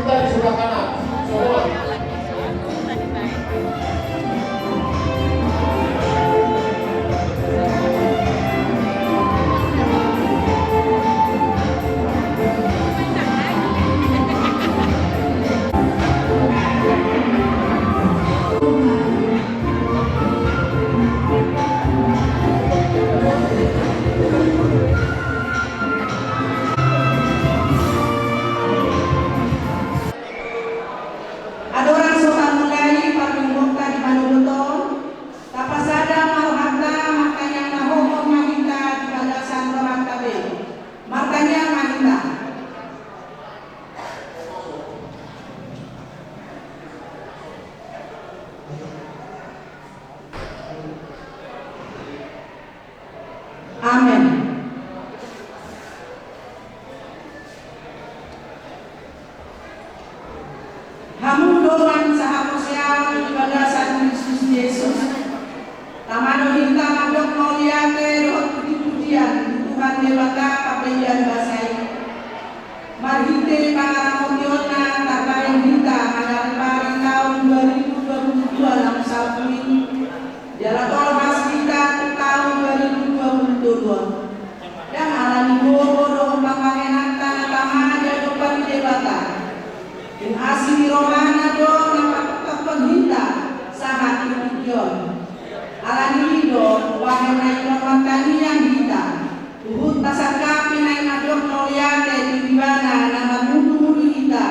kita di sebelah kanan. Semua. Amin. Hamundoan sahaposea ibadah Sang Kristus Yesus. Tamano hinta madok moliate roh puji-pujian Tuhan Dewata Papenjan Basai. Marhite pangaramoniona tabaring hinta manaripari tahun 2022 lang salpuin. Jalatol has kita tahun 2022. Dan alami bodo pamahenan tanah tama jado Dewata. Yang asli rohana do napak penghinta sahat tujuan. Alani do wahana ilomatani yang kita. Uhud pasaka pinay nadok noliate di mana nama mudu kita.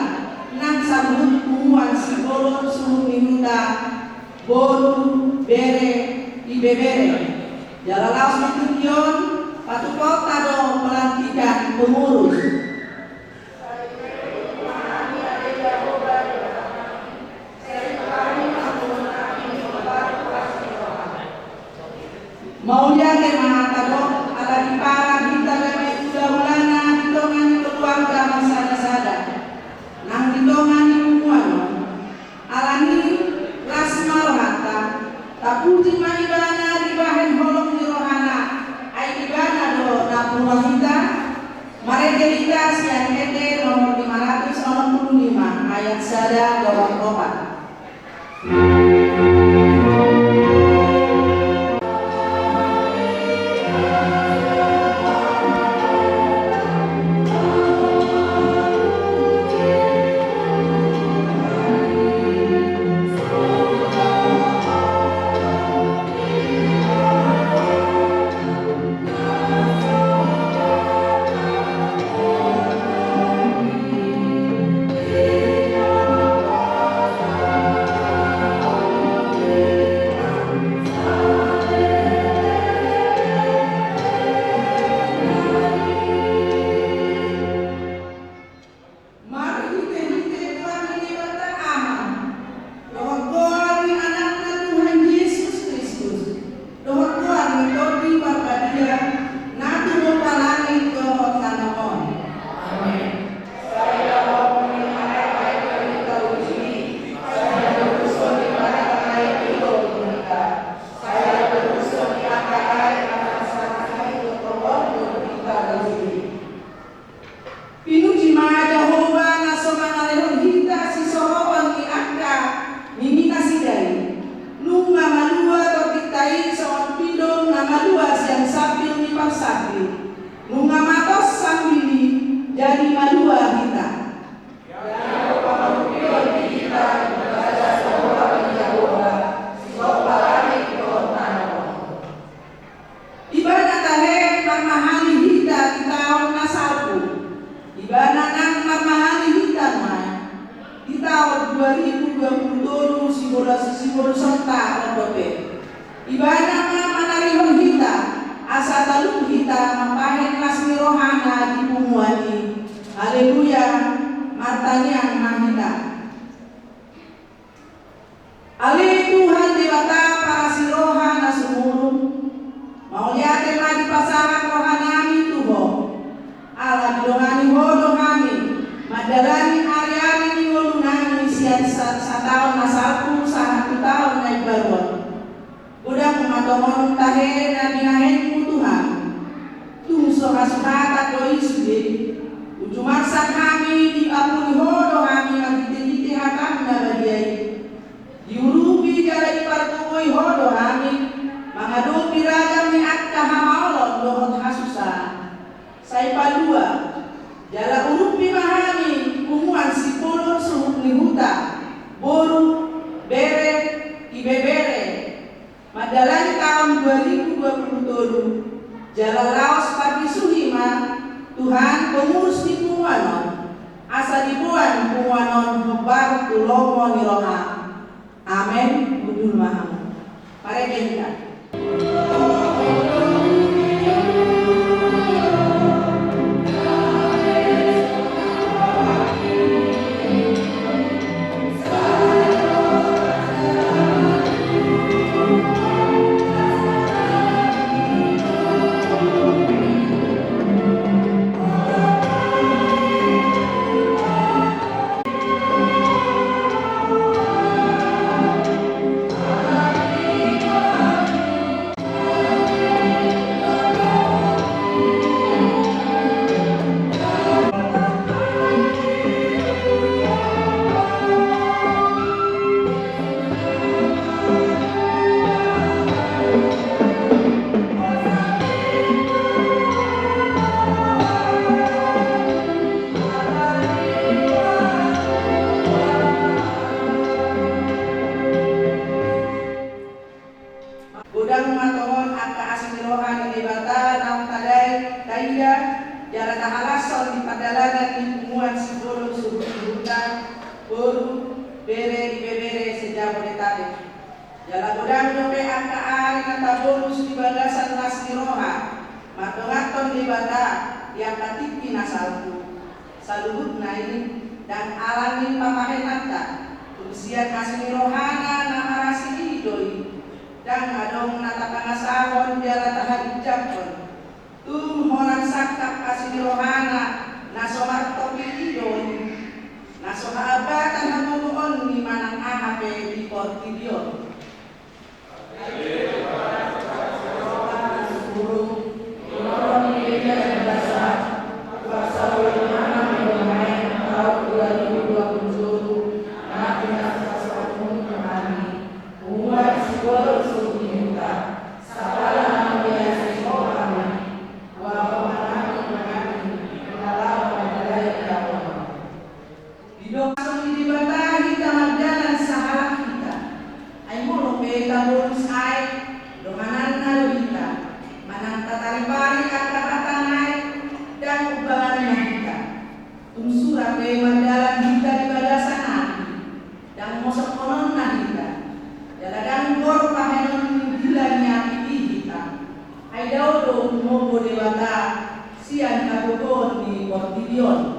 Nang sabut kumuan si bolon suhu minuta. Bodu bere ibebere. Jalalaos tujuan patukot tado pelantikan pengurus. Maulia tema tado ala di para kita gawe udah-ulana ditongan keluarga masada-sada. Nang ditongan imuano alani lasmal hata taputi maibana di bahen holong di rohana ai ibana do napura kita mareke kita siang ete nomor 565 ayat sada dorong opat. Ibadah manarihon kita asa talung kita mapahen lasmi rohana di pumuani. Haleluya, matanya mahita. Ale Tuhan Dewata para si rohana sumurung. Mau lihat di pasangan rohanami tuho. Ala bidongani hodo kami. Madalani ari-ari ni wolunani sian satahun nasalku satu tahun naik baruan. Udah kumatomon tahe na binahen ku Tuhan. Tungso kasukata ko isbe. Ujumaksa kami di apuni hodo kami Boru Bere Ibebere Madalan tahun 2027 Jalan Laos Pati Suhima Tuhan pengurus di Punguanon asa dibuan Punguanon Hebar Tulomo Niroha Amin Budul Mahamu Mari kita Budang matohon angka asimirohan di bata naung tadai daya jalan halason di padalanan di Punguan Sibolo subuh hutan Boru Bere di Bebere Sejabodetabek jalan budang dope angka ari nata bonus di bagasan lasmiroha matongaton di bata yang katipi nasalku saluhut naini dan alami pamahenata usian asimirohana namarasi idoi dan adong nata pangasahon jala tahari jakon honan sakap asimirohana nasomar topi idoi nasoha abatan hamuon ni manang ahape di portidion sian kabugon di Portidion.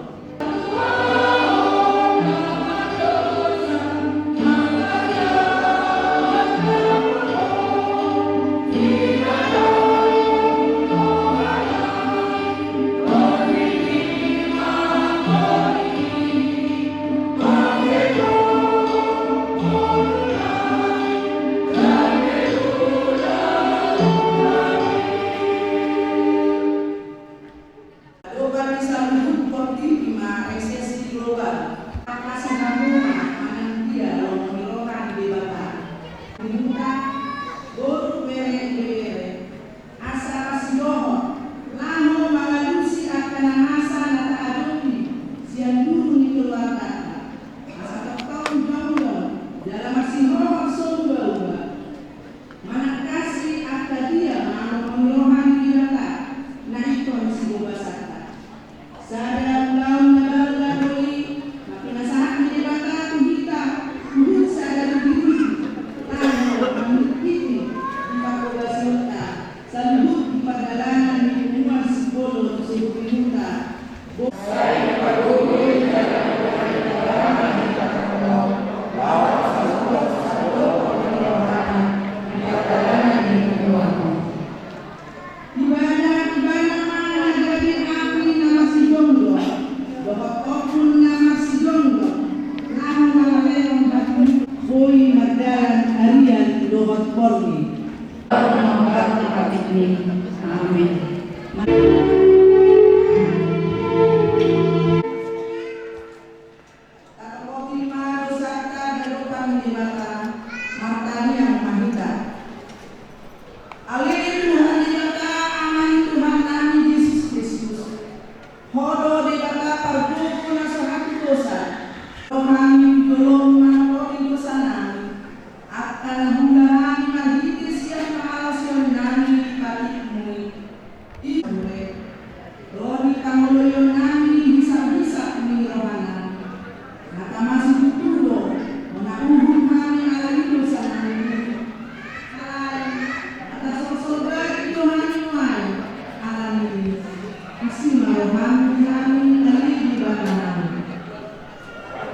Rohani, Golongan,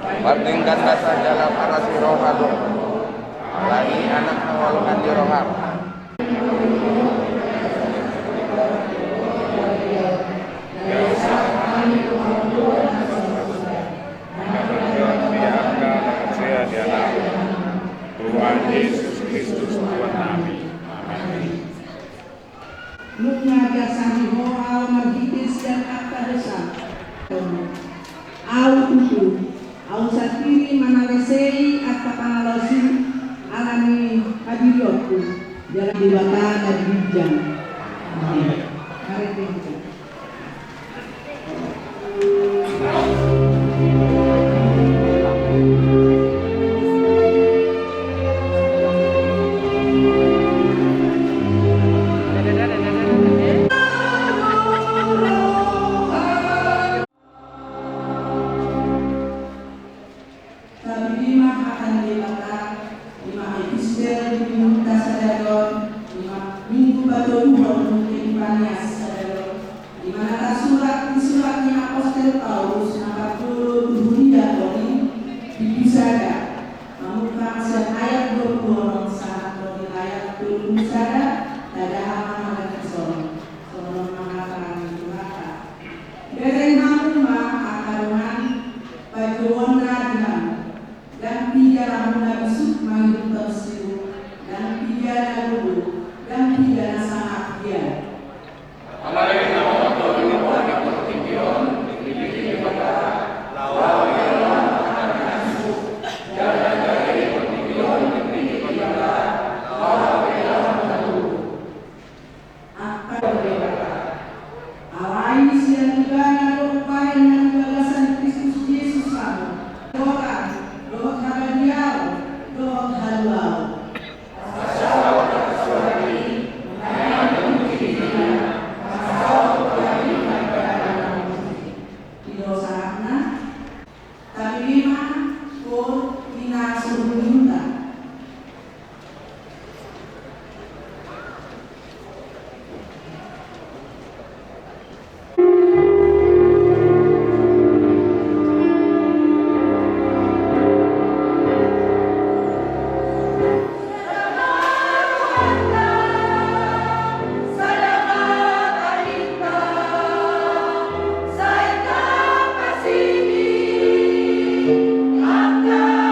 Partingkanlah sajalah para si rohado, lagi anak nawalungan di roham. Tuhan Yesus Kristus Tuhan kami. Amin. Mengagasani moral margitis dan akta desa. Au tutu, au satiri manaresei akta pangalosi alani hadirioku dalam dewata dan bijang. Amin. Mari kita. Angkat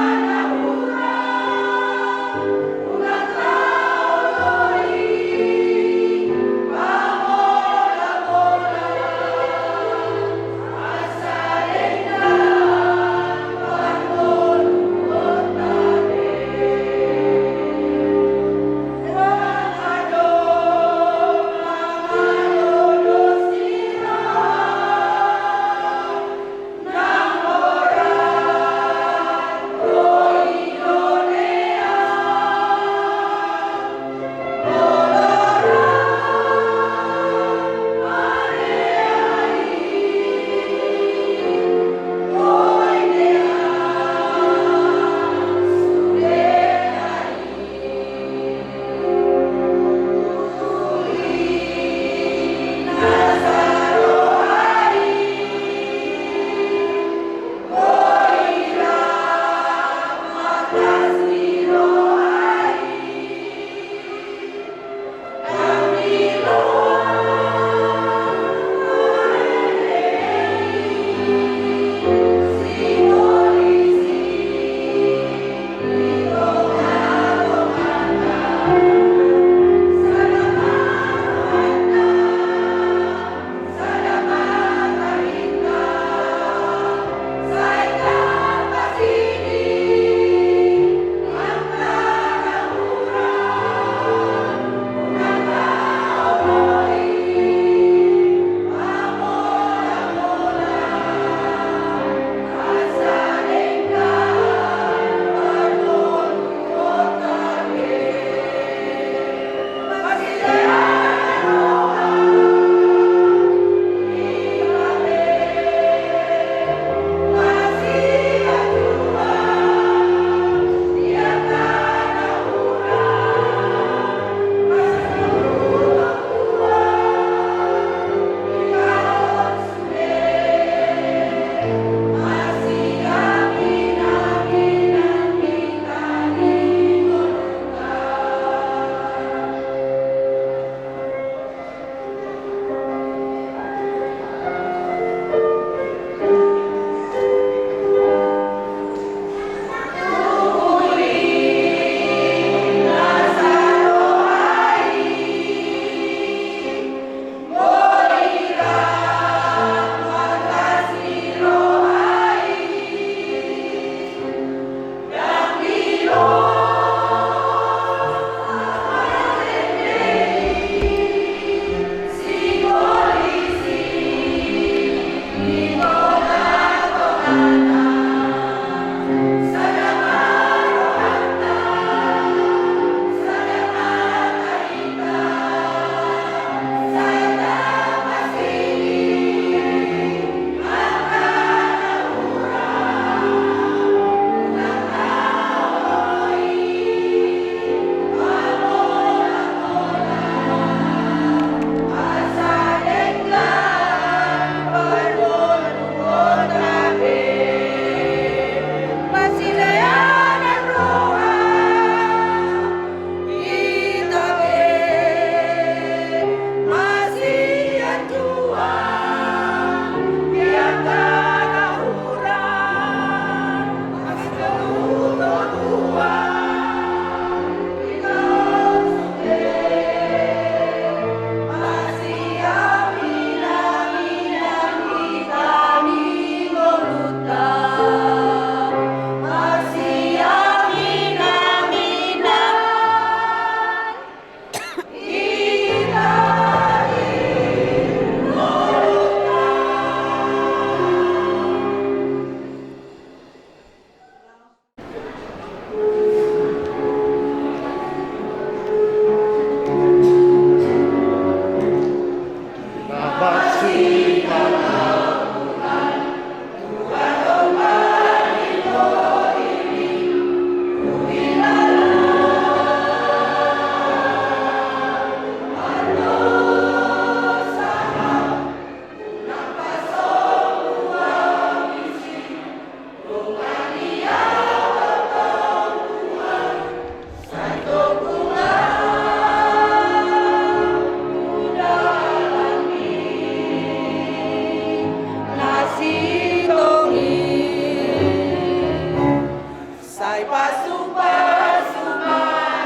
Ay pasupa-supa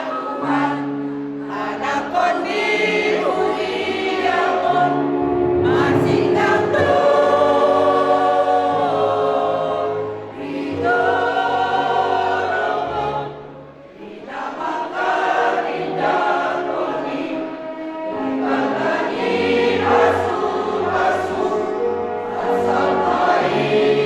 Tuhan, anak kondi uliamon, masih nganggo Ridho Romo, dinamakan Indah Koni, dibangani pasu-pasu, asal baik.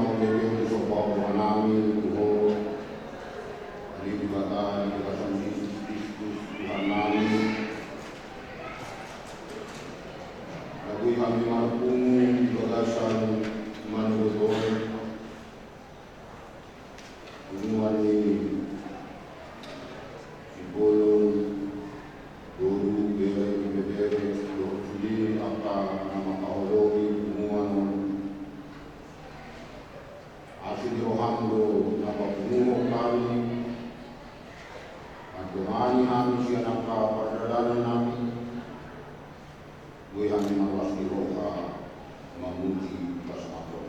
menjadi sopa nami Tuhan dari dibatan Yesus Kristus Tuhan nami. Lagu kami marpung bagasan manusia hubungan ini Sipolong Guru bere Juli apa nama kaologi hubungan asli rohando nama hubungan kami Adonani kami sianaka perdana nami gue kami mawasni roha memuji pasapon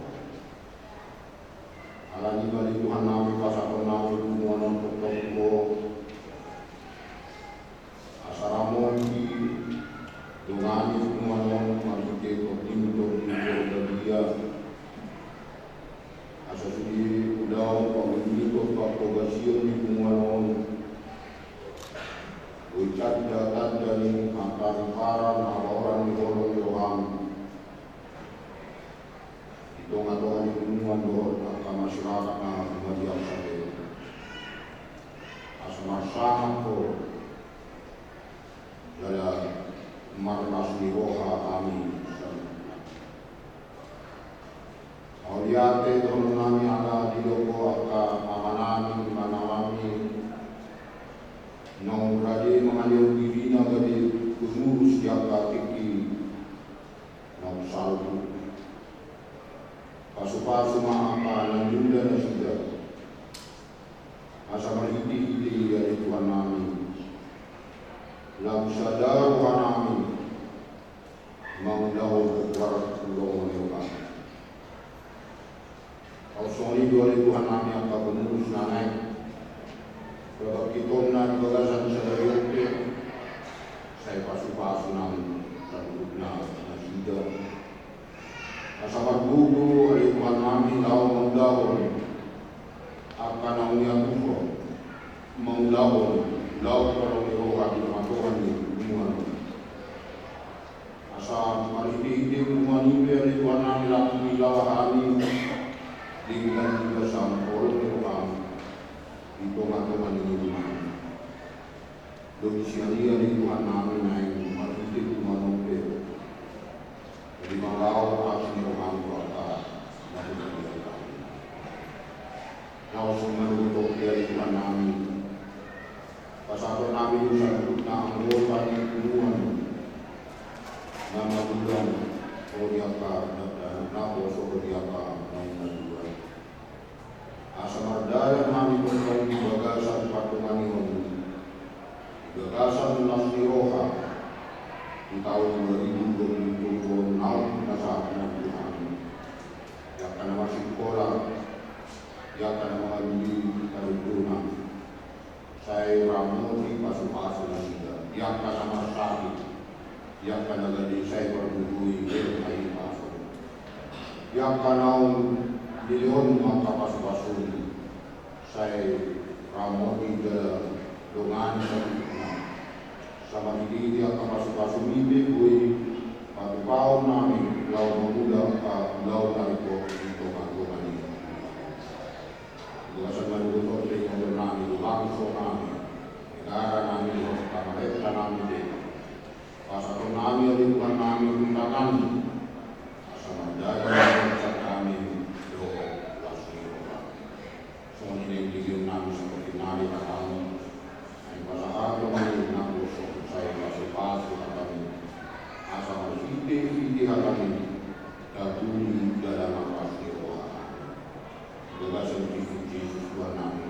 alani bali Tuhan nami pasapon nami hubungan untuk asaramon di dongani hubungan marite kotinto dia asasudi udao pamilito papogasyon di hubungan ucat datan dari angkaran orang di kolong doang hitung-hitungan di hubungan doang angka masyarakat na madiam sabi asama-sama ko dala marnas ni roha kami Auliate dono nami ala diloko aka amanami manawami nong rade mengalir diri na gade kumurus jaka tiki nong salbu pasu-pasu maaka nanjunda na sida asa maliti-hiti dari Tuhan nami lagu sadar Tuhan nami mengundau keluar pulau Leoka Ausoni dua Tuhan nami angka pengurus nanai Bapak kita na bagasan sa dayote saya pasu-pasu nami tanduk na nasida asamat buku dari Tuhan nami lau mengundau akan naunya tuho mengundau lau kalau leroha di matuhan di hubungan asa mariti hubungan ibe dari Tuhan nami laku milawahani dengan juga sampul orang itu makaman ini domisili di Tuhan nami naik mariti hubungan ibe jadi malau asli orang kota dari kita lau semenutup dari Tuhan nami pasal nami itu na anggota di hubungan nama bulan Oriaka dan Nabo Oriaka Asamardaya nami berkali di bagasan patungan ini bagasan nasri roha di tahun 2020 nasabna Tuhan yang karena masih sekolah yang karena mengalami karutuna saya ramoni pasu-pasu nasida yang karena masyarakat yang karena gadi saya berbudui berkait pasu yang karena milion maka pasu-pasu saya ramoni ke dongan sama diri dia akan pasu-pasu mimpi gue pau nami lau memuda lau nariko untuk dongan ini Luasan manusia dengan nami langsung nami negara nami kamareta nami deh pasal nami ada Tuhan nami undangan sama daya kami do lasmi semua ini digium nami seperti nari kami yang pasal kami nami saya masih pas kami asal ide kami dabuli dalam pasti roh bagasan dipuji Tuhan nami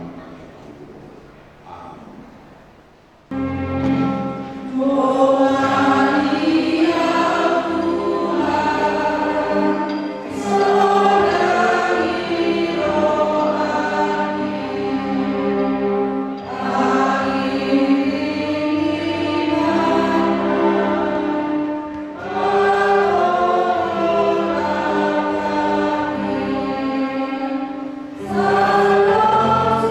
Salam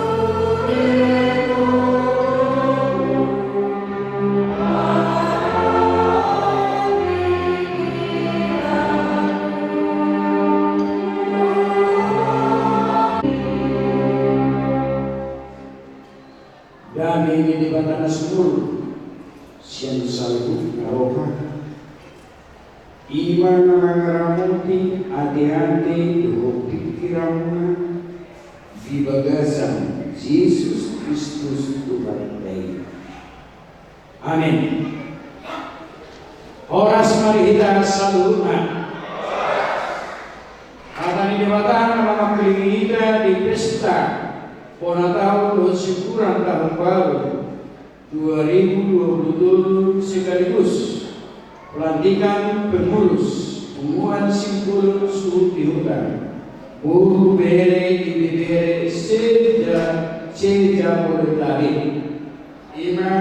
ini di batana semur siang salbu aroha iman mangaramuti ade-ade doho pikiramuna di bagasan Yesus Kristus Tuhan Dai. Amin. Horas mari kita saluna. Kata di batana mga pilingita di pesta Pona tahun syukuran tahun baru 2027 sekaligus pelantikan pengurus pengumuman simpul suhu di hutan Uru bere di bere seja boleh tarik ima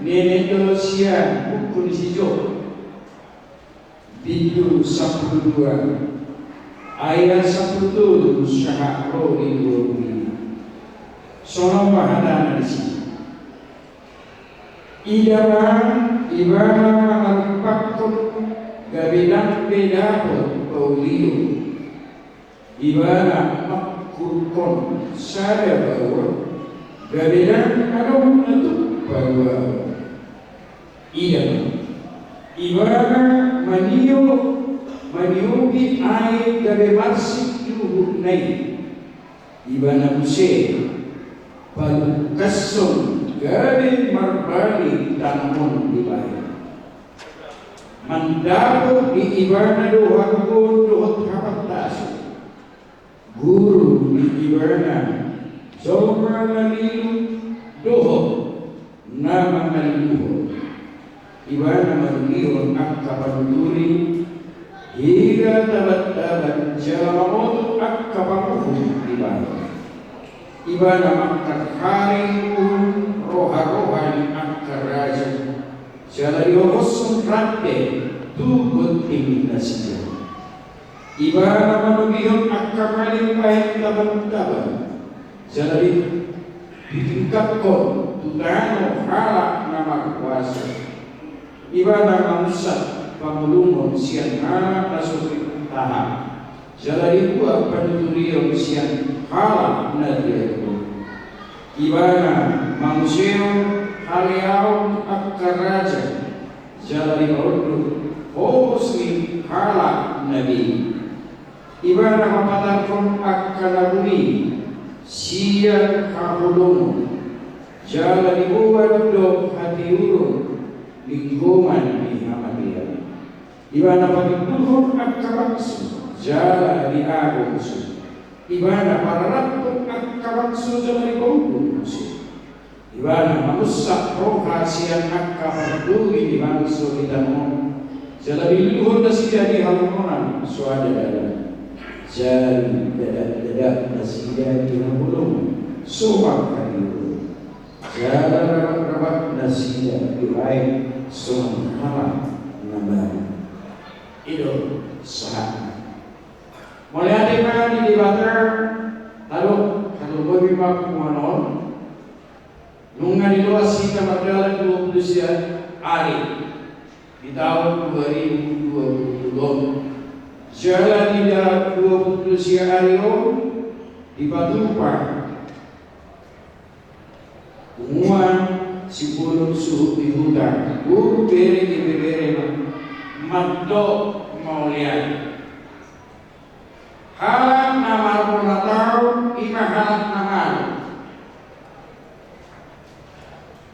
nenek sian buku di sijo Bidu 12 ayat 10 syahak roh di 20 sono bahadana di sini. Idaman ibana marpakun gabilang bedapot pauliyo. Ibana makurkon sada bawa gabilang anong natuk bawa. Idaman ibana maniyubi ay gabi marsik yuhut nai. Ibana musir Palu kasong gabi marbali tanamon di bayan. Mandabo di ibarna doha dohot hapat taso. Guru di ibarna Zomra nalilu doho nama naliluho. Ibarna malilihon akka panduri hingga tabat-tabat jalamamoto akka pamuhum di bayan. Ibana makan hari pun roha-roha yang akan raja jalari orosum rante tu penting nasinya ibana manugihon akan maling baik taban-taban jalari ditingkatkan tutano halak nama kuasa ibana manusia pamulungon sian halak nasuki tahap jalari buah penuturion sian halak nadia ibana manusia haliau akka raja jalari ordu hosni halak nabi ibana mapatarkon akka nabuni siang kahulung jalari buat do hati urung lingkungan di Ahmadiyah ibana pagituhon akka bakso jalari agung ibana pararatong at kabagso jalari kongkong ibana manusak roha siyang at kapardugi di bangso itamon jalari luhod na siya di halumonan suada dalam jari dadak na siya di hamulong sumak kaliyo jalarat na siya di ay sumhala naman ito sahat mulai ada yang di Batar, lalu kalau bagi mak kumanon, nungan di luar sini pada 20 hari di tahun 2020. Jalan di dalam 20 hari di Batupa, pengumuman simpul suhu di hutan, guru bere di bere madok mau lihat. Halak nama punatau ima halak nama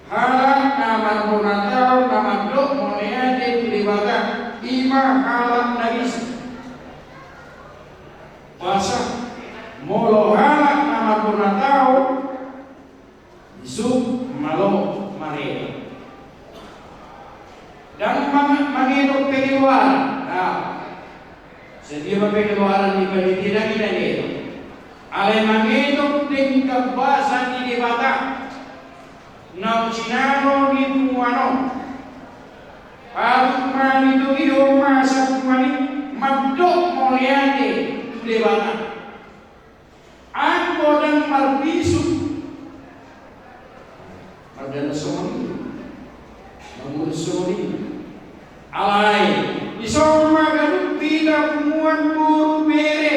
halak nama punatau nama dok monea di pelibatan ima halak nagis masa molo halak nama punatau isuk malo mare dan mangino peliwar sedia pengeluaran di pendidikan ini ale mangeto tingkat bahasa di debata nau cinano di muano Pagman itu iyo masa kumani magdok moyade di debata ang bodang marbisu magdana somoni magun somoni alai isoma ganun pila kumuan puro bere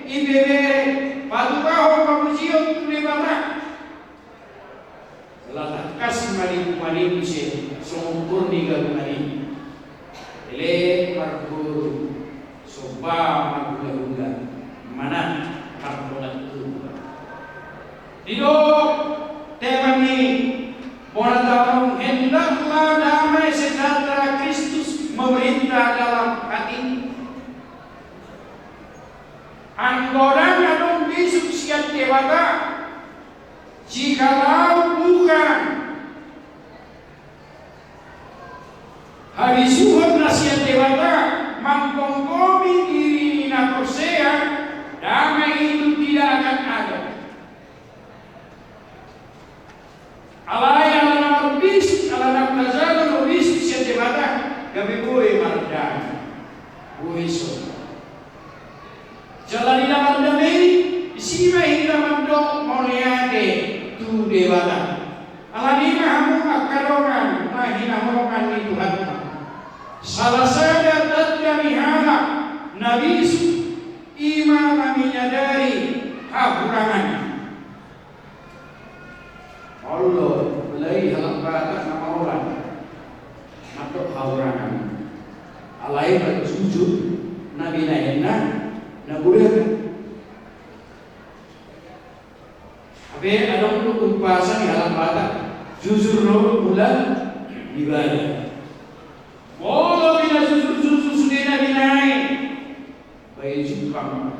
ibebere patubaho pamusiyo tulibata lalaka maniku si sumur ni gabungan ele marguru soba magula mana marguna tu dilo tema ni bona tahun hendaklah damai sejahtera Kristus memerintah dalam hati. Anggoran anong bisuk siya dewata, jikalau bukan harisuhan na siya dewata, mengkongkomi diri na Persea, damai itu tidak akan ada. Alay ala bis, ala nakazalo bis siya dewata, gabi buhay mardan, buhay so. Jalan dalam damai, isiwa hingga mendok moliake tu dewata. Alani kamu akarongan, mahina horongan ni Tuhan. Salah sada tatjani hala, nabisu imam menyadari kekurangan. Allah belai halang batas nama orang, matok kekurangan. Alai bersujud, nabi naikna. Nah boleh kan? Apa ada untuk bahasa di halam batak jujur bulan ibadah. Kalau bila jujur sudah nabi baik jupang.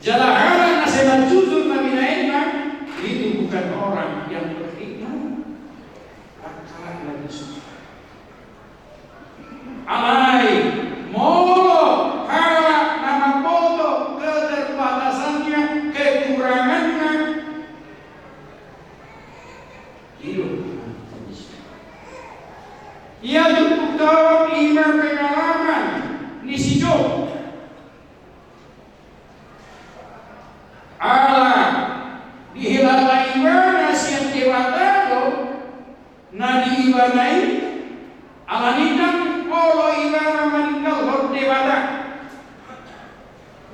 Jalanan nasihat jujur nabi naik itu bukan orang yang berhikmah. Akal lagi susah. Alai molo kala nama bodoh keterbatasannya kekurangannya hidup. Ia cukup tahu iman pengalaman nisijo Allah dihilala ibadah siap dewata nadi ibadai alanidang polo ibadah meninggal hor dewata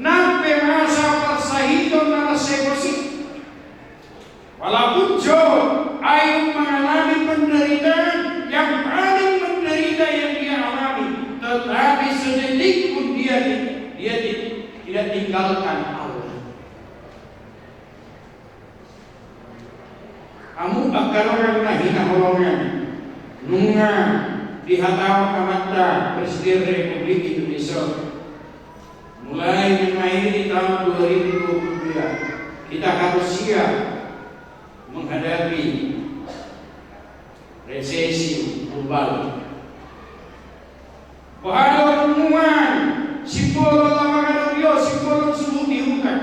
nampe masa persahito na sekosi walaupun jo ayo mengalami penderitaan yang paling menderita yang dia alami, tetapi sedetik pun dia tidak tinggalkan Allah. Kamu akan orang hina holongan nunga dihatau kamata Presiden Republik Indonesia mulai mengakhiri tahun 2022 kita harus siap menghadapi resesi global. Bahaya umuman sipolo lamangan Rio sipolo suhu diungkap.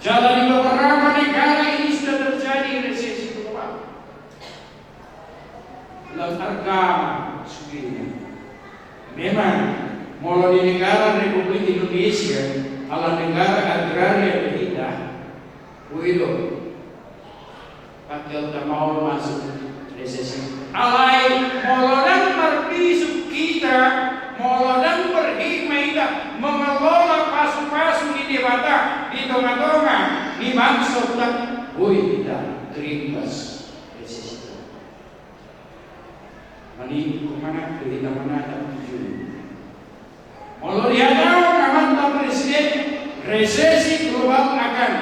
Jalan di beberapa negara ini sudah terjadi resesi global. Dalam agama sendiri. Memang mulai di negara Republik Indonesia ala negara agraria kita, Wido, pakai mau masuk resesi. Alai molodan berpisuk kita, molodan berhikmah kita mengelola pasu-pasu di dewata, di tonga-tonga, di bangsa kita, kita terimbas resesi. Mani kemana kita menatap tujuan. Kalau dihadap amanah Presiden, resesi global akan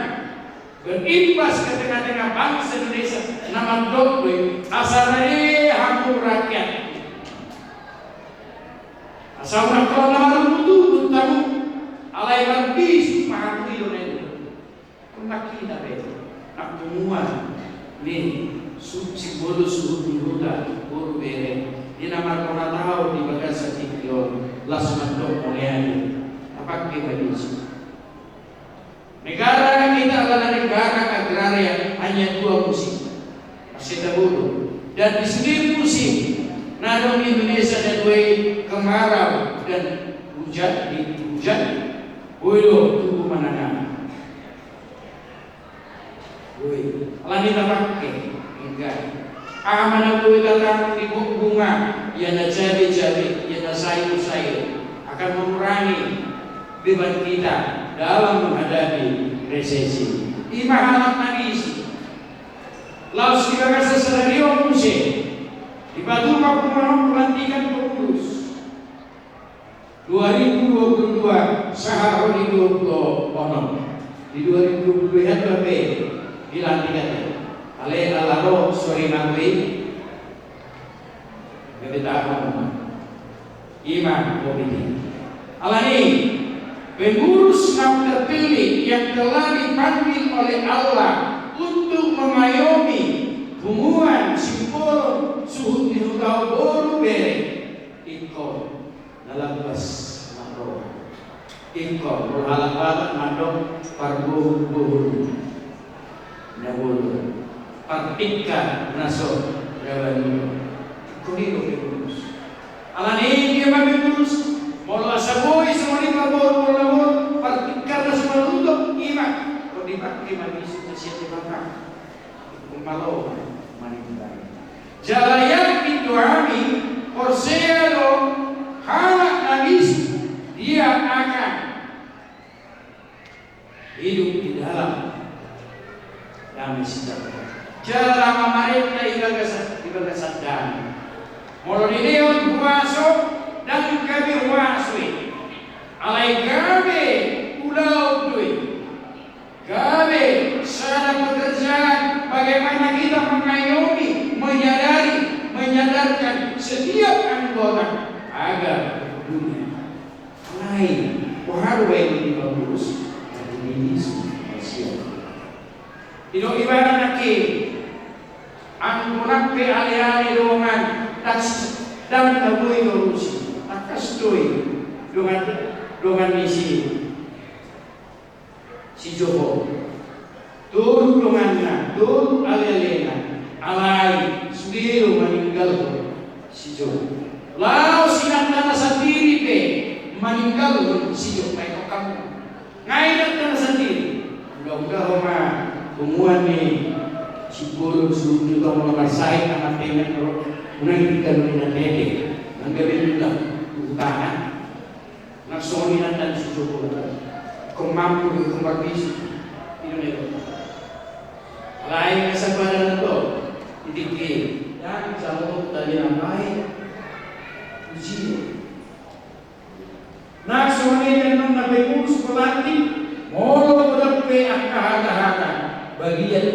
berimbas ke tengah-tengah bangsa Indonesia. Nama dokter asalnya hampir rakyat. Asal nak kalau nama butuh tamu alai lebih mahal Indonesia. Nak kita betul, nak semua ni suci bodoh suhu dihuda bodoh bere. Di nama orang tahu di bagasa tikio langsung dok oleh apa kebaikan. Negara kita adalah negara agraria hanya dua musim, masih bodoh dan di sini musim. Nadong Indonesia dan kemarau dan hujan di hujan, tubuh menanam. Lagi tak pakai enggak. Amanah datang di bunga, yang cabai-cabai, yang sayur-sayur akan mengurangi beban kita dalam menghadapi resesi. Imahalat nangis. Laos di bagasa sanario muse di batu pakumanon pelantikan pengurus 2022 sahar di 20 di 2022 tapi dilantikan ale alaro sore mangui bebeta imam komite alani pengurus yang terpilih yang telah dipanggil oleh Allah untuk mengayomi hubungan simbol suhu di hutau boru bere ikon dalam bas makro ikon berhalang-halang mandok parbuh-buh nabulu partika naso rawani kuri pengurus alani dia pengurus mola saboy semua parbor partika naso maluto imak kau dipakai manis siapa bangka malau manindai jalayan itu kami Orseado halak nabis dia akan hidup di dalam damai sejahtera jalan mereka ibadah sadar mulai dileon puaso dan kami waswi alai kami ulau duit kami sadar pekerjaan bagaimana kita mengayomi, menyadarkan setiap anggota agar dunia lain waharu yang dibagus dan ini manusia. Ino ibadah naki angkunak ke alih-alih dongan dan tabui dorusi akas doi dongan misi si Joko turun dongannya turun alelena alai sudiro meninggal si Joko lalu sinang sendiri pe meninggal si Joko baik kamu ngaidat tanah sendiri mudah-mudahan Roma hubungan nih si Guru suruh juga mengasai anak pengen menang kita dengan dede menggabung juga utara nak soalnya dan si Joko kau mampu kembali bisu itu lain kesempatan itu titik dan selalu tadi namai uji nak soalnya dan nabi urus pelatih molo berpe akah bagian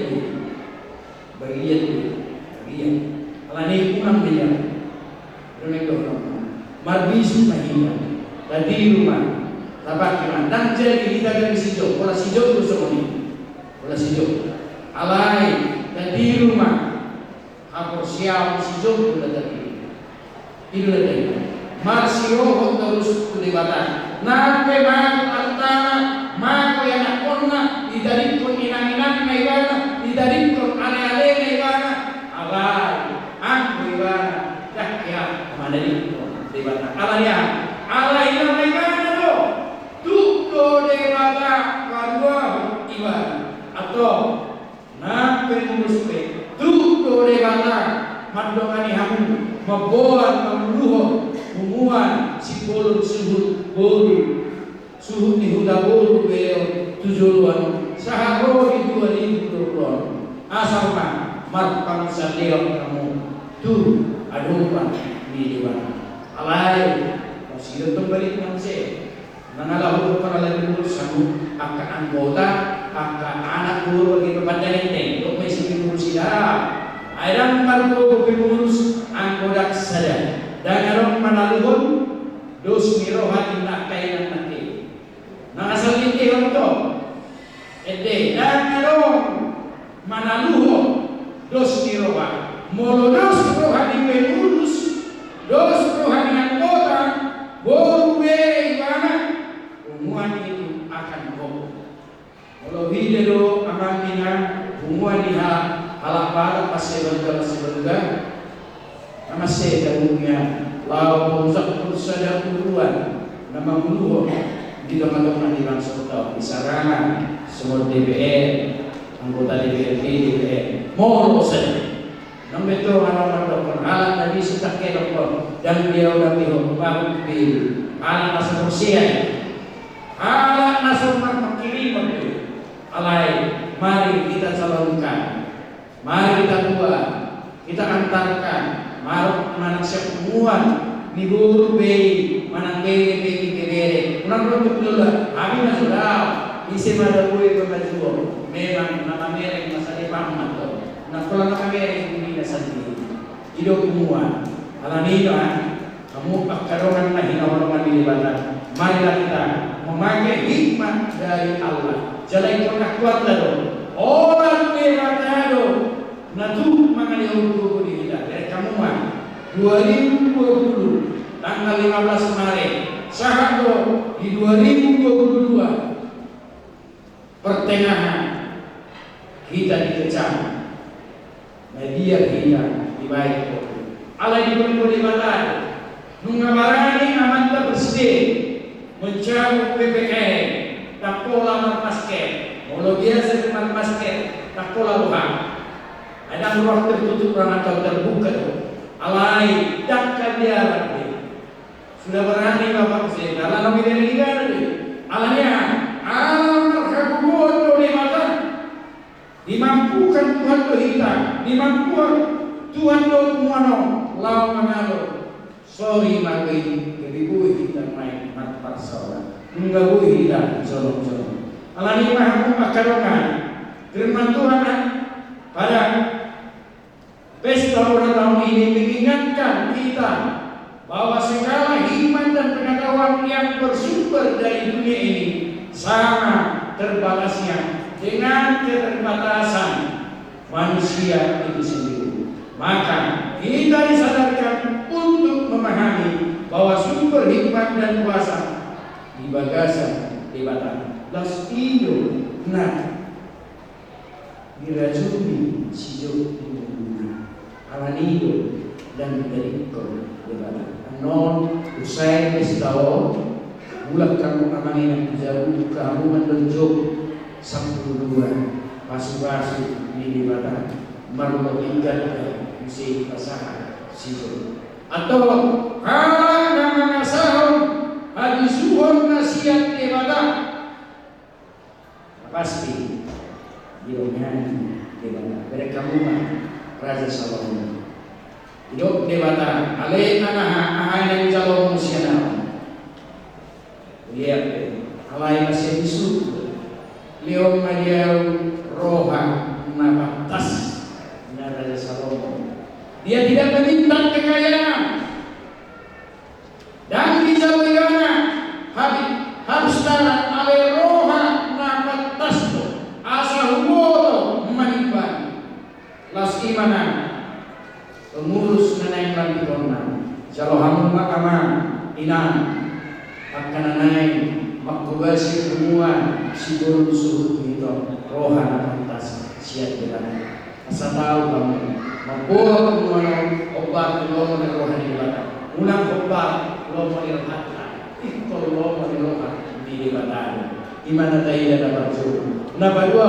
alani kunang dia remeko marbisu mahina tadi rumah dapat dan jadi kita dari sijo pola sijo itu semuanya pola sijo alai dan di rumah aku siap sijo sudah tadi itu tadi marsio terus kelibatan nape mak antara mak yang nak kona dari kon inang-inang naibana dari kon ale-ale naibana alai aku ibana dah ya mana ni naibana alai yang naibana Tudo dewata kadua ibadah atau nak penguruspe tudo dewata mandongani hamu membuat memluhur hubungan si bolon suhu bolu suhu di huda bolu beliau tujuan saharo di 2020 asal marpang saliam kamu tu adupan di dewan alai masih kembali dengan saya nangalahu para lagi sabu angka anggota angka anak guru bagi perbandingan untuk mesti kursi darah ayam kalau pengurus anggota saja dan orang manaluhun dos mirohan nak kainan nanti nangasal ini untuk ede dan orang manaluhun dos mirohan molo dos mirohan di pengurus dos mirohan anggota boleh ibana hubungan itu akan kokoh. Kalau video amannya hubungan dia halap-halap masih berga, masih dalamnya lau musak saja turuan nama guru di teman-teman di langsung tahu di sarana semua DPR anggota DPR mau saja. Namun itu anak-anak dokter alat tadi sudah kelopon dan dia udah bilang baru pilih alat asal Rusia alat nasional kiri alai mari kita calonkan Mari kita buat, kita antarkan marok anak sepuan ni guru bei manang kere bei kere unang untuk dulu kami sudah isi mada bui pemajuan memang nama merek masa depan atau nak pulang nama merek ini sendiri hidup semua alami kamu akarongan na hinawarongan di badan. Marilah kita memakai hikmat dari Allah. Jalan itu nak kuat dulu. Orang beratado natu mengenai hukum di kita. Dari kamu 2020 tanggal 15 Maret. Sahado di 2022 pertengahan kita dikecam. Media kita dibaik. Allah di badan. Nungabarani amanta presiden mencabut PPKM tak pola marmasket molo biasa marmasket tak pola bukan ada ruang tertutup ruang atau terbuka alai takkan dia lagi sudah berani bapak presiden dalam nabi dari negara alanya alam terkabut oleh mata dimampukan Tuhan kita dimampukan Tuhan Tuhan lau mengalo. Sorry magi kebibu kita main mat parsawa menggabui kita solong alani mahamu akarongan firman Tuhan pada pesta ulang tahun ini mengingatkan kita bahwa segala hikmat dan pengetahuan yang bersumber dari dunia ini sama terbatasnya dengan keterbatasan manusia itu sendiri. Maka kita disadarkan untuk memahami bahwa sumber hikmat dan kuasa di bagasan debatan. Las indo na dirajuni sijo alanido dan berikut debatan. Non usai pestao bulan kamu amangin jauh kamu menunjuk 12 pasu-pasu di debatan merupakan misi pasangan situ atau karena mengasahun hadisuhun nasihat ibadah pasti diomongkan ibadah mereka rumah Raja Salomo hidup ibadah alai anak yang jalur musiana lihat alai masih isu liom mariau roha nabatas Raja Salomo. Dia tidak meminta kekayaan dan dijauhkan harus tarat ale roha nabat tasbo asa huboto manimban las imanan pengurus nanay langitona jalohamun makaman inan akan nanay makubasi semua siguro suhu itu roha nabat tas siap jalan asa tahu kamu membuat kemudian obat lomo dan rohani belakang unang obat lomo dan hati ikut lomo dan rohani di belakang di mana tahu dapat suruh napa dua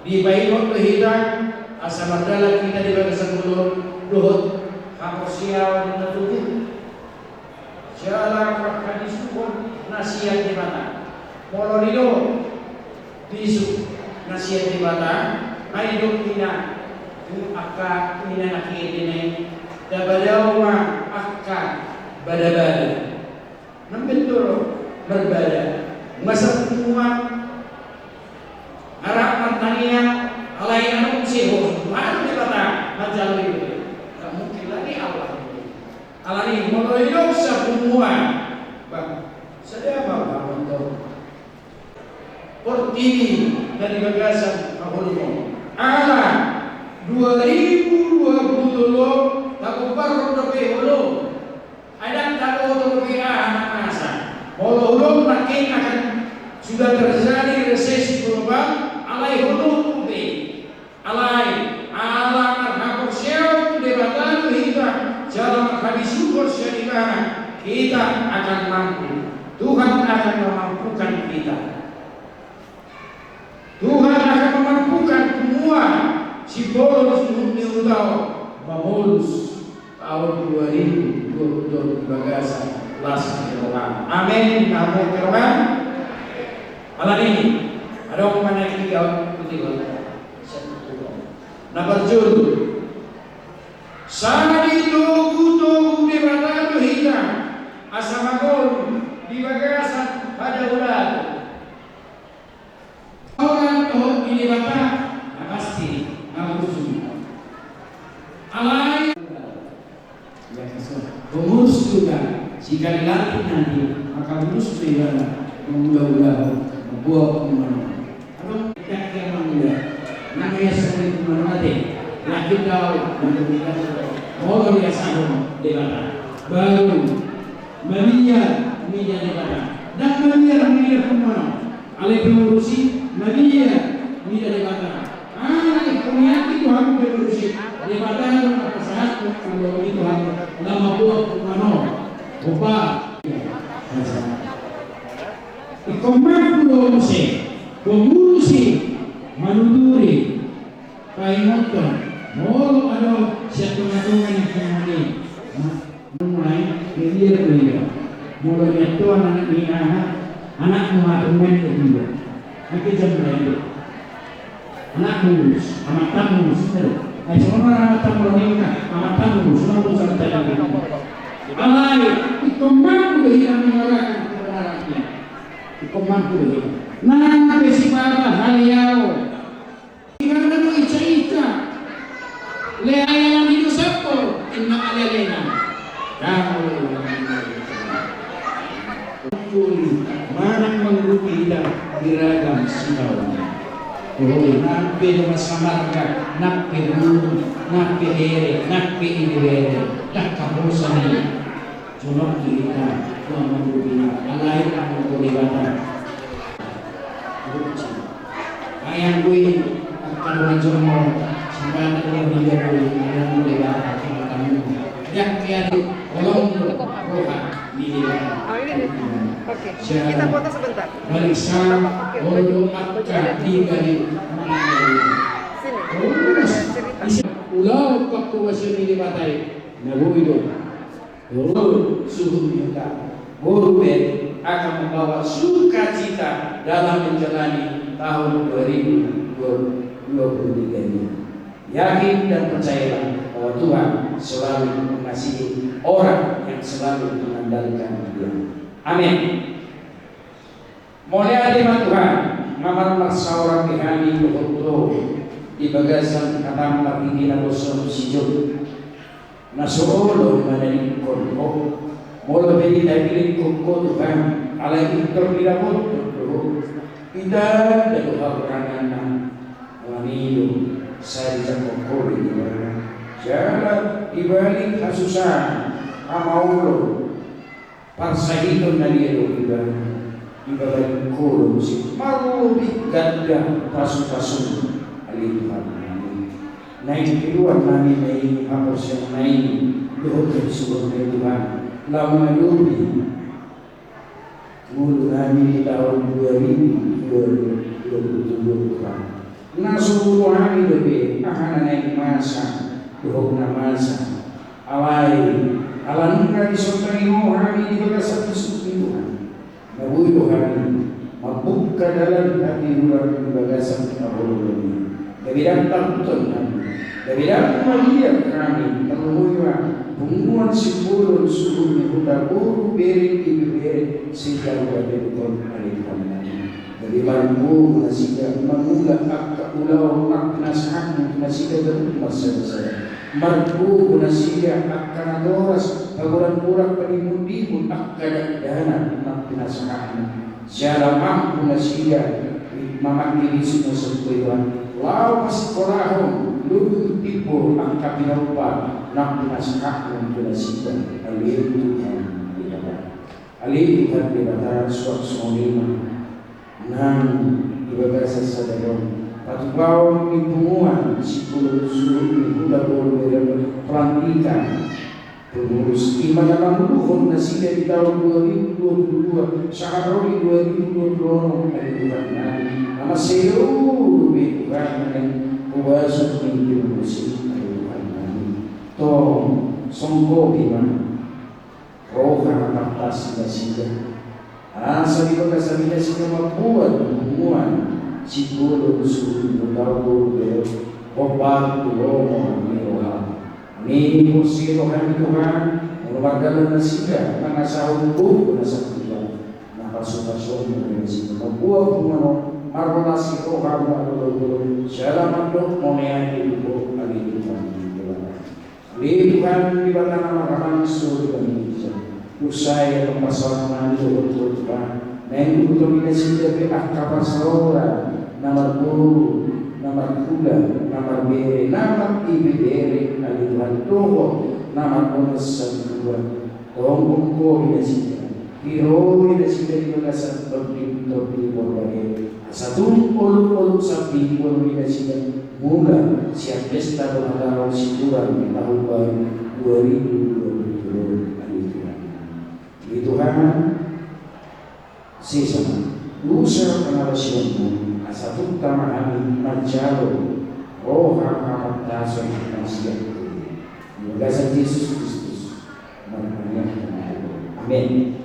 di bayi waktu hidup asa mandala kita di bagasan mulut dohot haposial dan tutup jalan rakani suhun nasihat di mana molorido bisu nasihat di mana ay dok ina akka ina nakidine dabadaw ma akka badabada nambenturo berbada masa semua harap pertanian alai anu seho mana dikata majal itu tak mungkin lagi Allah alani modoyo semua bang sedaya apa untuk portini dari bagasan mahulmo ala 2020 taku baru tapi hulu ada taku tapi anak masa hulu makin akan sudah terjadi resesi global alai hulu tubi alai ala marhapur syau debatan kita jalan habis syukur syarifah kita akan mampu Tuhan akan memampukan kita Tuhan akan memampukan semua si bolos diundang memulus tahun 2022 bagasan las kerohan. Amin. Amin kerohan. Malam ini ada mana tiga putih nabarjul sadi tugu debatado hita asamagol di bagasan pada ulat orang toh ini bata pasti ngabusu alai pengurus juga jika dilatih nanti maka pengurus juga mengulah-ulah membuat kemana kalau tidak yang mengulah namanya seperti kemana lagi kau menjadikan motor yang sama debata baru media debata dan media kemana alai pengurusi media debata kemudian itu harus pengurusi debata apa saat kalau itu harus lama buat kemana Opa, ikomakulo muse, pengurusi manuturi, kainoton, molo ada siapa-siapa yang kemari, mulai belia, molo nyetuan anak ni anak muatumen kedua, nanti jam berapa? Anak mulus, anak tamu sendiri, semua anak tamu ni anak tamu, semua urusan tadi. Alai, ikomang kuda yang mengarahkan kebenarannya. Ikomang kuda. Nang besipara haliau. Karena tu ica. Le ayam hidup sapo, inna alelena. Kamu mana mengrugi dan diragam silawan. Oh, nape masamarka, nape dulu, nape here, nape ini nak kabusan ini. Cuma kita mengurubinya, alai kamu boleh ayam gue akan menjemur sampai ada dia boleh kamu yang kian tolong roha di dia. Oke, kita foto sebentar. Balik sang bodoh akak di balik sini. Ulau waktu masih di batai, nabu itu. Guru suhu minta guru akan membawa sukacita dalam menjalani tahun 2023 ini. Yakin dan percayalah bahwa Tuhan selalu mengasihi orang yang selalu mengandalkan Dia. Amin. Mulai dari Tuhan ngamal masalah kehani betul di bagasan kata pimpinan dosa sijuk. Nasolo manani konko molo bedi dagili konko Tuhan ala interpila bodo kita dalam haranana wanido saya dicampur di mana jalan dibalik kasusan amaulo parsahito naliero di balik kolo musik malu ganda pasu-pasu aliham naik keluar kami naik hapus yang naik doa bersyukur kepada Tuhan lama dulu mulu kami di tahun 2027 Tuhan nasuruh kami lebih akan naik masa doa masa awai alam kami sokai mau kami di bawah satu suku Tuhan nabuyo kami membuka dalam hati ular di bawah satu tahun lebih datang Tuhan dari dalam melihat kami terluya pengumuman simbol suruh dibuka guru beri sejauh ada betul hari kami dari bangku nasihat mengulang akak ulau nasihat nasihat dan masa marku nasihat akan adoras baguran kurang penimut akak dana nasihat secara mampu nasihat mamak diri semua sebuah lau sekolahum lulu tipu angka pinaupa nak pinasakak ng pinasipan alih Tuhan di bataran suat sumulima nang ibagasa sa dalong patubaw ni punguan sipulong sulut ni hula-hula pelantikan pengurus iman dalam luhur na sila di tahun 2022 sa Kabroli 2020 ay Tuhan namin nama seluruh Tuhan yang puwasok ng Diyos ay Tuhan namin tong songko iman roha na paktas na sila sabi ko kasabi na sila mabuhat humuan siguro sulit ng tao obat tulomo ni Tuhan. Ni kursi Tuhan Tuhan, mengeluarkan nasiga, mengasah hukum, menasah Tuhan, nakasuka-suka menasih, membuat pengano, marolasi Tuhan, marololo, selamat dok, monean hidup, lagi Tuhan di Tuhan di bawah nama Rahman Surga Indonesia, usai pemasaran Tuhan, neng dominasi dari akar saudara, nama guru, nama kuda, nama bere, nama ibidere, ali Tuhan Tuhan, nama konsen Tuhan, tolong kombinasi, hero kombinasi dari belasan topi berbagai, satu ulu sapi kombinasi mula siap pesta berharap syukuran di tahun baru 2022 di Tuhan sisa usaha pengalasianmu asal utama mencalo roh amat dasar manusia berdasar Yesus Kristus amin.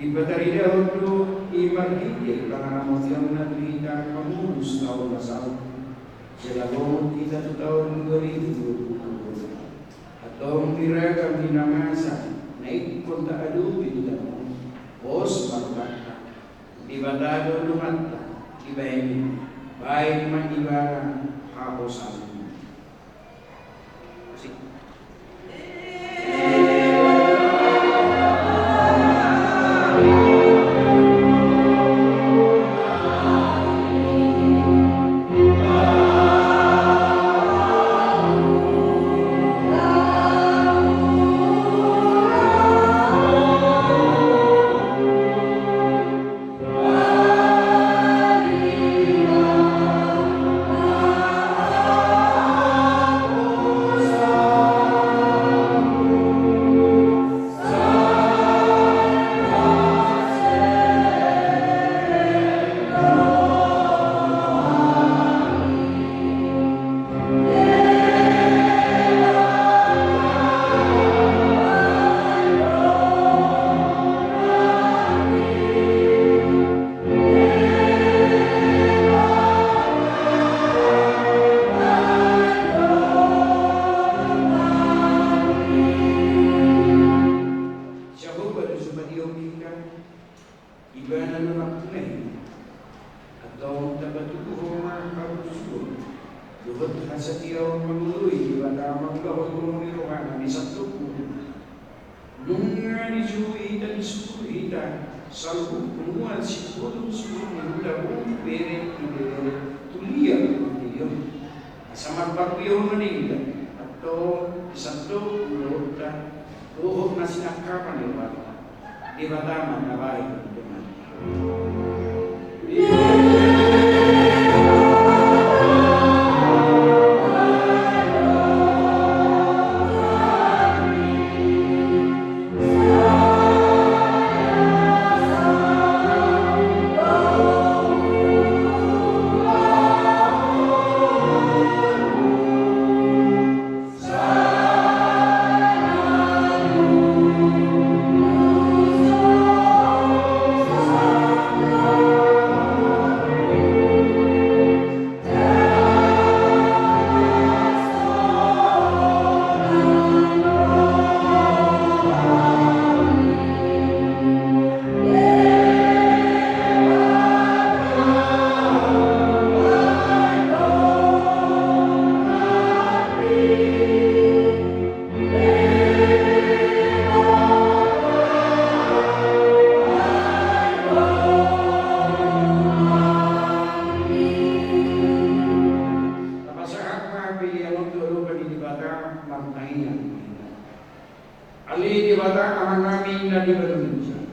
Di batarida untuk iman hikir karena emosi dan pengurus tahun masal selama kita tahun 2020 atau mirakan minamasa naik kontak adu kita bos berkata di batado lumata di bayani baik mandibara haposan. Amen. Suhut hasatia mengului pada menggawa gulungi rohana di satu nunga di jui dan sepuluh hita salhu penguat si kodum sebelum muda bere tulia dia sama bakpio meninggal atau di satu lota roh masih akapan di batama nabai dengan Ali di bata aman namin na di balunja.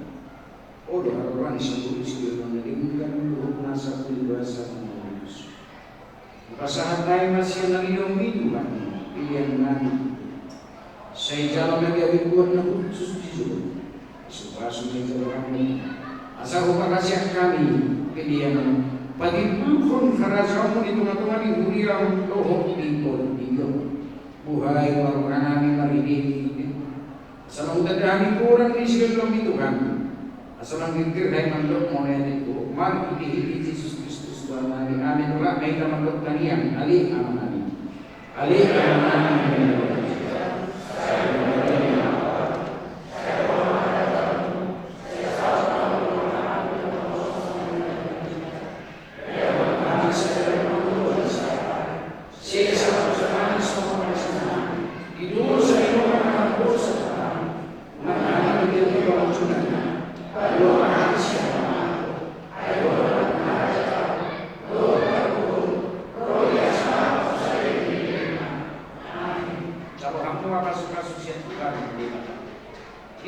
O doharuan sa tulis ko yung nalinggan ng nasa kulibasa ng mga Diyos. Kasahan tayo masya ng iyong minuman, pilihan namin. Sa ijalo nag-awikuan ng Diyos Diyos. Subaso na ito kami. Asa ko pakasya kami, pilihan patibukon karasamu di tengah-tengah di huriang lohok ikon iyo. Buhay warung namin marinig. Asal ang dadami kurang di silang Tuhan. Asal ang hingkir mandok mo na ito. Mag iti Jesus Kristus Tuhan namin. Amin ulah may mandok tanian. Ali aman. Ali aman.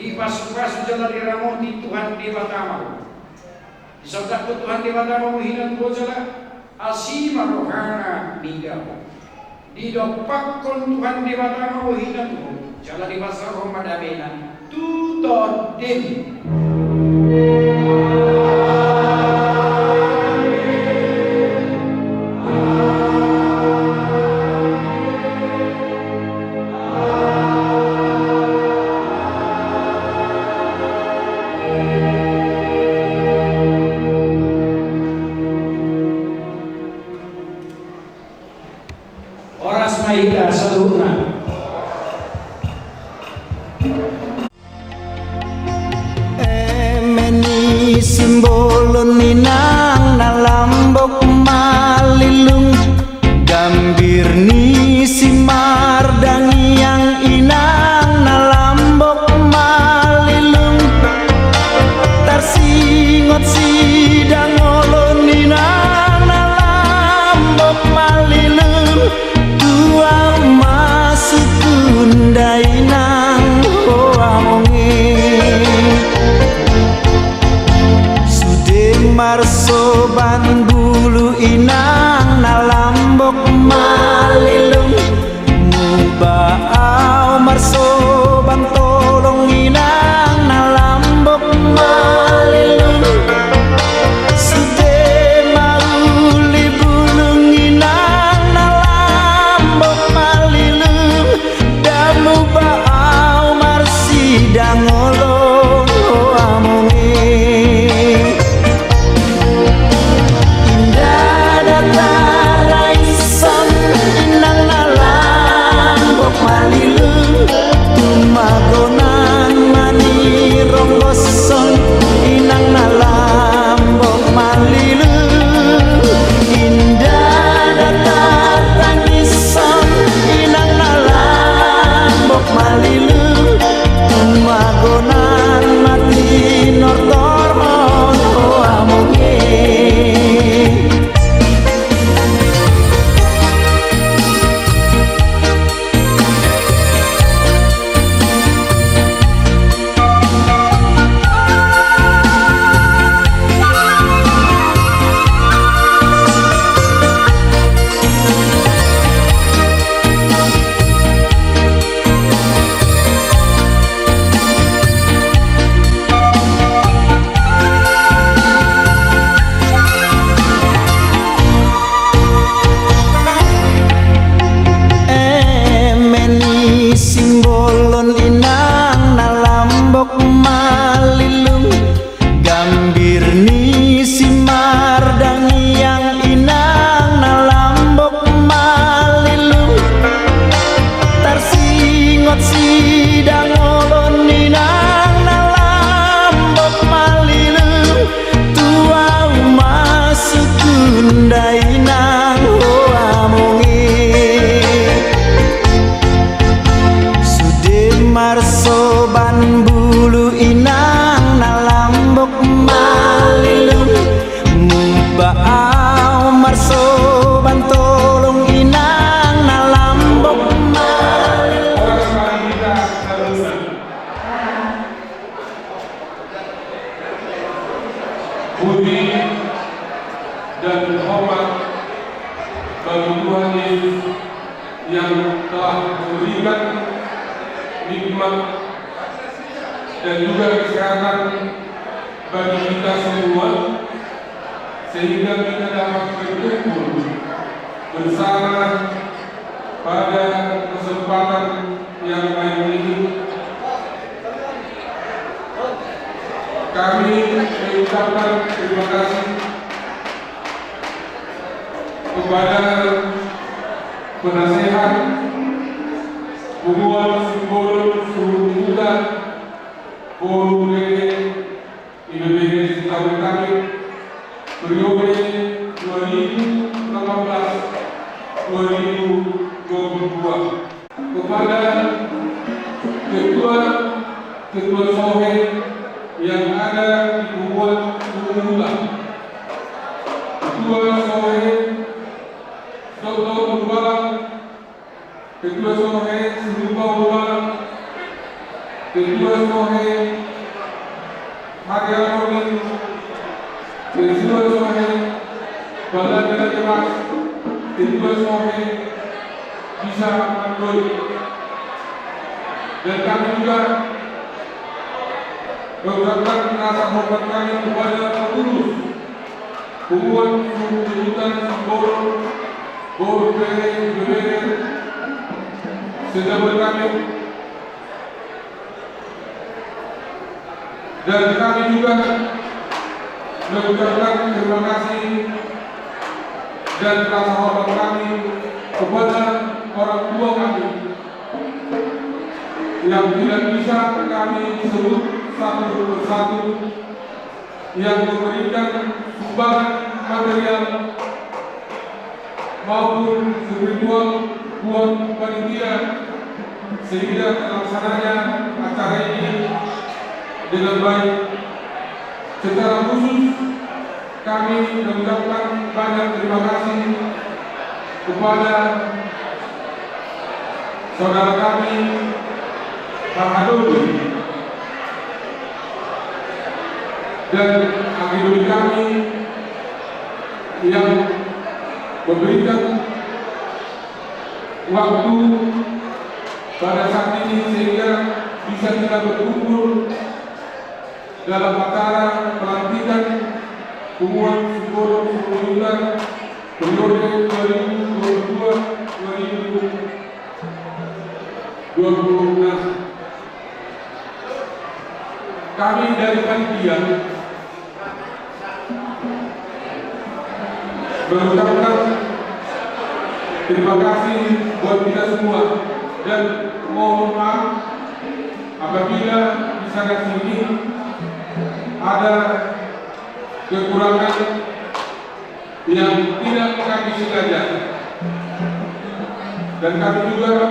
Ipasukas jalan diramo di Tuhan di Batama. Disabda ko Tuhan di Batama muhinan ko jala asima rohana ninggal. Di dopak kon Tuhan di Batama muhinan ko jala di pasar Romadamena tutod din. Oras mahita sa luna. Emeni simbolon ninang nalambok malilung gambir ni simar yang inang nalambok malilung tarsingot sidang olon ninang nalambok malilung masuk kundai nang hoamongi sude marsoban bulu inang nalambok malilung mubao marsoban tolong inang nalambok malilung sude mauli bulung inang nalambok malilung damu baau marsidang olong amongi indah Tuhan Yesus yang telah memberikan nikmat dan juga kesehatan bagi kita semua, sehingga kita dapat berkumpul bersama pada kesempatan yang baik ini. Kami mengucapkan terima kasih kepada penasehat Hubungan Simbol Suruh Muda Forum IBBG Jabodetabek periode 2018-2022, kepada ketua Sohe yang ada di Hubungan Suruh Muda, ketua Sohe Dr. Mubarak, ketua Sohe Sinupa Mubarak, ketua Sohe Maria Romin, ketua Sohe Baladana Jemas, ketua Sohe Bisa Mandoi, dan kami juga mengucapkan rasa hormat kami kepada pengurus Hubungan Suruh Simbol Forum IBBG Jabodetabek, dan kami juga mengucapkan terima kasih dan rasa hormat kami kepada orang tua kami yang tidak bisa kami sebut satu persatu, yang memberikan sumbangan material maupun spiritual buat panitia sehingga terlaksananya acara ini dengan baik. Secara khusus kami mengucapkan banyak terima kasih kepada saudara kami Pak Hadoli dan akidoli kami yang memberikan waktu pada saat ini sehingga bisa kita berkumpul dalam acara pelantikan Hubungan Simbol Suruh Muda periode 2022-2026. Kami dari panitia mengucapkan terima kasih buat kita semua, dan mohon maaf apabila di sana sini ada kekurangan yang tidak kami sengaja, dan kami juga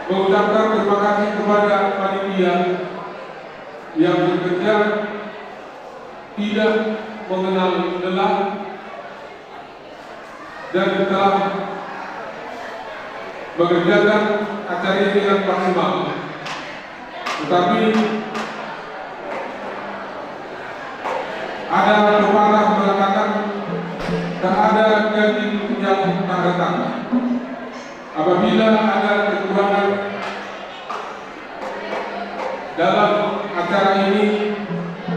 mengucapkan terima kasih kepada panitia yang bekerja tidak mengenal lelah dan telah mengerjakan acara ini dengan maksimal. Tetapi ada pepatah mengatakan tak ada gaji yang tak datang. Apabila ada kekurangan dalam acara ini,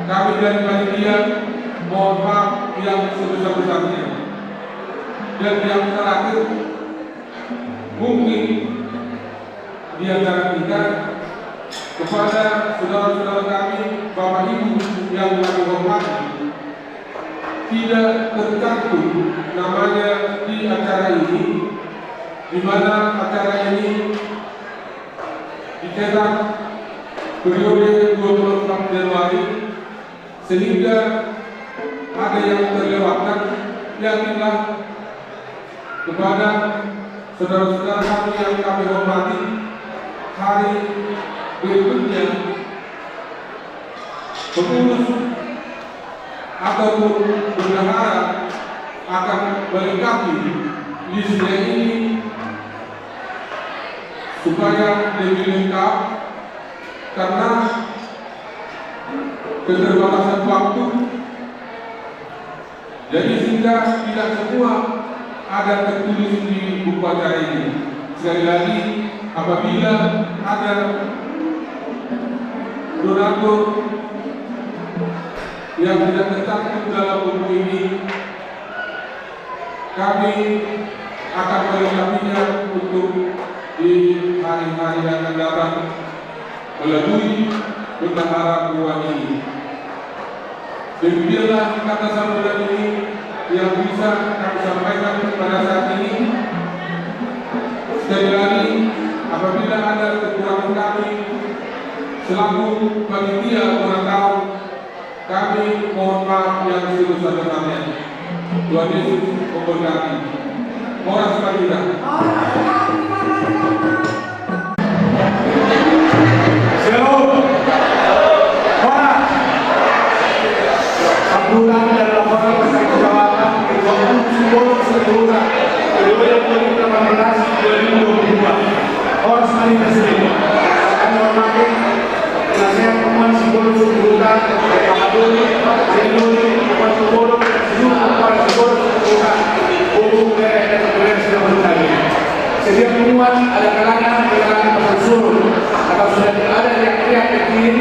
kami dari panitia mohon maaf yang sebesar-besarnya. Dan yang terakhir, mungkin di antara kita, kepada saudara-saudara kami, Bapak Ibu yang kami hormati, tidak tercantum namanya di acara ini, di mana acara ini dicetak periode 24 Januari, sehingga ada yang terlewatkan. Yakinlah kepada saudara-saudara kami yang kami hormati, hari berikutnya pengurus ataupun bendahara akan melengkapi listnya ini supaya lebih lengkap, karena keterbatasan waktu. Jadi sehingga tidak semua ada tertulis di buku acara ini. Sekali lagi, apabila ada donatur yang tidak tercantum dalam buku ini, kami akan melengkapinya untuk di hari-hari yang akan datang melalui bendahara ruang ini. Demikianlah kata sambutan ini yang bisa kami sampaikan pada saat ini. Sekali lagi, apabila ada kekurangan kami selaku panitia ulang tahun, kami mohon maaf yang sebesar-besarnya. Tuhan Yesus memberkati. Orang selanjutnya. Sambutan dan laporan pertanggungjawatan ke-20 Sibolon Seluruh periode 2018-2022. Orang sekali presiden, kami hormati penasihat Pemuan Sibolon Seluruh, Pak Abdul Zainuri, Bupati Sibolon, dan seluruh kepala Sibolon Seluruh, guru daerah dan daerah sudah bertanya. Setiap Pemuan ada kalangan pasal suruh, atau sudah ada riak-riak kecil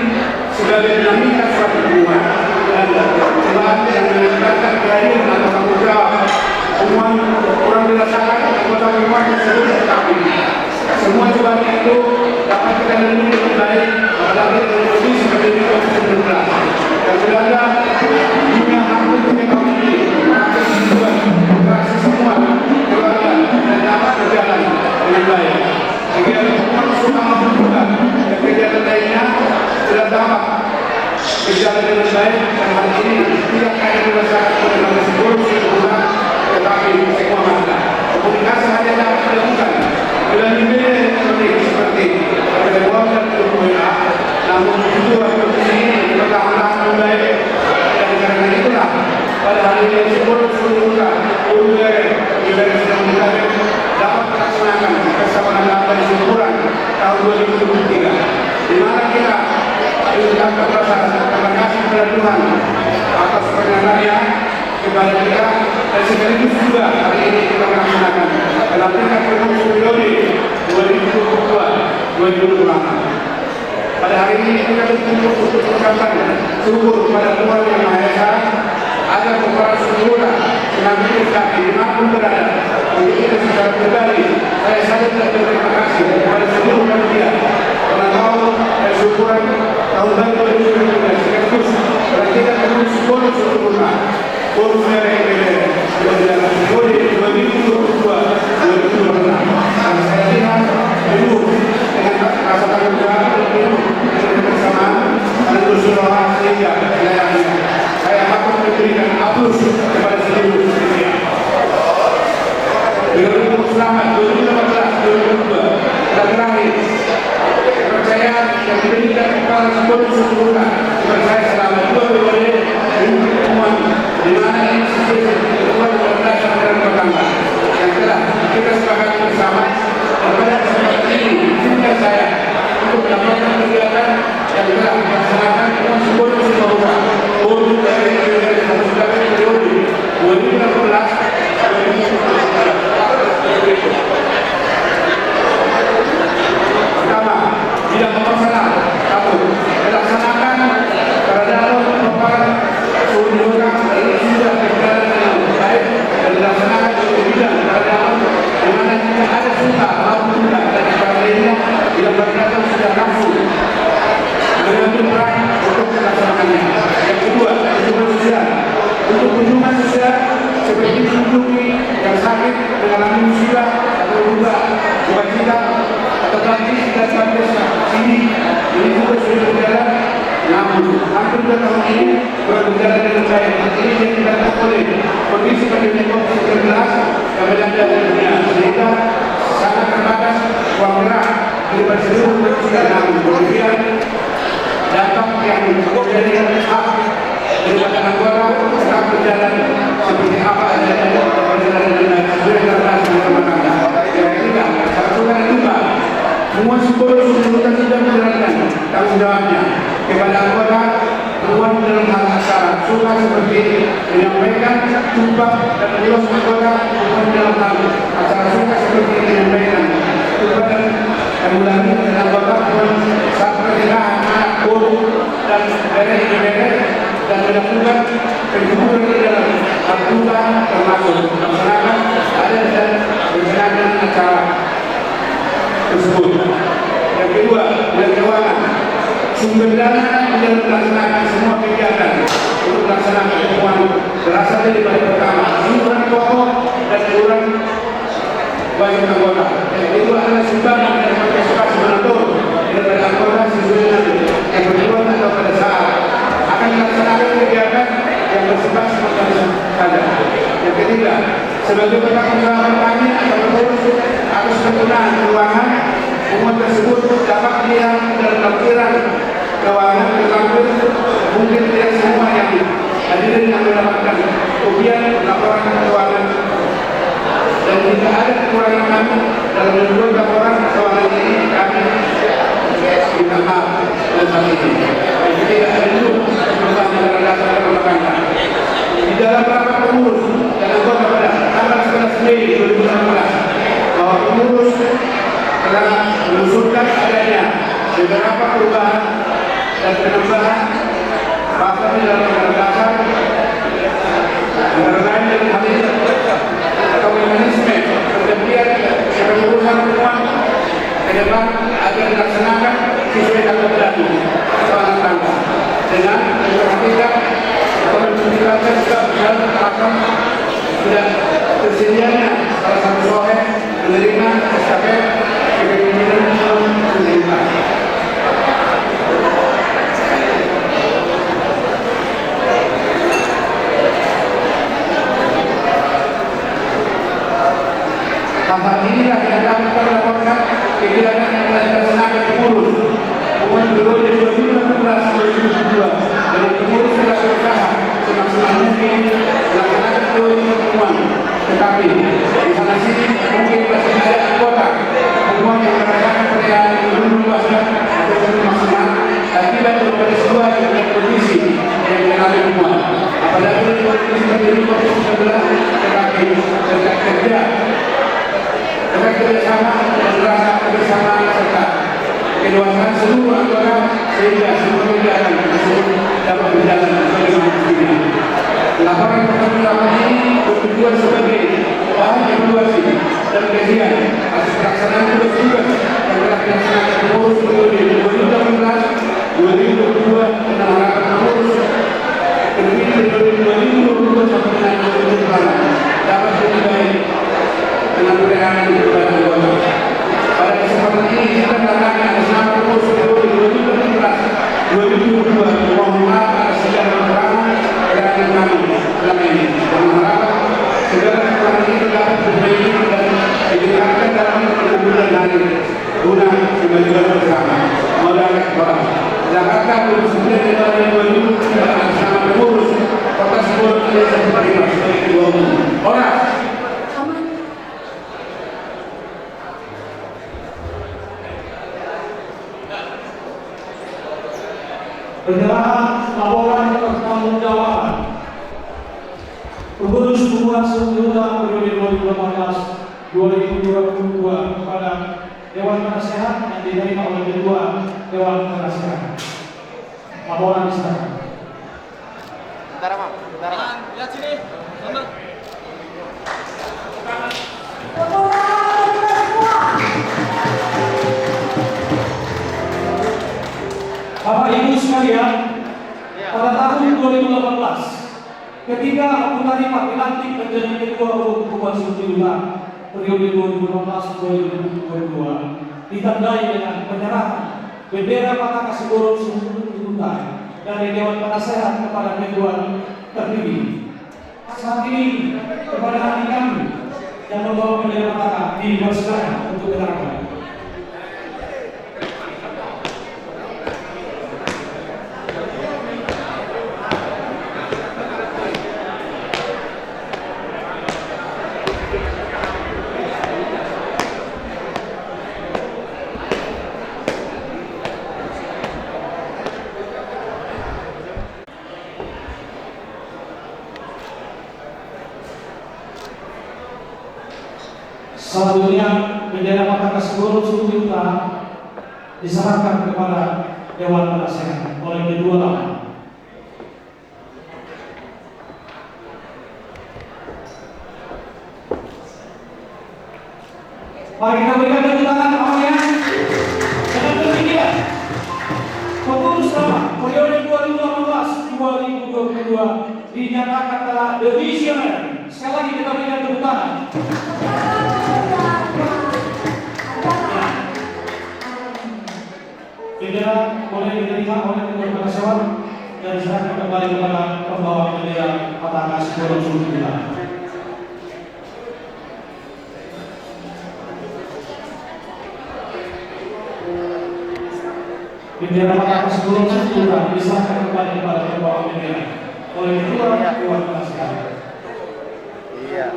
sudah dinamika suatu Pemuan. Sebab yang melibatkan kehadiran atau tanggung jawab Pemuan orang dirasakan anggota Pemuan tersebut tetapi semua sebab itu dapat kita lalui dengan baik apalagi dengan kondisi seperti ini COVID-19 dan berada dunia hampir punya komuniti praktis tujuan praksi semua keluarga dan dapat berjalan dengan baik. Kegiatan Pemuan suka mampu juga dan kegiatan lainnya sudah dapat berjalan dengan baik dan hari ini tidak hanya dirasakan oleh Majelis Sibolon Seluruh, tetapi semua masalah komunikasi hanya dapat dilakukan melalui media elektronik seperti telepon dan WA. Namun tujuan seperti ini bertahan-tahan mulai dan karena itulah pada hari ini Sibolon Seluruh guru daerah sedang mendapat dapat melaksanakan bersama dengan syukuran tahun 2023 di mana kita mengucapkan rasa terima kasih kepada Tuhan atas pernyataannya kepada kita dan sekaligus juga hari ini kita melaksanakan dalam tingkat promosi periode 2022-2028. Pada hari ini kita berkumpul untuk mengucapkan syukur kepada Tuhan Yang Maha Esa agar kepala seluruh senantiasa dimanapun berada untuk kita secara pribadi. Saya sangat berterima kasih kepada seluruh panitia penanggung dan syukuran tahun baru 2019 sekaligus pada kita terus Sibolon Seluruh guru daerah dalam periode 2022-2026. Dan saya lihat dulu dengan rasa tanggung jawab penuh dengan kebersamaan dan bersuara sehingga saya patut memberikan aplaus kepada seluruh panitia. Dengan selamat 2018-2022 dan terakhir kepercayaan yang diberikan kepada Sibolon Seluruh kepada saya selama 2 periode Pemuan di mana institusi Pemuan berdasar dalam pertama yang telah kita sepakati bersama dan pada kesempatan ini izinkan saya untuk melakukan kegiatan yang telah dilaksanakan Pemuan Sibolon Seluruh guru daerah periode 2016-2022. Pertama, bidang pemasaran. Satu, melaksanakan peradaan perubahan suhu lingkungan ini sudah berjalan dengan baik dan dilaksanakan di bidang peradaan di mana jika ada suka maupun tidak dan sebagainya yang berkaitan sudah langsung mengambil peran untuk melaksanakannya. Yang kedua, kunjungan sosial. Untuk kunjungan sosial seperti mengunjungi yang sakit mengalami musibah atau juga cita atau praktis dan praktisnya ini juga sudah berjalan. Namun hampir 2 tahun ini berjalan dengan baik. Ini yang dikatakan oleh kondisi pandemi COVID-19 yang melanda dunia sehingga sangat terbatas ruang gerak dari seluruh manusia. Namun kemudian dampak yang menjadikan hak daripada anggota tetap berjalan seperti apa adanya berjalan dengan sesuai dengan rumah tangga. Yang ketiga, peraturan juga semua Sibolon Seluruh sudah menjalankan tanggung jawabnya kepada anggota Pemuan dalam hal acara suka seperti menyampaikan sumpah dan ulos anggota maupun dalam hal acara sumpah seperti ini menyampaikan sumpah dan ulangi dan anggota maupun saat pernikahan anak guru dan daerah dan melakukan penjuburan di dalam anggota termasuk melaksanakan adat dan rencana acara tersebut. Yang kedua, dan keuangan sumber dana dalam melaksanakan semua kegiatan untuk melaksanakan pertemuan berasal dari pertama iuran pokok dan iuran wajib anggota. Yang kedua adalah sumbangan dan partisipasi menonton dari anggota sesuai dengan keperluan atau pada saat akan melaksanakan kegiatan yang bersifat sementara saja. Yang ketiga, sebagai pertanggungjawab kami atau pengurus atas penggunaan keuangan umum tersebut dapat dilihat dalam lampiran keuangan terlampir mungkin tidak semua yang hadirin yang mendapatkan kemudian laporan keuangan dan jika ada kekurangan kami dalam menurut laporan keuangan ini kami minta maaf dan hal ini tidak ada dulu perubahan dalam dasar perbankan di dalam rapat pengurus dan anggota pada tanggal 11 Mei 2016 bahwa pengurus telah mengusulkan adanya beberapa perubahan dan penambahan bahkan di dalam dasar antara lain dan hal ini atau mekanisme pergantian kepengurusan uang ke depan agar dilaksanakan sesuai tanggal berlaku atau anak tanggal dengan memperhatikan atau memperhatikan juga berjalan akan tidak tersedianya salah satu sohe menerima estafet kepemimpinan pemerintah. Hal inilah yang dapat melaporkan kegiatan yang telah dilaksanakan pengurus hubungan periode 2016-2022 dari pengurus telah berusaha semaksimal mungkin melaksanakan pertemuan, tetapi di sana sini mungkin masih ada anggota pertemuan yang merasakan perayaan belum luasnya atau belum maksimal akibat beberapa sebuah yang kondisi yang kenal pertemuan. Apalagi kondisi dari COVID-19 tetapi terkait kerja kerjasama dan rasa kebersamaan serta kedewasaan seluruh anggota sehingga semua kegiatan tersebut dapat berjalan sebagaimana mestinya. Laporan pertemuan ini bertujuan sebagai bahan evaluasi dan kajian atas pelaksanaan tugas-tugas yang telah dilaksanakan pengurus periode 2016-2022 dan harapan pengurus periode 2022 sampai dengan 2024 dapat lebih baik dengan perayaan kepada anggota. Pada kesempatan ini kita melakukan bersama pengurus periode 2016-2022 mohon maaf atas segala kekurangan perayaan kami selama ini dan mengharapkan segala kekurangan ini dapat diperbaiki dan digunakan dalam kebutuhan hari guna kemajuan bersama. Modal ekspor Jakarta 29 Januari 2022 bersama pengurus Kota Sibol Desa Perima sebagai ketua umum. Orang penyerahan laporan pertanggungjawaban pengurus hubungan sementara periode 2018-2022 kepada Dewan Penasehat yang diterima oleh Ketua Dewan Penasehat. Laporan diserahkan. Lihat sini. Bapak Ibu sekalian, pada tahun 2018, ketika Abu Talib dilantik menjadi Ketua Umum Hubungan Sementara periode 2018-2022, ditandai dengan penyerahan bendera Kota Kasiborong Sementara dari Dewan Penasehat kepada Ketua terpilih. Saat ini kepada adik kami yang membawa bendera Kota dipersilakan untuk menerangkan. Selanjutnya bendera Patakas Sigoro Suku Yuta diserahkan kepada Dewan Penasehat oleh kedua lawan. Mari kita berikan tepuk tangan awalnya. Dengan demikian, pengurus lama periode 2018-2022 dinyatakan telah devisioner. Sekali lagi kita berikan tepuk tangan. Bendera boleh diterima oleh Dewan Penasehat dan diserahkan kembali kepada pembawa bendera Patakas Sigoro Suku Yuta. Bendera Patakas Sigoro Suku Yuta diserahkan kembali kepada pembawa bendera oleh Ketua Dewan Penasehat. Iya.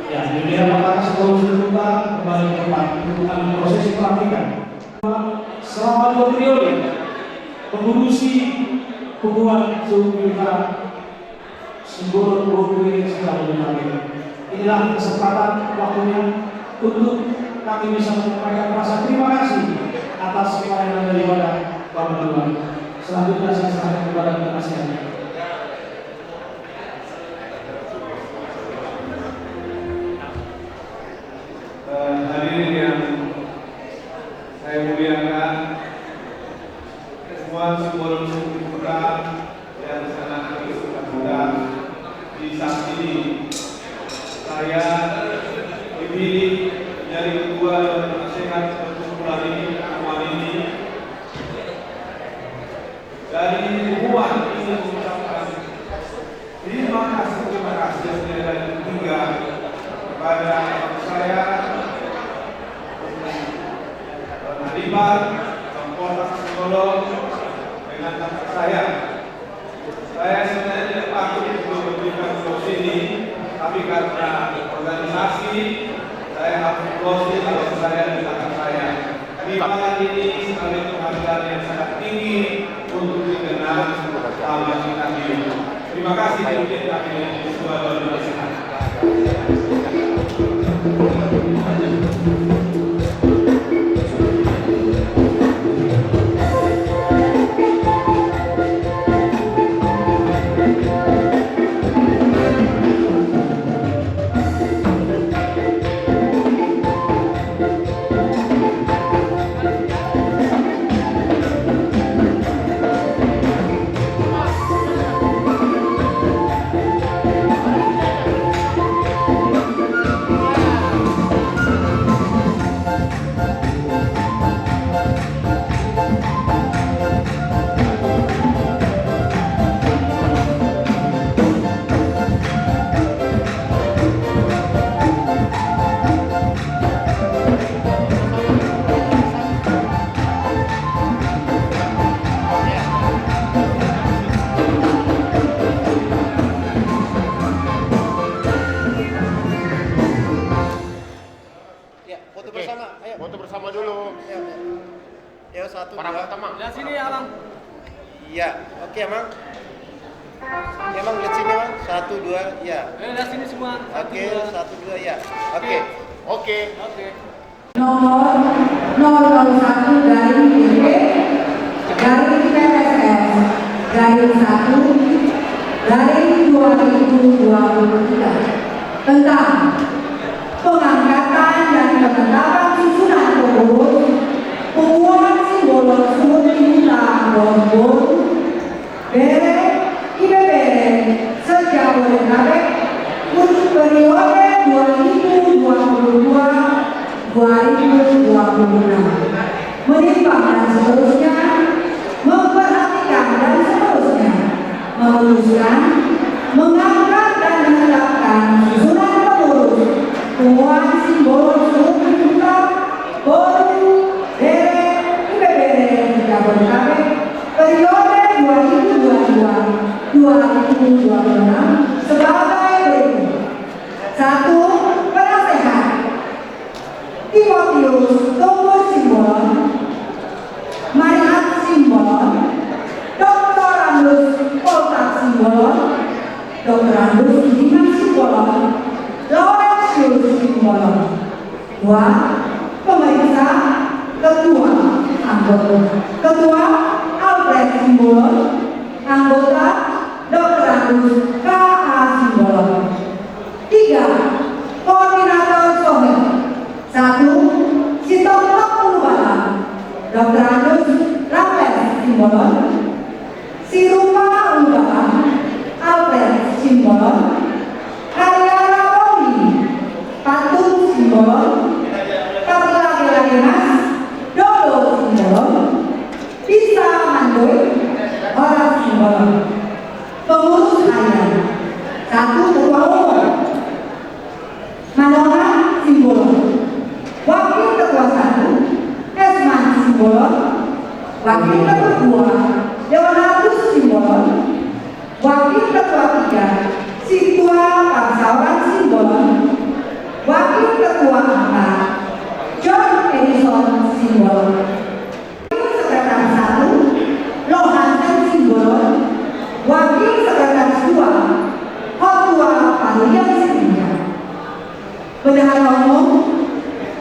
Ya, bendera Patakas Sigoro Suku Yuta kembali ke tempat untuk prosesi pelantikan. Selama 2 periode mengurusi hubungan Suku Yuta Sigoro Bogor secara benar. Inilah kesempatan waktunya untuk kami bisa menyampaikan rasa terima kasih atas pelayanan daripada Bapak Tuhan. Selanjutnya saya serahkan kepada penasihatnya. Hadirin yang saya muliakan, semua Sigoro Suku Yuta yang sangat bersuka di saat ini saya dipilih dari Ketua Dewan Penasehat perkumpulan ini dari hubungan ini mengucapkan terima kasih yang ketiga kepada saya Hadibar Kapolres Sigoro dengan kakak saya sebenarnya tidak patut untuk memberikan kursi ini, tapi karena organisasi saya harus closing kalau saya dan kakak saya. Terima ini sebagai penghargaan yang sangat tinggi untuk dikenal sama kita ini. Terima kasih untuk kami semua Dewan Penasehat. Foto bersama dulu. Ya, satu. Para pertama. Lihat sini ya, Bang. Iya, oke, Bang. Ya, Bang, lihat sini, Bang. 1, 2, ya. Lihat sini semua. Oke, 1, 2, ya. Oke. Oke. Nomor 001 dari DP, dari PSS, dari 1, dari 2023 tentang pengangkatan dan penetapan susunan pengurus Hubungan Sigoro Suku Yuta Bogor Bere IPBR se-Jabodetabek untuk periode 2022-2026 menimbang dan seterusnya, memperhatikan dan seterusnya, memutuskan, mengangkat dan menetapkan susunan pengurus Hubungan Sigoro Suku Yuta Bogor Bere IPBR Jabodetabek periode 2022-2026 sebagai berikut. 1. Penasehat Timotius Tumbuh Simbol, Mariat Simbol, Dr. Andus Poltak Simbol, Dr. Agus Dimas Simbolon, Laurentius Simbolon. 2. Pemeriksa Ketua Anggota Alfred Simbolon, anggota Dr. Agus K.A. Simbolon. 3. Koordinator Sohel. 1. Sitompok Purubala, Dr. Agus Raffles Simbolon, Sirupa Purubala, Alfred Simbolon, Karyana Poli, Patut Simbolon, Laki-laki Mas, Dodo Simbolon, Bisa Mandoy, Horas Simbolon. Pengurus harian. 1. Ketua Umum Manora Simbolon, Wakil Ketua 1 Esman Simbolon, Wakil Ketua 2 Leonardus Simbolon, Wakil Ketua 3 Situa Parsauran Simbolon, Wakil Ketua 4 John Edison Simbolon. Wakil Sekretaris 1 Lohansen Simbolon, Wakil Sekretaris 2 Hotua Parulian Simbolon. Bendahara Umum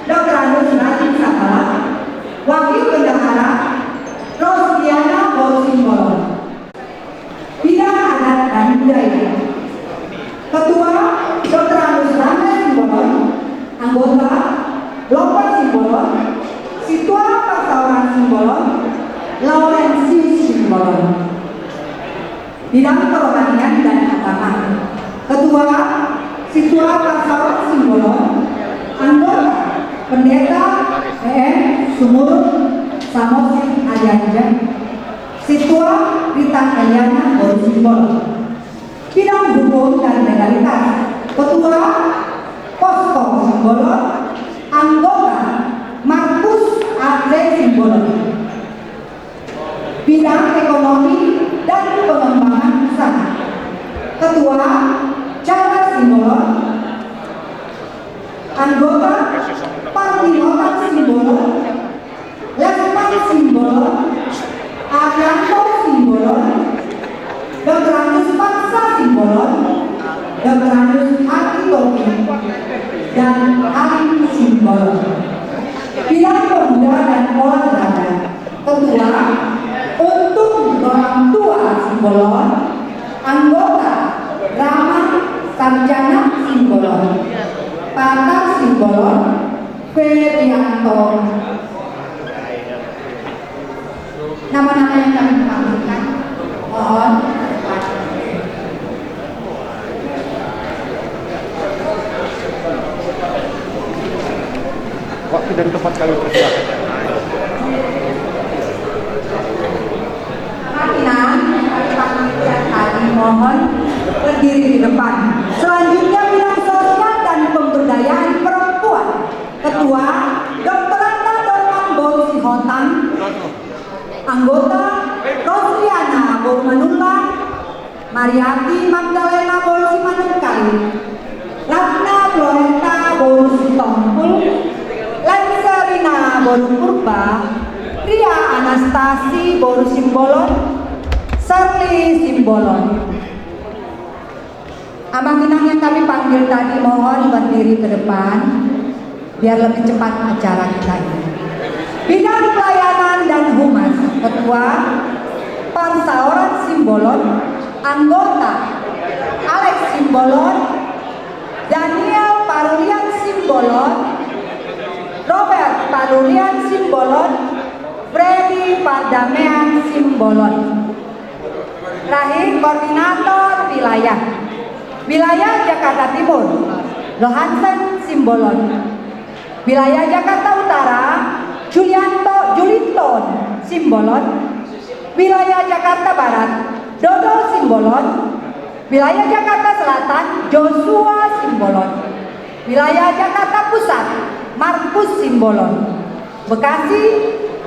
Dr. Agus Nadiem Sakala, Wakil Bendahara Rosdiana Bol Simbolon. Bidang Adat dan Budaya. Ketua Dr. Agus Randa Simbolon, anggota Loper Simbolon, Situa Parsauran Simbolon, Laurentius Simbolon. Bidang Kerohanian dan Agama. Ketua Situa Parsauran Simbolon, anggota Pendeta PM Sumurut Samosin Adianja, Situa Rita Eliana Bol Simbolon. Bidang Hukum dan Legalitas. Ketua Posko Simbolon, anggota Markus Andre Simbolon. Bidang Ekonomi dan Pengembangan Usaha. Ketua Charles Simbolon, anggota Parlimotan Simbolon, Lesman Simbolon, Arianto Simbolon, Dr. Agus Paksa Simbolon, Dr. Agus Hati Topi, dan Halim Simbolon. Bidang Pemuda dan Olahraga. Ketua Untuk Orang Tua Simbolon, anggota Rama Sarjana Simbolon, Patar Simbolon, Ferianto. Nama-nama yang kami panggilkan, mohon. Waktu dan tempat kami persilakan. Pimpinan tadi mohon berdiri di depan. Selanjutnya bidang sosial dan pemberdayaan perempuan. Ketua Dr. Randa Dorman Bol Sihotan, anggota Rosliana Bol Manunggal, Mariati Magdalena Bol Simanungkali, Ratna Florenta Bol Sitompul, Lancerina Bol Purba, Ria Anastasi Bol Simbolon, Sarli Simbolon. Abang-abang yang kami panggil tadi mohon berdiri ke depan biar lebih cepat acara kita ini. Bidang pelayanan dan humas. Ketua Parsauran Simbolon, anggota Alex Simbolon, Daniel Parulian Simbolon, Robert Parulian Simbolon, Freddy Pardamean Simbolon. Terakhir koordinator wilayah. Wilayah Jakarta Timur, Lohansen Simbolon. Wilayah Jakarta Utara, Julinton Simbolon. Wilayah Jakarta Barat, Dodo Simbolon. Wilayah Jakarta Selatan, Joshua Simbolon. Wilayah Jakarta Pusat, Markus Simbolon. Bekasi,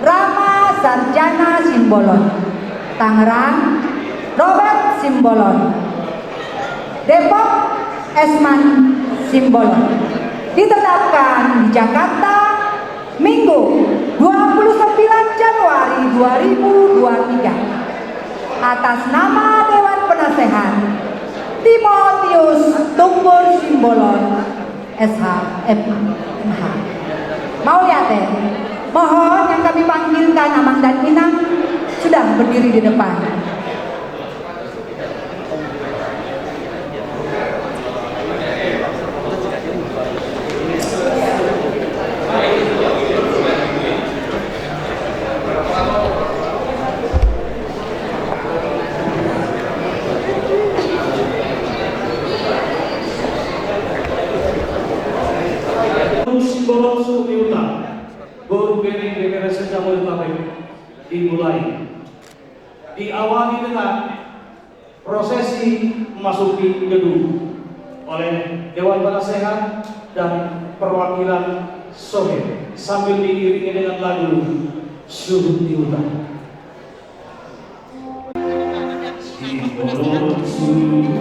Rama Sarjana Simbolon. Tangerang, Robert Simbolon. Depok, Esman Simbolon. Ditetapkan di Jakarta Minggu 29 Januari 2023 atas nama Dewan Penasehat Timor Simbolon SHMH. Mau ya teh? Mohon yang kami panggilkan Amang dan Inang sudah berdiri di depan. Simbolon Sumiuta, Guru Beri BPRS Jabodetabek dimulai. Diawali dengan prosesi memasuki gedung oleh Dewan Penasehat dan perwakilan Sohib sambil diiringi dengan lagu Sumiuta. Simbolon Sumiuta.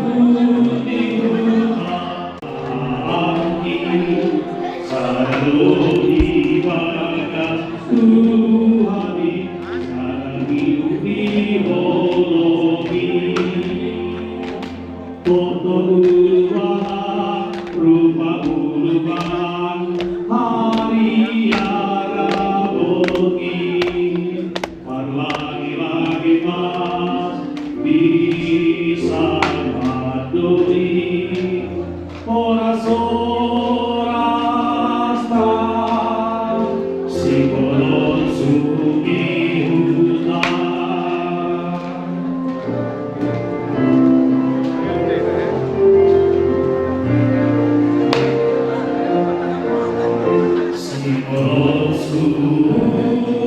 Selalu ibadah Tuhani, selalu dibolongi. Foto urubahan, rupa urubahan, hari Arabogi. Lagi-lagi mas bisa maduri. Ora-ora Simbolon Sumiuta. Simbolon Sumiuta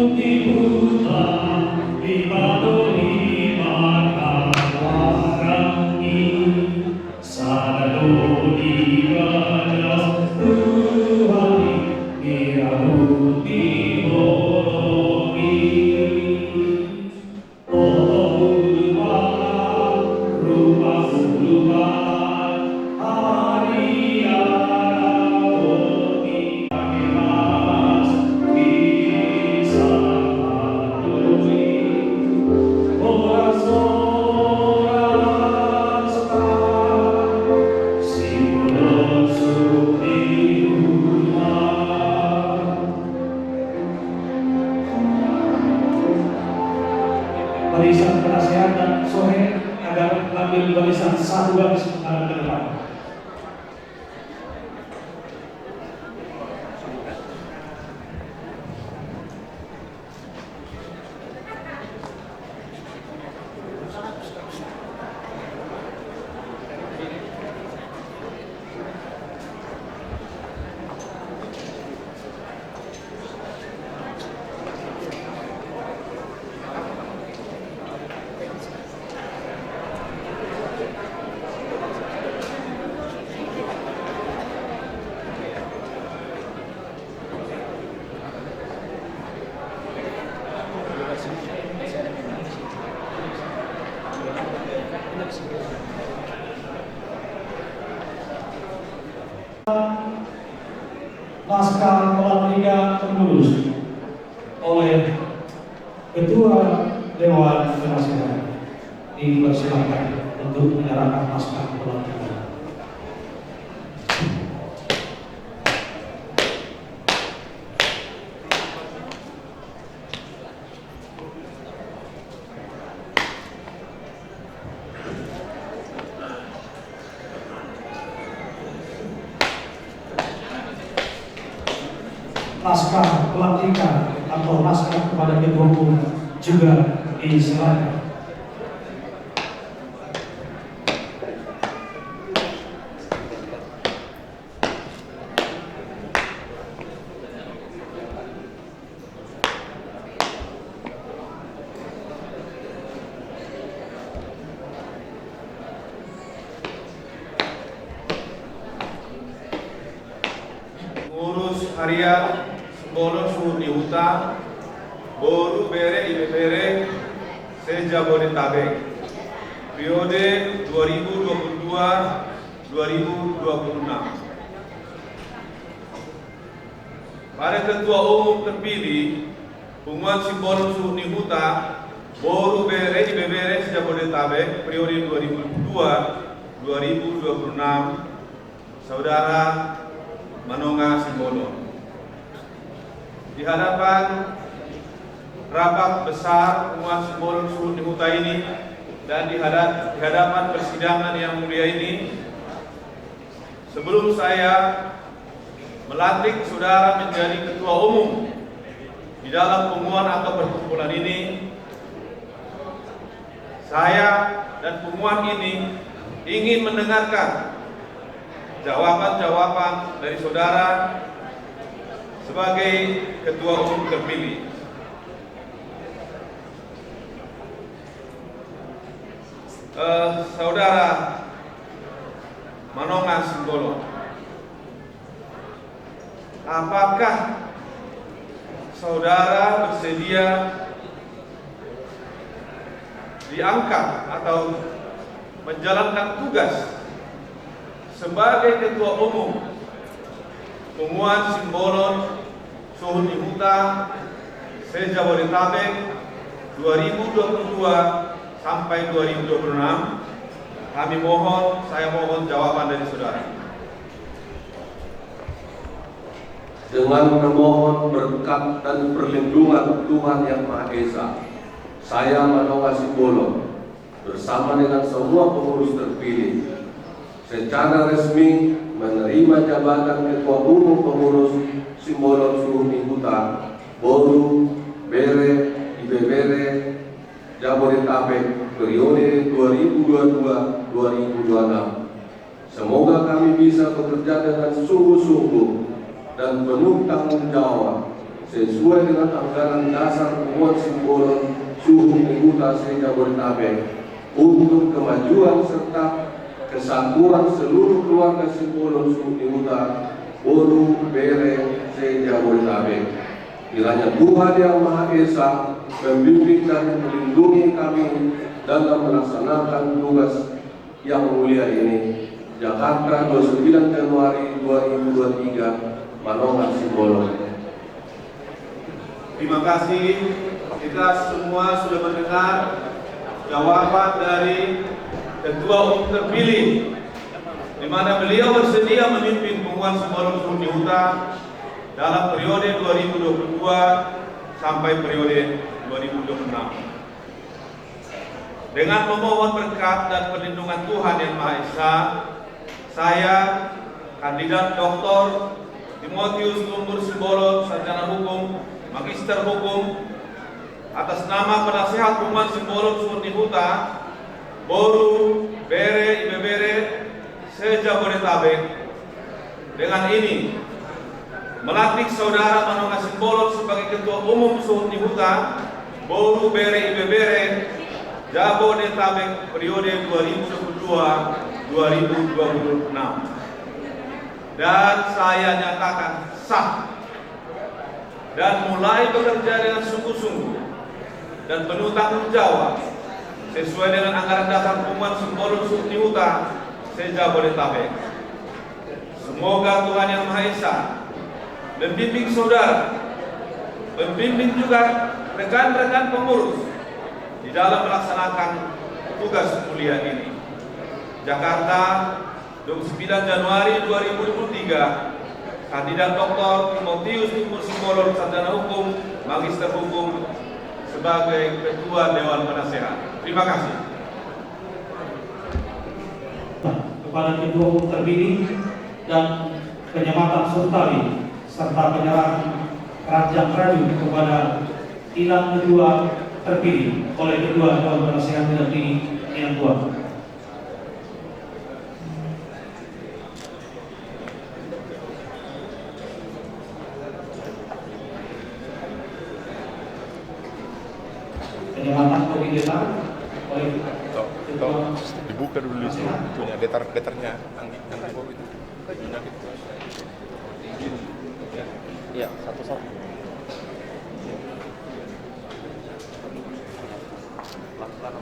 dipadoni makawarangi sadado ibadah Tuhani Irahut dibolongi. Rupa-rupahan hari Arabogi. Mas bisa maduri. Oras-oras Simbolon Sumiuta. Barisan penasehat dan Sohib agar ambil barisan satu garis menghadap ke depan. Naskah pelantikan tertulis oleh Ketua Dewan Penasehat dipersilakan untuk menyerahkan naskah pelantikan. Naskah pelantikan atau naskah kepada Ketua Umum juga diserahkan. Pengurus harian Simbolon Sumiuta, Guru Bere IBPR se-Jabodetabek, periode 2022-2026. Para Ketua Umum terpilih, Pengumuman Simbolon Sumiuta, Guru Bere IBPR se-Jabodetabek, periode 2022-2026 Saudara Manonga Simbolon. Di hadapan rapat besar umat Simbolon Suhun di Huta ini dan di hadapan persidangan yang mulia ini, sebelum saya melantik saudara menjadi ketua umum di dalam pengumuman atau perkumpulan ini, saya dan pengumuman ini ingin mendengarkan jawaban-jawaban dari saudara sebagai ketua umum terpilih. Saudara Manonga Simbolon, apakah saudara bersedia diangkat atau menjalankan tugas sebagai ketua umum Pengumuman Simbolon Suhun di Huta se-Jabodetabek 2022 sampai 2026? Saya mohon jawaban dari saudara. Dengan memohon berkat dan perlindungan Tuhan Yang Maha Esa, saya Manonga Simbolon bersama dengan semua pengurus terpilih secara resmi menerima jabatan Ketua Umum Pengurus Simbolon Suhun di Huta Boru Bere Ibebere Jabodetabek periode 2022-2026. Semoga kami bisa bekerja dengan sungguh-sungguh dan penuh tanggung jawab sesuai dengan anggaran dasar Pengumuman Simbolon Suhun di Huta se-Jabodetabek untuk kemajuan serta kesatuan seluruh keluarga Simbolon Suhun di Huta Boru Bere se-Jabodetabek. Kiranya Tuhan Yang Maha Esa membimbing dan melindungi kami dalam melaksanakan tugas yang mulia ini. Jakarta, 29 Januari 2023, Manonga Simbolon. Terima kasih. Kita semua sudah mendengar jawaban dari Ketua Umum terpilih, di mana beliau bersedia memimpin Pengumuman Simbolon Suhun di Huta dalam periode 2022 sampai periode 2026. Dengan memohon berkat dan perlindungan Tuhan Yang Maha Esa, saya, kandidat Dr. Timotius Lumbur Simbolon, sarjana hukum, magister hukum, atas nama penasehat Pengumuman Simbolon Suhun di Huta Boru Bere Ibebere se-Jabodetabek, dengan ini melantik saudara Manonga Simbolon sebagai Ketua Umum Suhun di Huta Boru Bere Ibebere Jabodetabek periode 2022-2026. Dan saya nyatakan sah dan mulai bekerja dengan sungguh-sungguh dan penuh tanggung jawab sesuai dengan anggaran dasar Pengumuman Simbolon Suhun di Huta se-Jabodetabek. Semoga Tuhan Yang Maha Esa membimbing saudara, membimbing juga rekan-rekan pengurus di dalam melaksanakan tugas mulia ini. Jakarta, 29 Januari 2023, kandidat Dr. Timotius Lumbur Simbolon, sarjana hukum, magister hukum, sebagai Ketua Dewan Penasehat. Terima kasih. Kepada Ketua Umum terpilih dan penyematan Sultani serta penyerahan Kerajaan Raju kepada tilang kedua terpilih oleh Ketua Dewan Penasehat terpilih yang tua. Penyematan pemilihan oleh Ketua dibuka dulu di sini, itunya letter-letternya Anggi Bob itu. Ya, satu-satu. Pelan-pelan.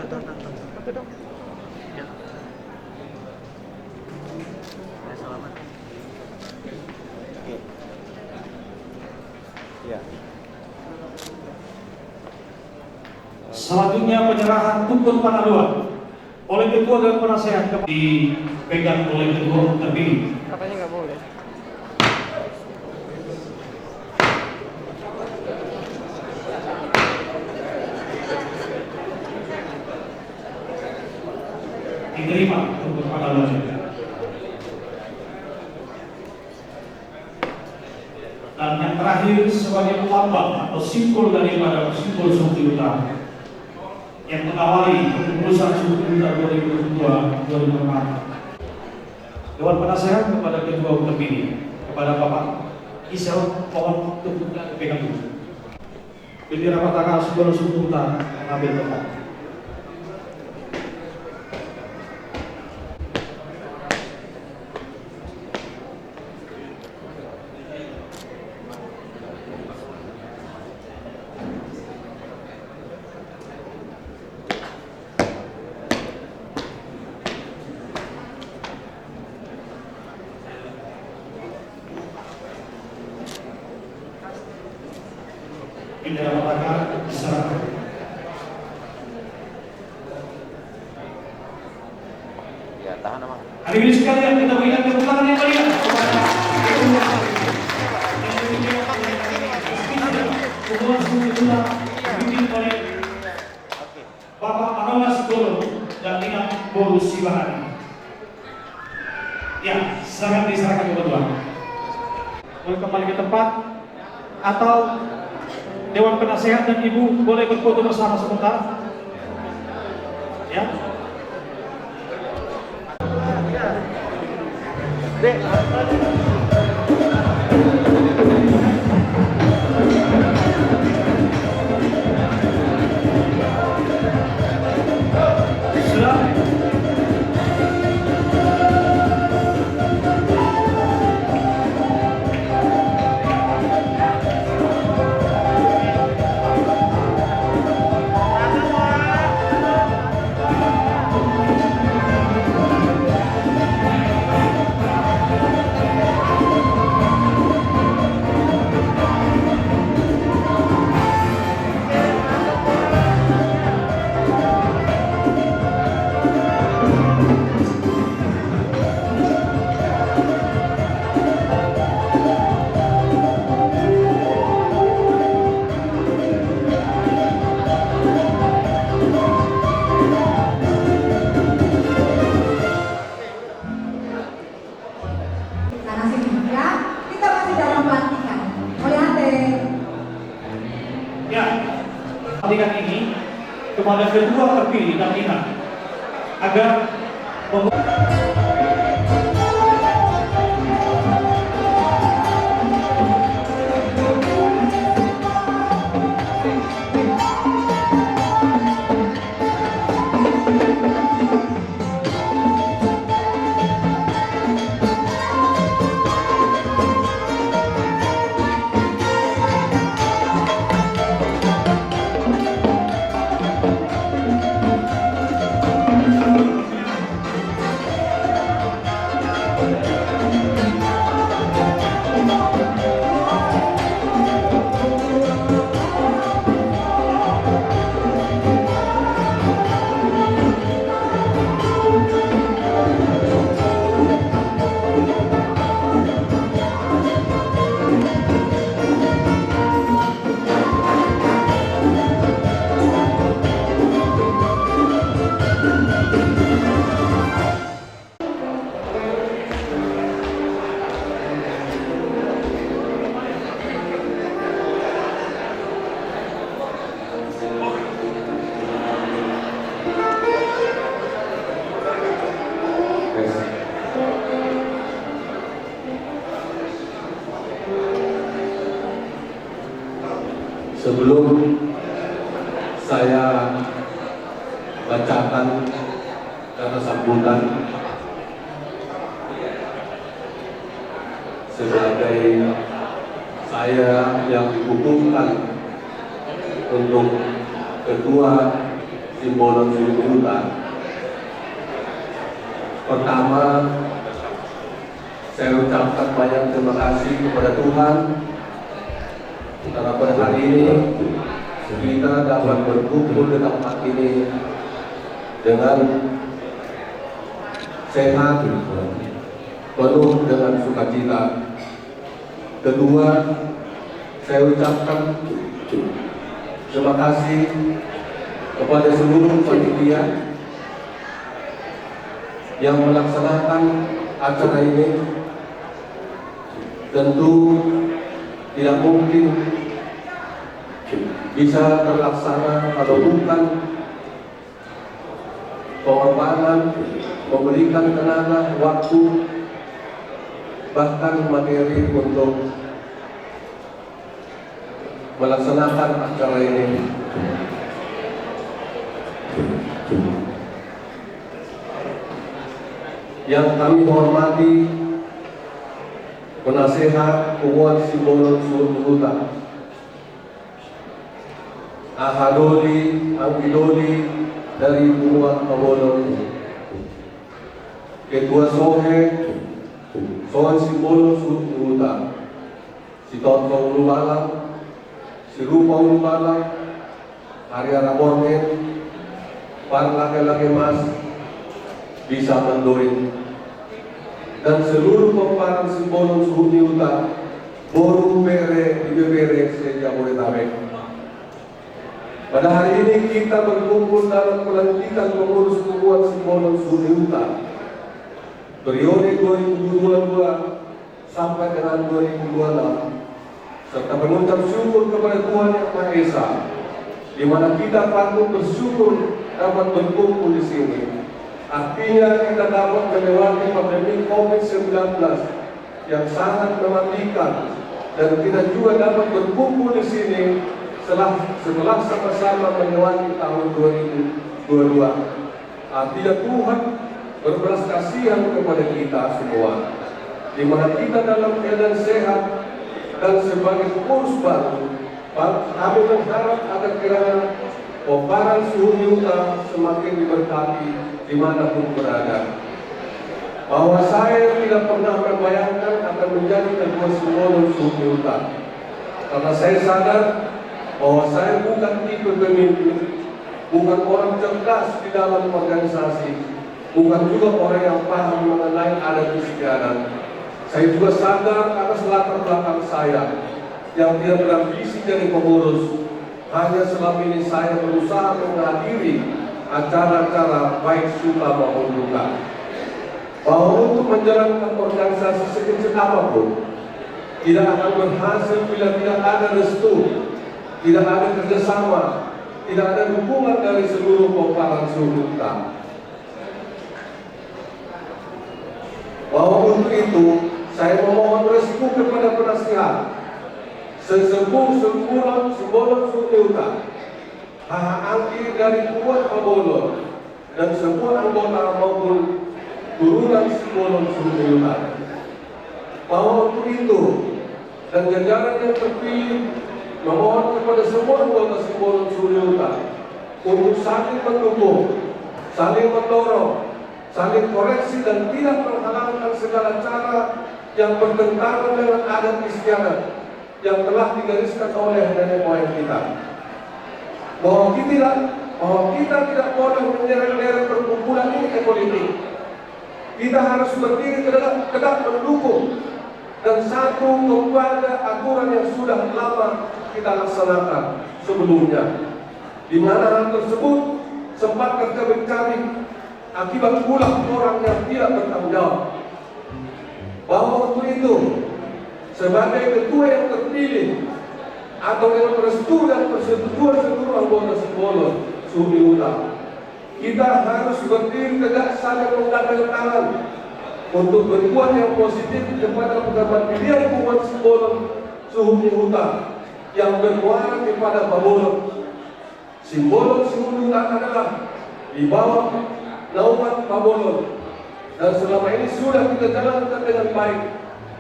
Foto dong. Ya. Selamat. Ya. Selanjutnya penyerahan tuntut panaruan oleh ketua dan penasehat dipegang oleh ketua terpilih. Katanya nggak boleh. Diterima tuntut panaruan. Dan yang terakhir sebagai pelambang atau simbol daripada simbol Suku Utara yang mengawali keputusan Suku Utara 2022-2026. Dewan Penasehat kepada Ketua terpilih, kepada Bapak Isel, mohon untuk dipegang dulu. Bendera Patakan Simbol Suku Utara mengambil tempat. Bendera Patakan diserahkan. Ya, tahan Amang. Hadirin sekalian, kita berikan tepuk tangan yang meriah kepada Ketua Suku Utara dipimpin oleh Bapak Manolas Golo dan Inang Boru Siwahani. Ya, sangat diserahkan kepada boleh kembali ke tempat atau Dewan Penasehat dan Ibu boleh berfoto bersama sebentar. Ya. Dek. Sudah. Pelantikan ini kepada kedua terpilih dan Inang agar sebelum saya bacakan kata sambutan sebagai saya yang dihukumkan untuk ketua Simbolon Suruhuta. Pertama, saya ucapkan banyak terima kasih kepada Tuhan karena pada hari ini kita dapat berkumpul di tempat ini dengan sehat, penuh dengan sukacita. Kedua, saya ucapkan terima kasih kepada seluruh panitia yang melaksanakan acara ini. Tentu tidak mungkin bisa terlaksana kalau bukan pengorbanan, memberikan tenaga, waktu, bahkan materi untuk melaksanakan acara ini. Yang kami hormati penasehat Umat Simbolon Suruhuta, Ahadoli, Angkidoli dari Umat Pabolon, Ketua Sohe, Sohan Simbolon Suruhuta, si Tonto Ulubala, si Rupa Ulubala, Arya Rabornen, para laki-laki mas bisa mendoin, dan seluruh pemparan Simbolon Suruhuta, Boru Bere, Ibebere, Sejabodetabek. Pada hari ini kita berkumpul dalam pelantikan pengurus Umat Simbolon Suruhuta periode 2022 sampai dengan 2026, serta mengucap syukur kepada Tuhan Yang Maha Esa, di mana kita patut bersyukur dapat berkumpul di sini. Artinya kita dapat melewati pandemi COVID-19 yang sangat mematikan, dan kita juga dapat berkumpul di sini setelah sama-sama melewati tahun 2022. Artinya Tuhan berbelas kasihan kepada kita semua, di mana kita dalam keadaan sehat dan sebagai pengurus baru, kami berharap agar kiranya pemparan Suruhuta semakin diberkati dimanapun berada. Bahwa saya tidak pernah membayangkan akan menjadi ketua Simbolon Suruhuta, karena saya sadar bahwa saya bukan tipe pemimpin, bukan orang cerdas di dalam organisasi, bukan juga orang yang paham mengenai adat istiadat. Saya juga sadar atas latar belakang saya yang tidak berambisi jadi pengurus. Hanya selama ini saya berusaha menghadiri acara-acara baik suka maupun duka. Bahwa untuk menjalankan organisasi sekecil apapun tidak akan berhasil bila tidak ada restu, tidak ada kerjasama, tidak ada dukungan dari seluruh pemparan Suruhuta. Bahwa untuk itu saya memohon restu kepada penasihat sesepuh Simbolon Suruhuta, Angki dari Umat Pabolon, dan semua anggota maupun turunan Simbolon Suruhuta. Bahwa untuk itu dan jajaran yang terpilih memohon kepada semua anggota Simbolon Suruhuta untuk saling mendukung, saling mendorong, saling koreksi, dan tidak menghalalkan segala cara yang bertentangan dengan adat istiadat yang telah digariskan oleh nenek moyang kita. Bahwa kita tidak boleh menyeret-nyeret perkumpulan ini ke politik. Kita harus berdiri tegak mendukung dan satu kepada aturan yang sudah lama kita laksanakan sebelumnya, di mana hal tersebut sempat tercabik-cabik akibat ulah orang yang tidak bertanggung jawab. Bahwa untuk itu sebagai ketua yang terpilih atau yang restu dan persetujuan seluruh anggota Simbolon Suruhuta, kita harus berdiri tegak saling mengangkat tangan untuk berbuat yang positif kepada pejabat pilihan Umat Simbolon Suruhuta yang bermuara kepada Pabolon. Simbolon Suruhuta adalah di bawah naungan Pabolon, dan selama ini sudah kita jalankan dengan baik.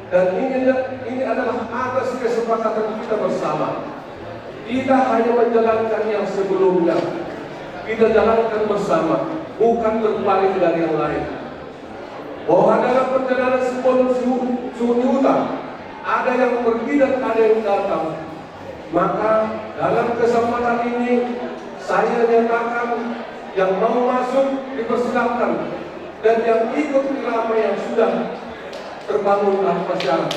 Dan ini adalah atas kesepakatan kita bersama. Kita hanya menjalankan yang sebelumnya. kita jalankan bersama, bukan berpaling dari yang lain. Bahwa dalam perjalanan sebelum suhu hutan, ada yang pergi dan ada yang datang. Maka dalam kesempatan ini saya nyatakan yang mau masuk dipersilakan, dan yang ikut irama yang sudah terbangun tanpa syarat.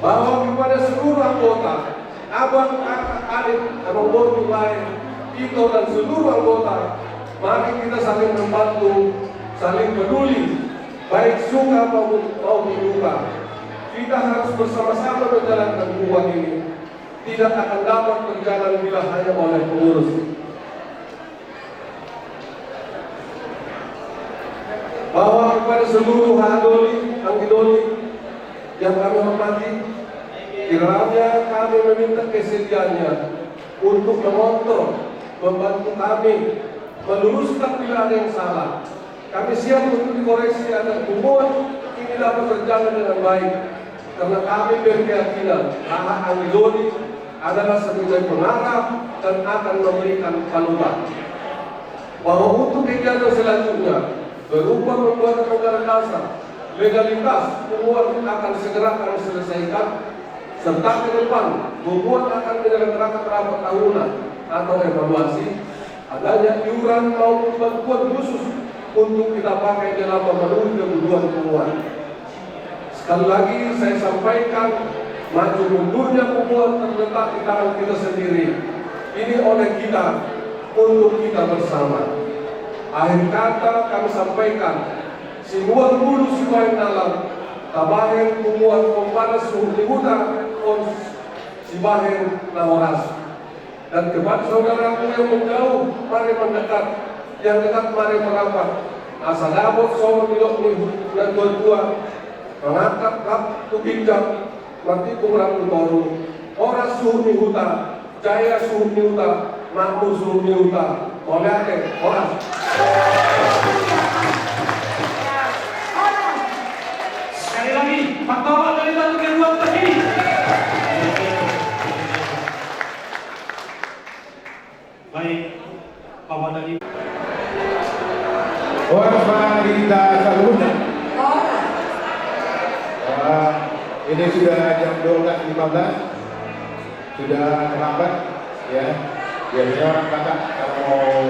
Bahwa kepada seluruh anggota, abang, kakak, adik, abang boru lain, Tito dan seluruh anggota, mari kita saling membantu, saling peduli, baik suka maupun duka. Kita harus bersama-sama menjalankan uang ini. Tidak akan dapat berjalan bila hanya oleh pengurus. Bahwa kepada seluruh anggidoli yang kami hormati, kiranya kami meminta kesediaannya untuk mengontrol, membantu kami meluruskan bila ada yang salah. Kami siap untuk dikoreksi agar hubungan ini dapat berjalan dengan baik, karena kami berkeyakinan hak anggidoli adalah sebagai pengarah dan akan memberikan panutan. Bahwa untuk kegiatan selanjutnya berupa membuat anggaran dasar, legalitas hubungan akan segera kami selesaikan, serta ke depan hubungan akan menyelenggarakan rapat tahunan atau evaluasi, adanya iuran maupun bantuan khusus untuk kita pakai dalam memenuhi kebutuhan hubungan. Sekali lagi saya sampaikan, maju mundurnya hubungan terletak di tangan kita sendiri. Ini oleh kita, untuk kita bersama. Akhir kata kami sampaikan, simuan bulu simain dalam, tabahen hubungan kepada suhu libuta, sibahen nahoras. Dan kepada saudaraku yang menjauh, mari mendekat, yang dekat mari merapat. Asal dapat soal milok dan dua-dua, mengangkat rap bijak, mati kurang toru, orang suhu hutan, jaya suhu hutan, mampu suhu hutan, oleh orang. Sekali lagi, martabat dari satu ke dua berdiri. Baik, Bapak tadi. Orang kita seluruhnya. Ini sudah jam 12.15, sudah terlambat, ya. Biasanya orang kata kalau mau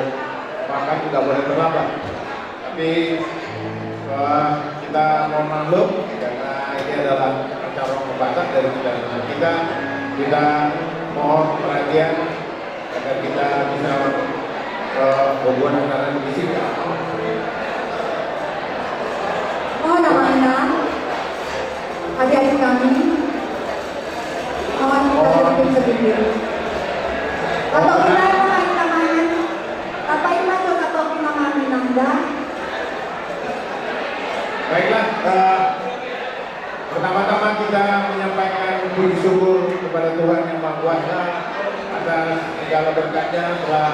makan tidak boleh terlambat. Tapi kita mohon maklum karena ini adalah acara pembahasan dari kita. Kita mohon perhatian agar kita bisa hubungan antara di sini. Mohon amanah, adik-adik kami, mohon kita berdiri sedikit. Atau kita main tangan, apa yang masuk atau kita main nanda? Baiklah, pertama-tama kita menyampaikan puji syukur kepada Tuhan Yang Maha Kuasa atas segala berkatnya telah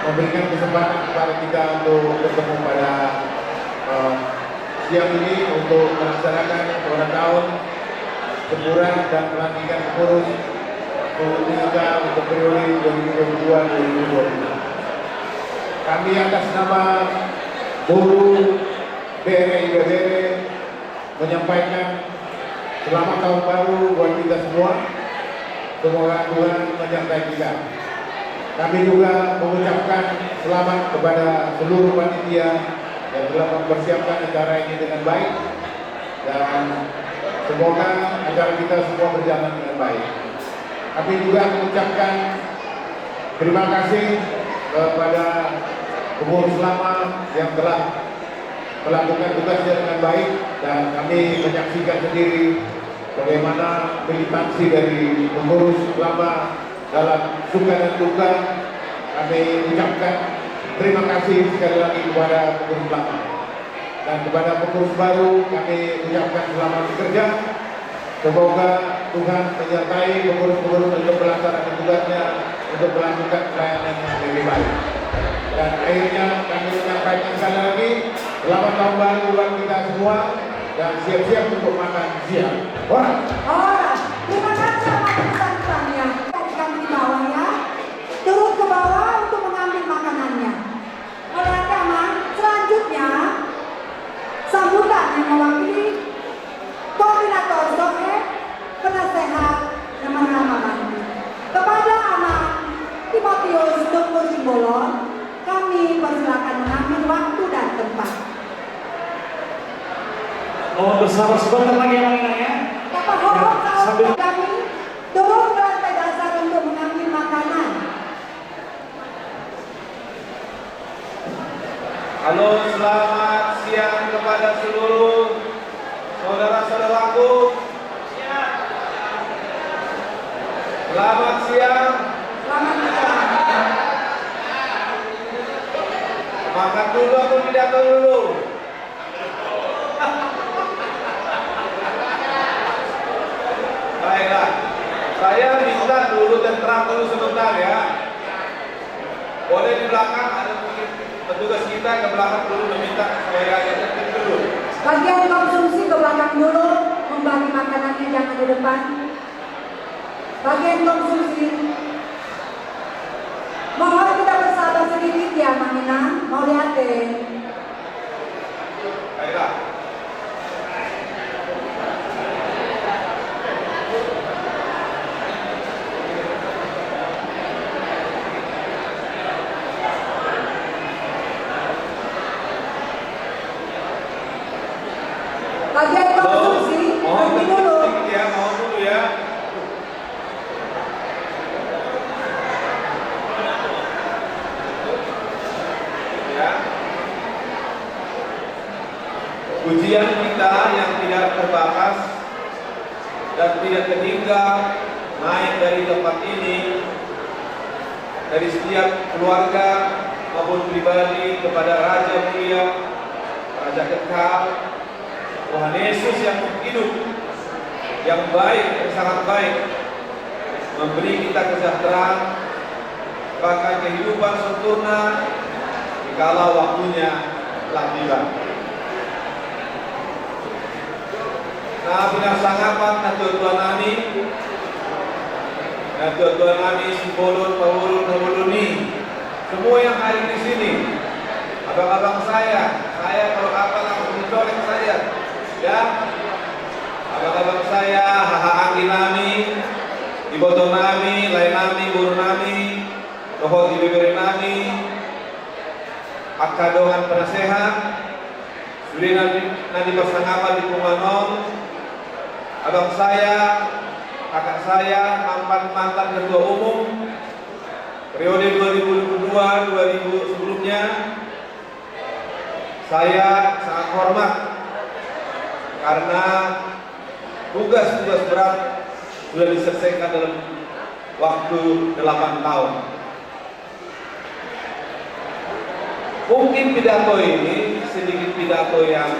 memberikan kesempatan kepada kita untuk bertemu pada siang ini untuk melaksanakan ulang tahun semburan dan pelantikan pengurus kita untuk periode 2022-2026. Kami atas nama Buruh BRI menyampaikan selamat tahun baru buat kita semua. Semoga Tuhan menyertai kita. Kami juga mengucapkan selamat kepada seluruh panitia yang telah mempersiapkan acara ini dengan baik, dan semoga acara kita semua berjalan dengan baik. Kami juga mengucapkan terima kasih kepada pengurus lama yang telah melakukan tugasnya dengan baik, dan kami menyaksikan sendiri bagaimana militansi dari pengurus lama dalam suka dan duka. Kami ucapkan terima kasih sekali lagi kepada pengurus lama, dan kepada pengurus baru kami ucapkan selamat bekerja. Semoga Tuhan menyertai pengurus-pengurus untuk melaksanakan tugasnya, untuk melakukan pelayanan yang lebih baik. Dan akhirnya kami menyampaikan sekali lagi selamat tahun baru buat kita semua, dan siap-siap untuk makan siang. Orang. Terima kasih atas sambutannya. sambil Kami turun ke lantai dasar untuk mengambil makanan. Halo, selamat siang kepada seluruh saudara-saudaraku. Selamat siang. Selamat siang. Makan dulu atau pidato dulu? Baiklah, saya minta dulu tenteram dulu sebentar ya. Boleh di belakang, ada mungkin petugas kita ke belakang dulu meminta supaya ada tertib dulu. Bagian konsumsi ke belakang dulu, membagi makanannya jangan di depan. Bagian konsumsi. Mohon kita bersabar sedikit ya, Mamina. Mau lihatin. Baiklah. Bagian konsumsi, berhenti dulu. Ya, mohon dulu ya. Ya. Ujian kita yang tidak terbatas dan tidak terhingga naik dari tempat ini, dari setiap keluarga maupun pribadi kepada Raja Mulia, Raja Kekal, Tuhan Yesus yang hidup, yang baik, yang sangat baik, memberi kita kesejahteraan, bahkan kehidupan sempurna dikala waktunya telah tiba. Nah, pinasangkapan na tuan nami, na tuan nami si Bolon, Pawulun, semua yang hadir di sini, abang-abang saya kalau apa langsung dicolek saya, ya, abang-abang saya, haha nami, iboto nami, lain nami, buru nami, rohot ibibere nami, akadongan penasehat, suri nanti pasangkapan di Pumanon, abang saya, kakak saya, mantan ketua umum periode 2022-2000 sebelumnya, saya sangat hormat karena tugas-tugas berat sudah diselesaikan dalam waktu 8 tahun. Mungkin pidato ini sedikit pidato yang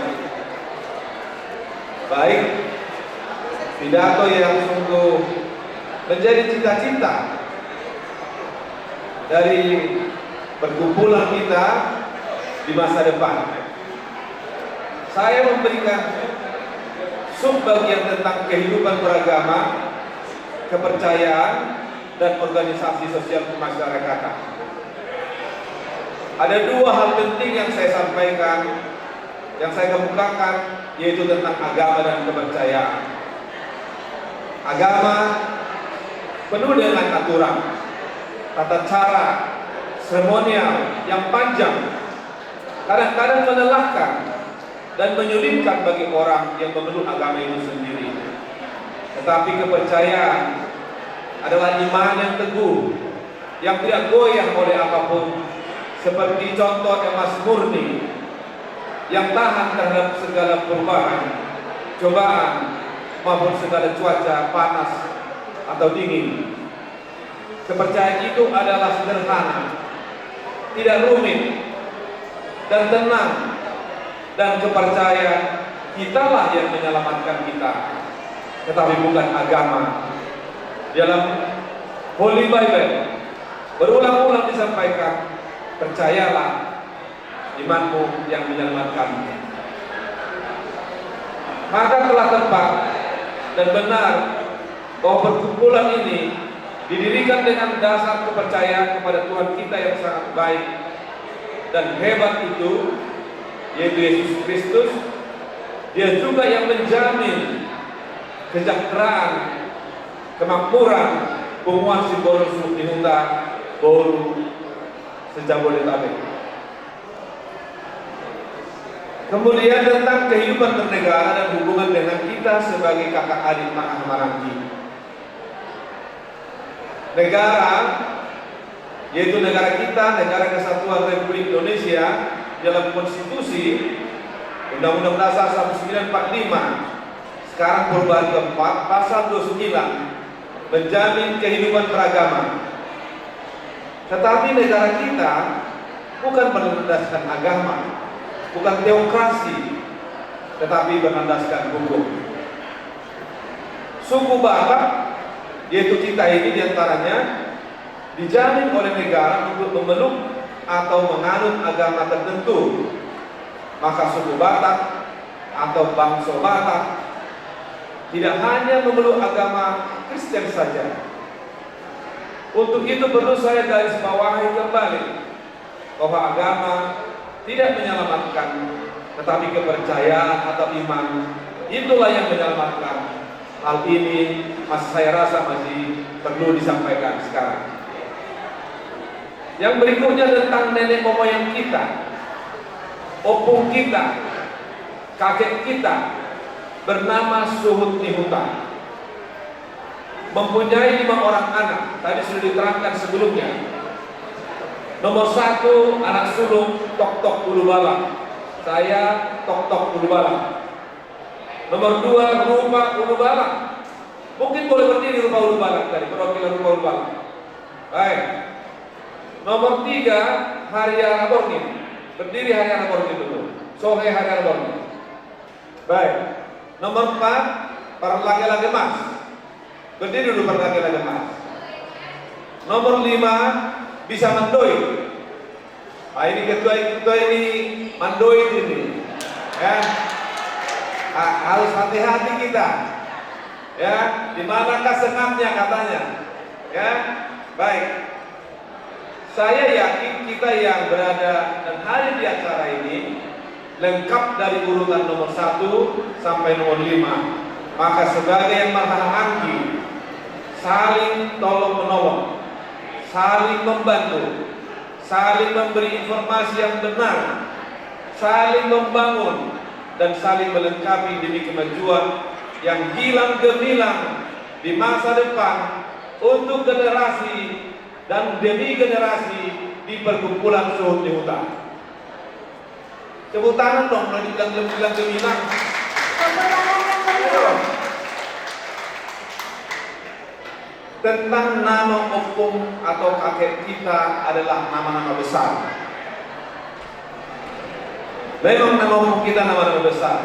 baik, pidato yang sungguh menjadi cita-cita dari perkumpulan kita di masa depan. Saya memberikan subbagian tentang kehidupan beragama, kepercayaan, dan organisasi sosial kemasyarakatan. Ada dua hal penting yang saya sampaikan, yang saya kemukakan, yaitu tentang agama dan kepercayaan. Agama penuh dengan aturan, tata cara, seremonial yang panjang, kadang-kadang melelahkan dan menyulitkan bagi orang yang memeluk agama itu sendiri. Tetapi kepercayaan adalah iman yang teguh, yang tidak goyah oleh apapun, seperti contoh emas murni yang tahan terhadap segala perubahan, cobaan, maupun segala cuaca panas atau dingin. Kepercayaan itu adalah sederhana, tidak rumit, dan tenang. Dan kepercayaan kitalah yang menyelamatkan kita, tetapi bukan agama. Dalam Holy Bible berulang-ulang disampaikan, percayalah, imanmu yang menyelamatkan. Maka telah tepat dan benar bahwa perkumpulan ini didirikan dengan dasar kepercayaan kepada Tuhan kita yang sangat baik dan hebat itu, yaitu Yesus Kristus. Dia juga yang menjamin kesejahteraan, kemakmuran penguasa Boru Sudihuta Boru Sejabodetabek. Kemudian tentang kehidupan bernegara dan hubungan dengan kita sebagai kakak adik Mahamarangki. Negara, yaitu negara kita, Negara Kesatuan Republik Indonesia, dalam konstitusi Undang-Undang Dasar 1945 sekarang perubahan keempat pasal 29 menjamin kehidupan beragama. Tetapi negara kita bukan berlandaskan agama, bukan teokrasi, tetapi berlandaskan hukum. Suku Batak, yaitu kita ini diantaranya, dijamin oleh negara untuk memeluk atau menganut agama tertentu. Maka suku Batak atau bangsa Batak tidak hanya memeluk agama Kristen saja. Untuk itu perlu saya garis bawahi kembali bahwa agama tidak menyelamatkan, tetapi kepercayaan atau iman itulah yang menyelamatkan. Hal ini saya rasa masih perlu disampaikan sekarang. Yang berikutnya tentang nenek moyang kita, opung kita, kakek kita bernama Suhut Nihuta, mempunyai 5 orang anak. Tadi sudah diterangkan sebelumnya. Nomor 1 anak sulung Tok Tok Ulubala. Saya Tok Tok Ulubala. Nomor 2 Rupa Ulubala. Mungkin boleh berdiri Rupa Ulubala tadi, perwakilan Rupa Ulubala. Baik. Nomor 3 Haryana Borgin. Berdiri Haryana Borgin dulu. Sohe Haryana Borgin. Baik. Nomor 4 para laki-laki Mas. Berdiri dulu para laki-laki Mas. Nomor 5 bisa Mandoi. Ini ketua ini Mandoi ini. Ya. Harus hati-hati kita. Ya, di manakah sengatnya katanya. Ya. Baik. Saya yakin kita yang berada dan hadir di acara ini lengkap dari urutan nomor 1 sampai nomor 5. Maka sebagai yang Mahamarangki, saling tolong menolong, saling membantu, saling memberi informasi yang benar, saling membangun, dan saling melengkapi demi kemajuan yang gilang gemilang di masa depan untuk generasi dan demi generasi di perkumpulan Suhut Nihuta. Tepuk tangan dong, kalau dibilang gemilang. Tentang nama opung atau kakek kita adalah nama-nama besar. Memang nama opung kita nama-nama besar.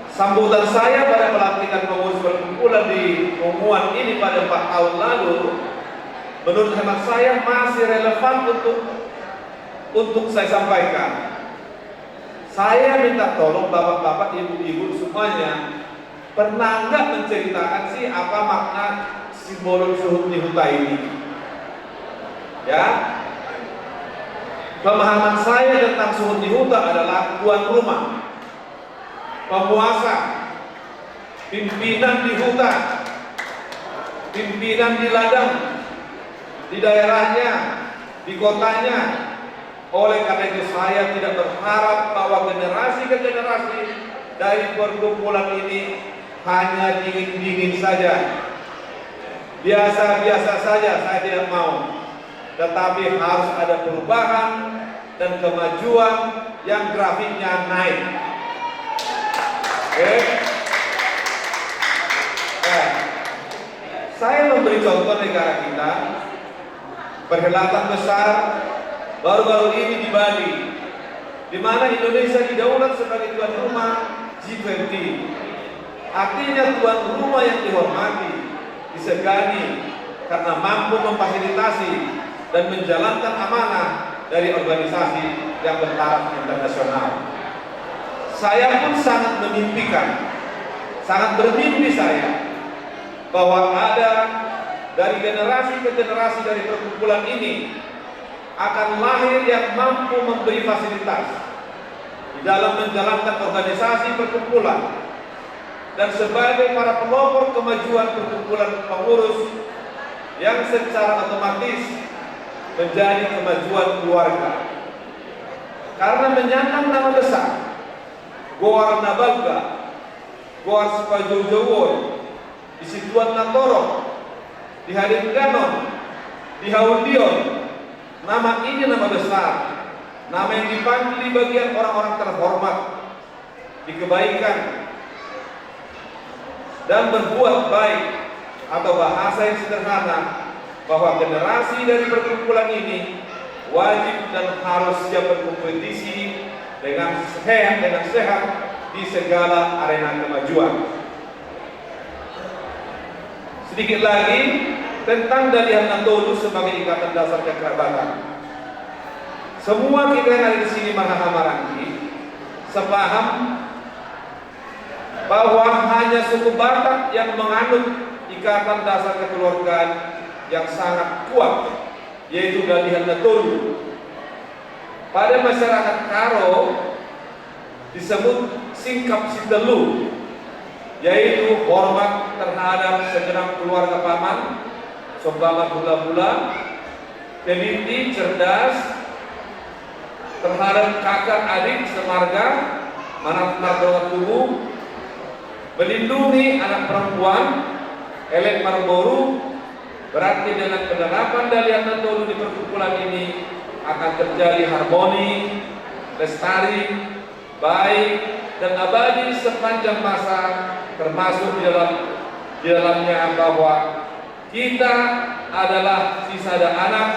Sambutan saya pada pelantikan pengurus perkumpulan di Umuan ini pada 4 tahun lalu, menurut hemat saya masih relevan untuk saya sampaikan. Saya minta tolong bapak-bapak, ibu-ibu semuanya, pernah nggak menceritakan sih apa makna simbol Suhut Nihuta ini? Ya, pemahaman saya tentang Suhut Nihuta adalah tuan rumah, penguasa, pimpinan di hutan, pimpinan di ladang, di daerahnya, di kotanya. Oleh karena itu saya tidak berharap bahwa generasi ke generasi dari perkumpulan ini hanya dingin-dingin saja, biasa-biasa saja. Saya tidak mau, tetapi harus ada perubahan dan kemajuan yang grafiknya naik. Oke? Saya memberi contoh negara kita, perhelatan besar baru-baru ini di Bali, di mana Indonesia didaulat sebagai tuan rumah G20. Artinya tuan rumah yang dihormati, disegani karena mampu memfasilitasi dan menjalankan amanah dari organisasi yang bertaraf internasional. Saya pun sangat memimpikan, sangat bermimpi saya bahwa ada dari generasi ke generasi dari perkumpulan ini akan lahir yang mampu memberi fasilitas di dalam menjalankan organisasi perkumpulan dan sebagai para pelopor kemajuan perkumpulan pengurus yang secara otomatis menjadi kemajuan keluarga. karena menyandang nama besar Goar Nabalga, Goar Spajojowon, di Situan Natoro, di Haringanon, di Haundion. Nama ini nama besar, nama yang dipanggil di bagian orang-orang terhormat, di kebaikan dan berbuat baik, atau bahasa yang sederhana bahwa generasi dari perkumpulan ini wajib dan harus siap berkompetisi dengan sehat di segala arena kemajuan. Sedikit lagi tentang Dalihan Natolu sebagai ikatan dasar kekerabatan. Semua kita yang ada di sini Mahamarangki sepaham bahwa hanya suku Batak yang menganut ikatan dasar kekeluargaan yang sangat kuat, yaitu Dalihan Natolu. Pada masyarakat Karo disebut singkap sitelu, yaitu hormat terhadap segenap keluarga paman, seumpama bula-bula, teliti, cerdas terhadap kakak adik semarga, anak marga tubuh, melindungi anak perempuan, elek marboru. Berarti dengan penerapan Dalihan Natolu di perkumpulan ini akan terjadi harmoni, lestari, baik dan abadi sepanjang masa, termasuk di dalamnya bahwa kita adalah sisada anak,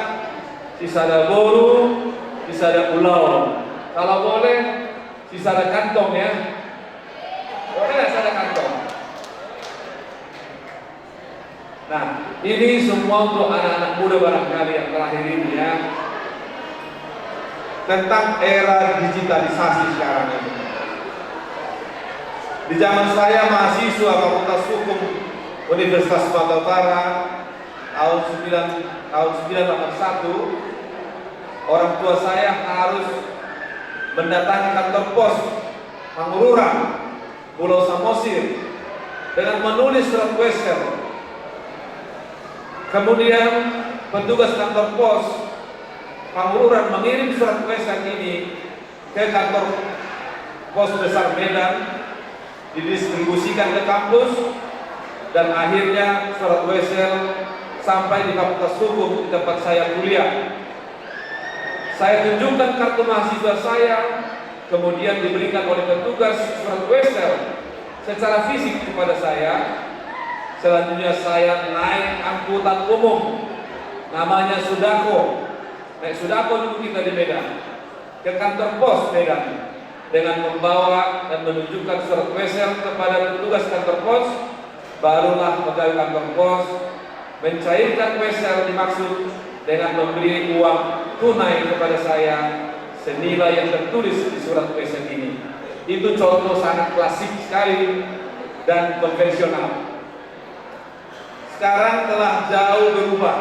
sisada boru, sisada ulau. Kalau boleh sisada kantong ya. Boleh nggak sisada kantong? Nah, ini semua untuk anak-anak muda barangkali yang terakhir ini ya, tentang era digitalisasi sekarang ini. Di zaman saya mahasiswa Fakultas Hukum Universitas Sumatera Utara tahun 1981, orang tua saya harus mendatangi kantor pos Pangururan, Pulau Samosir dengan menulis surat wesel. Kemudian petugas kantor pos Pangururan mengirim surat wesel ini ke kantor pos besar Medan, didistribusikan ke kampus, dan akhirnya surat wesel sampai di Fakultas Hukum di tempat saya kuliah. Saya tunjukkan kartu mahasiswa saya, kemudian diberikan oleh petugas surat wesel secara fisik kepada saya. Selanjutnya saya naik angkutan umum, namanya Sudako. Naik Sudako dulu kita di Medan, ke kantor pos Medan, dengan membawa dan menunjukkan surat wesel kepada petugas kantor pos. Barulah pegawai kantor pos mencairkan wesel dimaksud dengan memberi uang tunai kepada saya senilai yang tertulis di surat wesel ini. Itu contoh sangat klasik sekali dan konvensional. Sekarang telah jauh berubah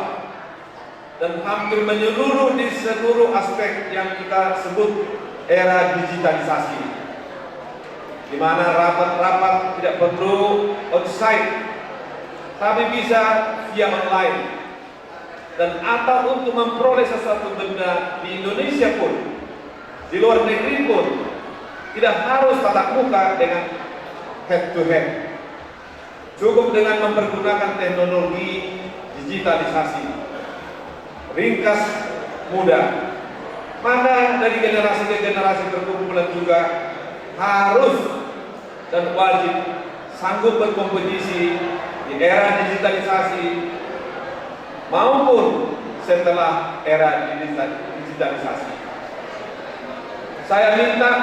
dan hampir menyeluruh di seluruh aspek yang kita sebut era digitalisasi, di mana rapat-rapat tidak perlu on-site, tapi bisa via online. Dan atau untuk memperoleh sesuatu benda di Indonesia pun, di luar negeri pun, tidak harus tatap muka dengan head to head. Cukup dengan mempergunakan teknologi digitalisasi. Ringkas, mudah. Maka dari generasi ke generasi perkumpulan juga harus dan wajib sanggup berkompetisi di era digitalisasi maupun setelah era digitalisasi. Saya minta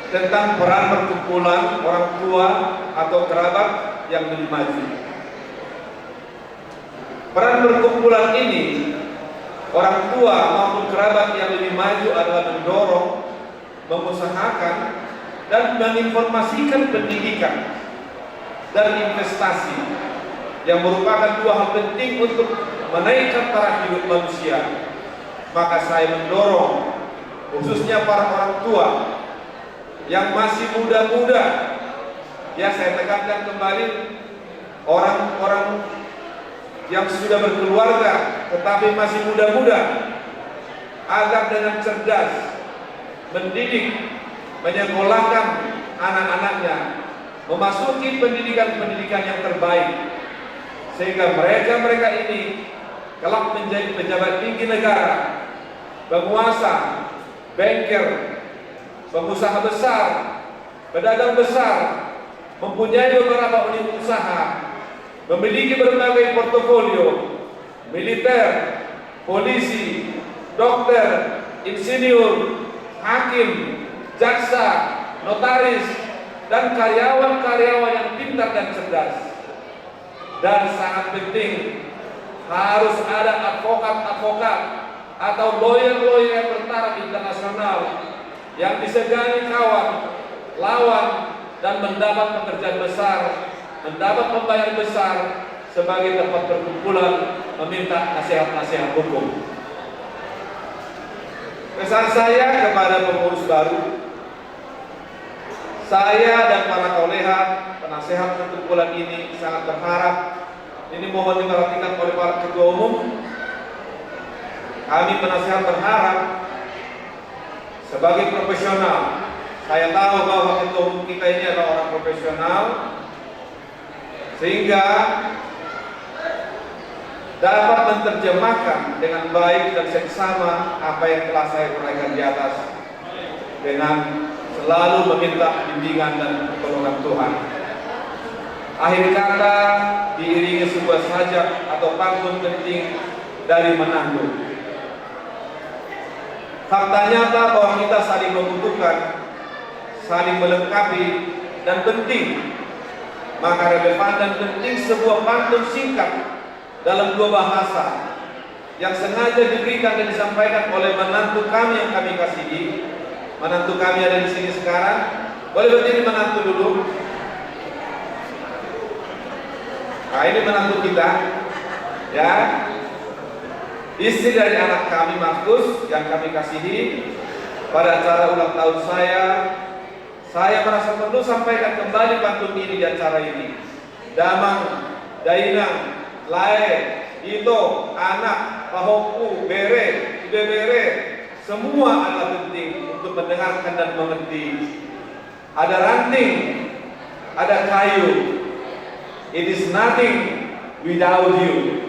tentang peran perkumpulan orang tua atau kerabat yang lebih maju. Peran perkumpulan ini, orang tua maupun kerabat yang lebih maju adalah mendorong, mengusahakan, dan menginformasikan pendidikan dan investasi yang merupakan dua hal penting untuk menaikkan taraf hidup manusia. Maka saya mendorong khususnya para orang tua yang masih muda-muda, ya saya tekankan kembali, orang-orang yang sudah berkeluarga tetapi masih muda-muda, agar dengan cerdas, mendidik, menyekolahkan anak-anaknya, memasuki pendidikan-pendidikan yang terbaik, sehingga mereka ini kelak menjadi pejabat tinggi negara, penguasa, banker, pengusaha besar, pedagang besar, mempunyai beberapa unit usaha, memiliki berbagai portofolio, militer, polisi, dokter, insinyur, hakim, jaksa, notaris, dan karyawan-karyawan yang pintar dan cerdas. Dan sangat penting, harus ada advokat-advokat atau lawyer-lawyer yang bertaraf internasional yang disegani kawan, lawan, dan mendapat pekerjaan besar, mendapat pembayaran besar sebagai tempat perkumpulan meminta nasihat-nasihat hukum. Pesan saya kepada pengurus baru, saya dan para koleha penasehat perkumpulan ini sangat berharap, ini mohon diperhatikan oleh para ketua umum. Kami penasehat berharap sebagai profesional, saya tahu bahwa ketua umum kita ini adalah orang profesional, sehingga dapat menerjemahkan dengan baik dan seksama apa yang telah saya uraikan di atas, dengan selalu meminta bimbingan dan pertolongan Tuhan. Akhir kata diiringi sebuah sajak atau pantun penting dari menantu. Fakta nyata bahwa kita saling membutuhkan, saling melengkapi, dan penting, maka relevan dan penting sebuah pantun singkat dalam dua bahasa yang sengaja diberikan dan disampaikan oleh menantu kami yang kami kasihi. Menantu kami ada di sini sekarang. Boleh berdiri menantu dulu. Nah, ini menantu kita, ya. Istri dari anak kami Markus yang kami kasihi. Pada acara ulang tahun saya merasa perlu sampaikan kembali pantun ini di acara ini. Damang, Dainang, Lae, Ito, Anak, Pahoku, Bere, Bebere, semua adalah penting untuk mendengarkan dan mengerti. Ada ranting, ada kayu. It is nothing without you.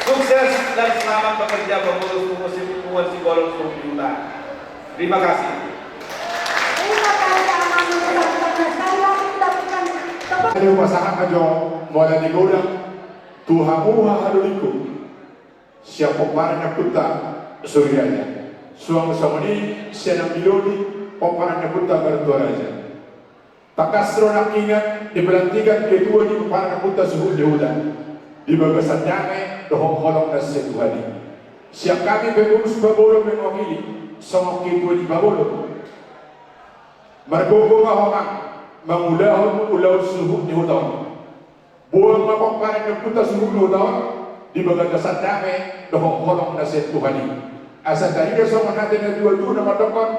Sukses dan selamat bekerja pengurus Kumpulan Simbolon Suruh Juta. Terima kasih. Ada pasangan aja mulai digodang Tuhan haluliku siapa paranya puta suryanya suang samani siapa miloni paranya puta bertuaraja takasro nak ingat dibelantikan kedua di paranya puta suhu Yehuda di bagasan nyame dohong holong dan setuhani siap kami pengurus babolo mengwakili sama kedua di babolo mergogo mahomang mengulahun ulau suhu Yehuda buang mapang parang puta suhu Yehuda di bagasan nyame dohong holong dan setuhani asa tadi dia sama natin na dua-dua na matokon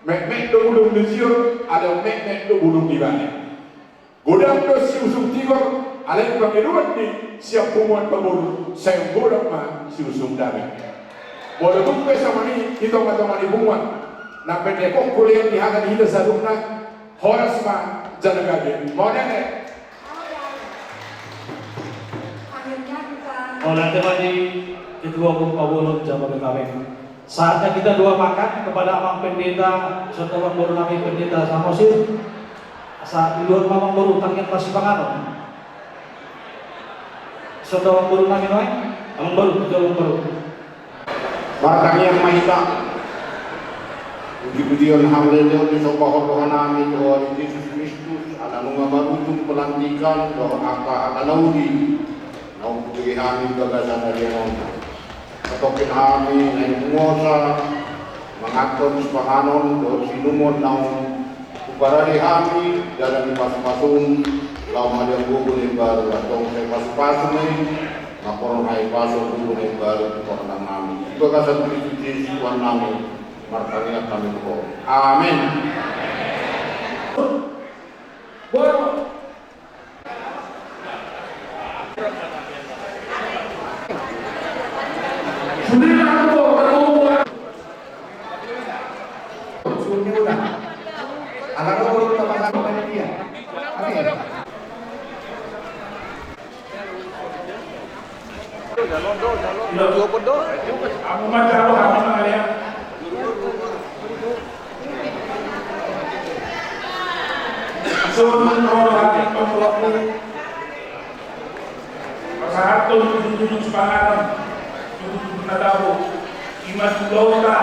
mek do bulong di zion ada mek do bulong di bane godang do si usung tigor alay pangiruan ni siap pumuan pabulu sayang godang ma si usung dami bodo tumpe sama ni ito matamani pumuan na pende kong kuliang dihagan hita sa lumna horas ma janagade mau nene oleh tadi ketua umum Pabulon Jawa Kawin. Saatnya kita doa makan kepada Amang Pendeta setelah baru kami Pendeta Samosir. Saat di luar Amang baru tangian masih panganon. Setelah baru kami noy, Amang baru ketua baru. Barang yang mahita, puji-pujian haleluya disembah Tuhan amin Tuhan Yesus Kristus, ada nunga marujuk pelantikan doa angka naudi. Nau puji kami gagasan dari nonton. Katokin kami naik penguasa mengatur sepahanon doa sinumon nau kubarari kami dalam pas-pasun lau madang gugun baru atau saya pas-pasun ini ngaporon hai pasun gugun baru korang kami. Gagasan Kristus Tuhan kami martanya kami ko. Amin. Aku macam apa kalian? Sun rohani pemelaku Pasatun tujuh sepangaran tujuh nadabu iman lota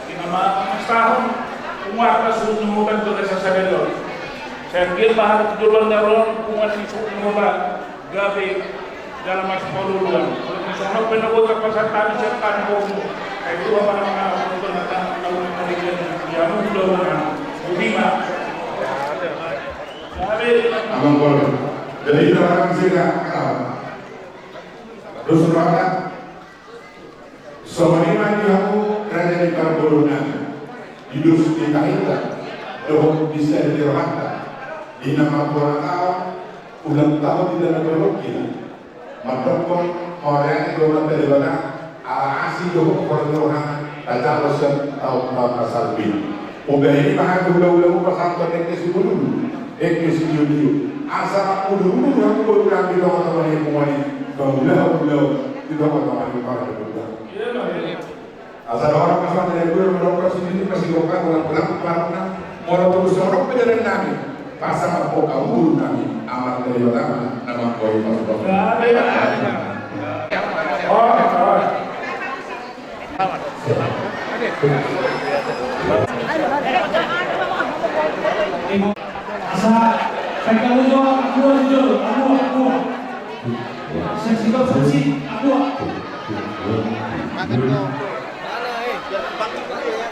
inama tahun umar kasunumutan tu desa sadelo sengil bahar jualan daron umat isu umutan gabe dalam masa poluluan sono penabot pasatan sekan bomu itu apa nama untuk datang tahun yang mudah budima. Abang boleh. Jadi orang sini kenal. Terus berkata, semua aku kerana di Karbona, hidup di Kahita, doh bisa dirahmata. Di nama orang tahu, ulang tahun tidak ada berokil. Mendokong orang itu orang terlibat, asih doh orang tak losen tahu pasal bin. Udah ini bahkan udah pasal konektes dulu. Ekis video asal ulu yang program di dalam teman yang kemari baulah di dalam teman yang para berbuat. Asal orang pasal dari gue menoprak sendiri masih lokal pulang karena mau terus orang pejalan kami pasal apa kamu kami amat dari pertama nama kau pasal. Saya aku seksi aku. Makan dong. Mana biar panggil dulu ya.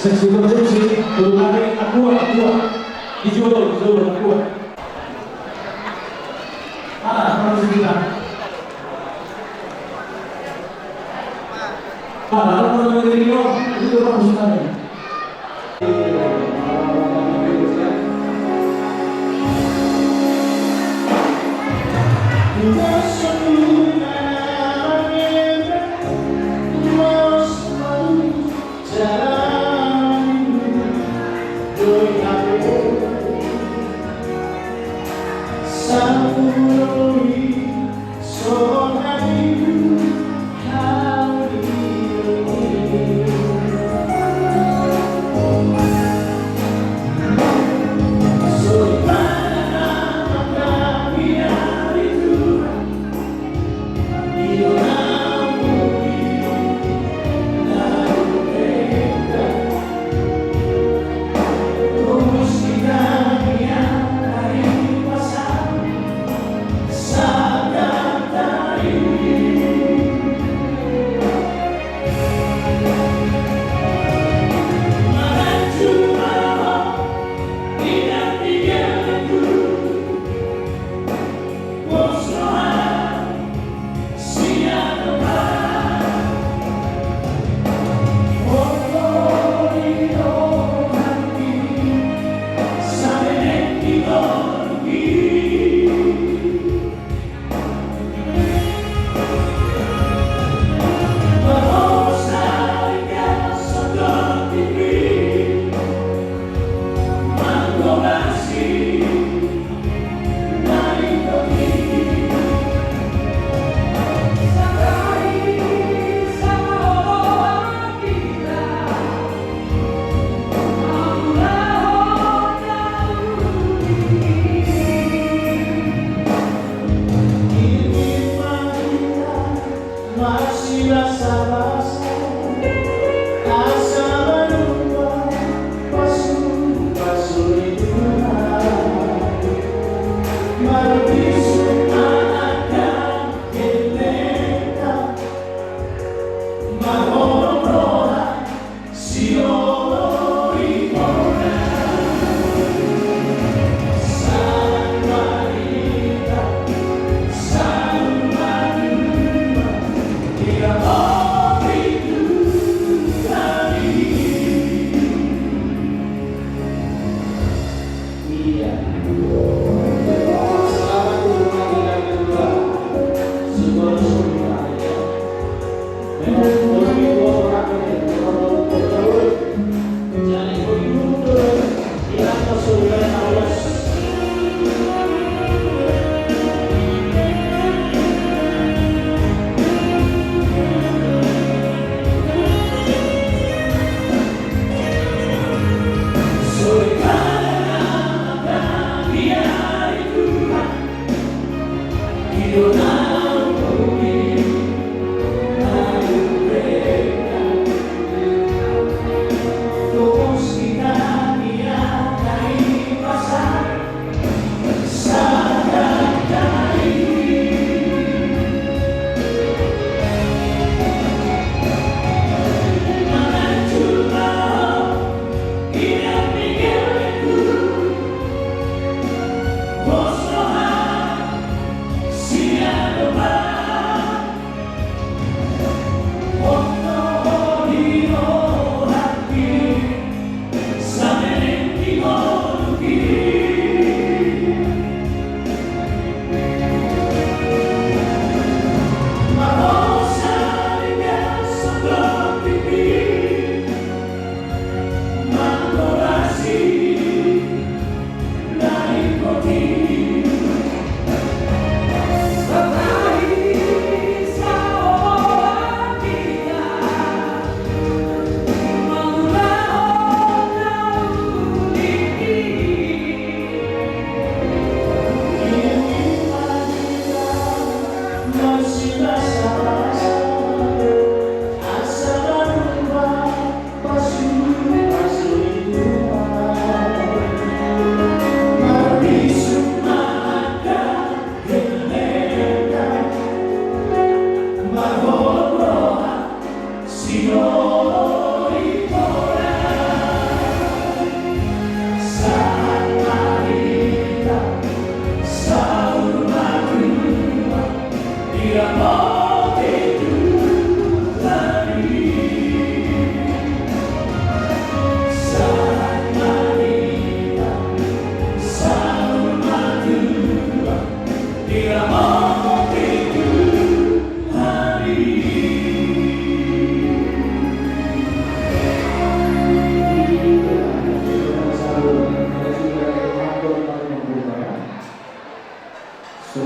Seksi konsumsi berbagai aqua dijual aqua. Kalau sekitar. Kalau menjadi itu maksudnya.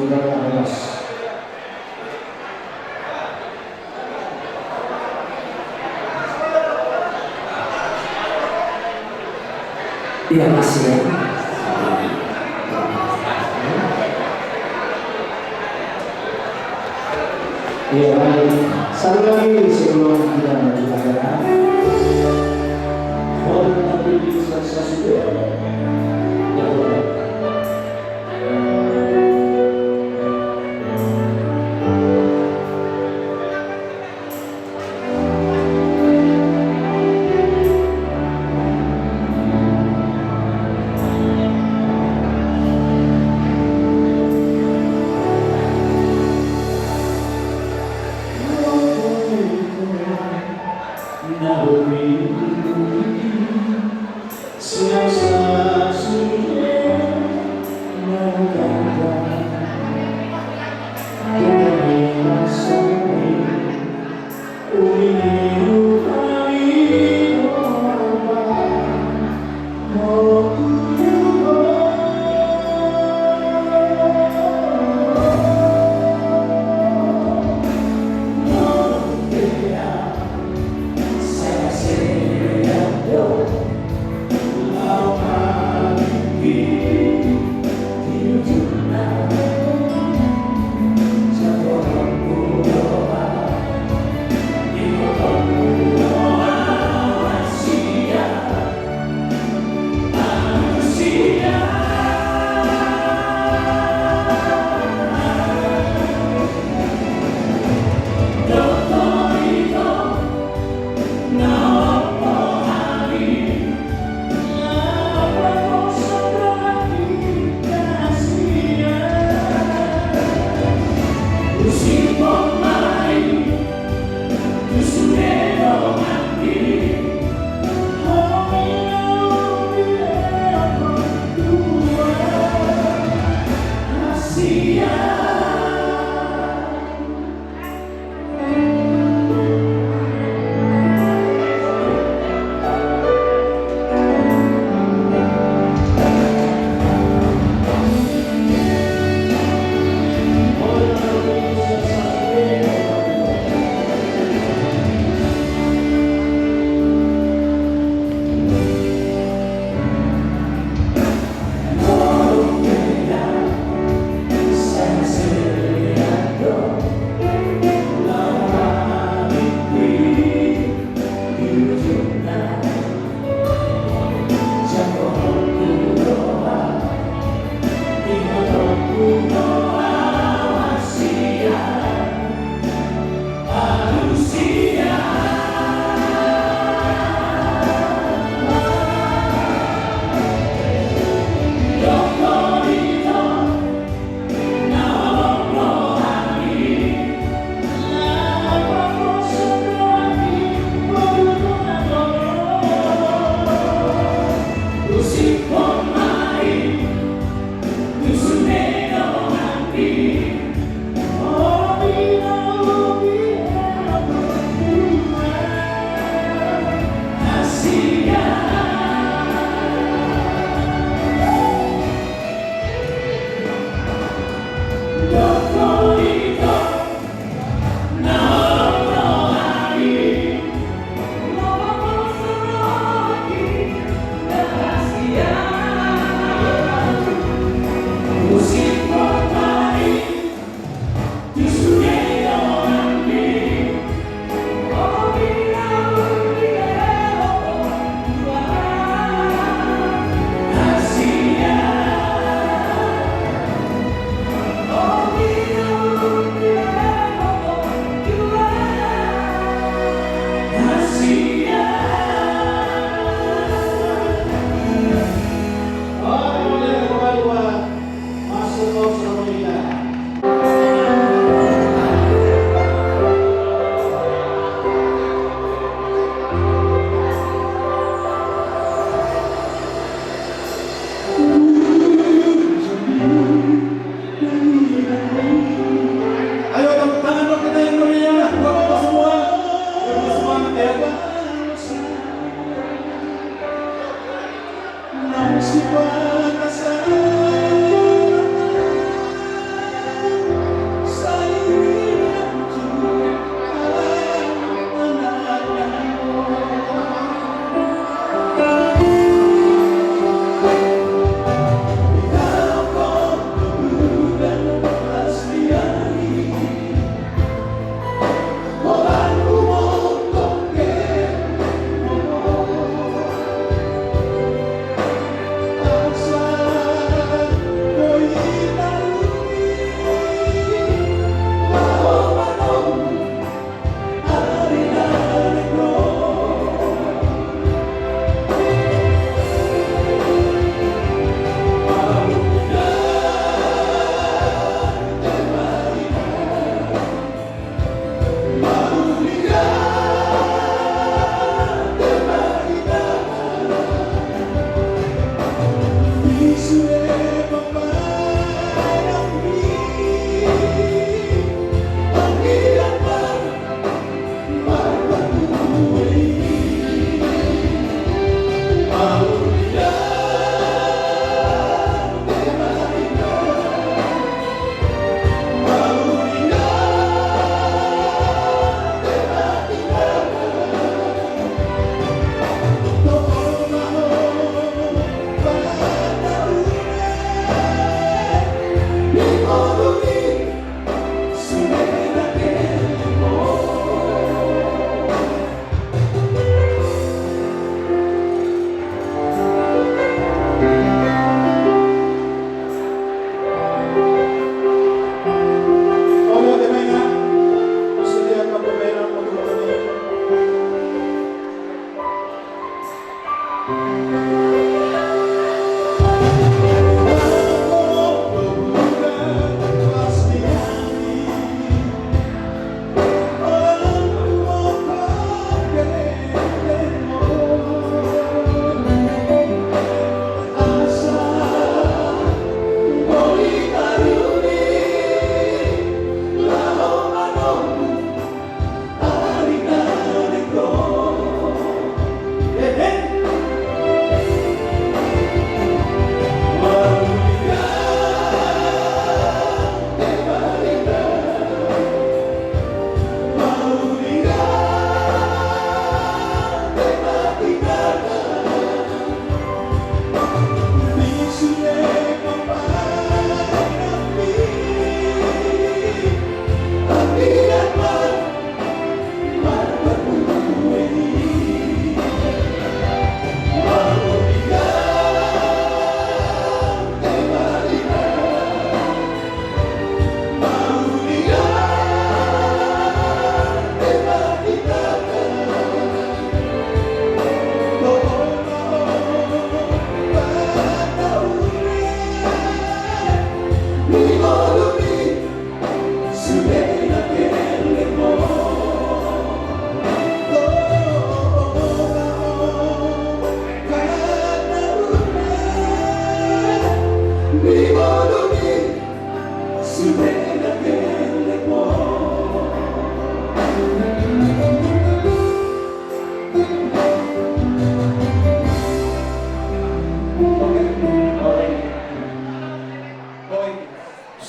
2016. Iya masih ya. Iya, satu lagi sebelum kita melanjutkan mohon berdiri satu.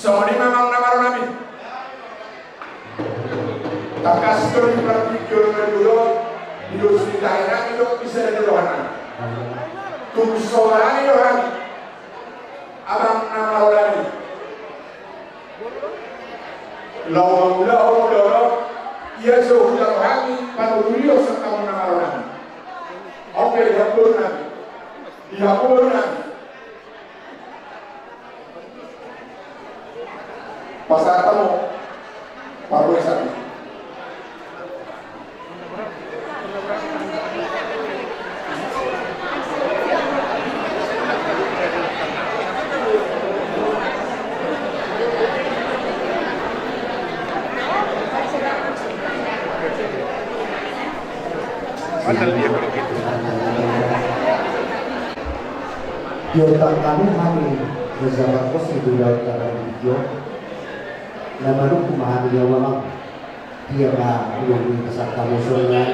Soni memang nama nami. Takas kami berpikir dulu, hidup sedang itu bisa dilakukan. Tunggu seorang itu kan, abang nama lagi. Lau, ia jauh dari kami pada beliau serta nama lagi. Oke, dihapur nami. Pasal kamu baru esok. Padahal dia kalau gitu. Biarkan kami bersama kos itu dalam keadaan video. Nama lu kumahan dia memang dia belum kesakta musuhnya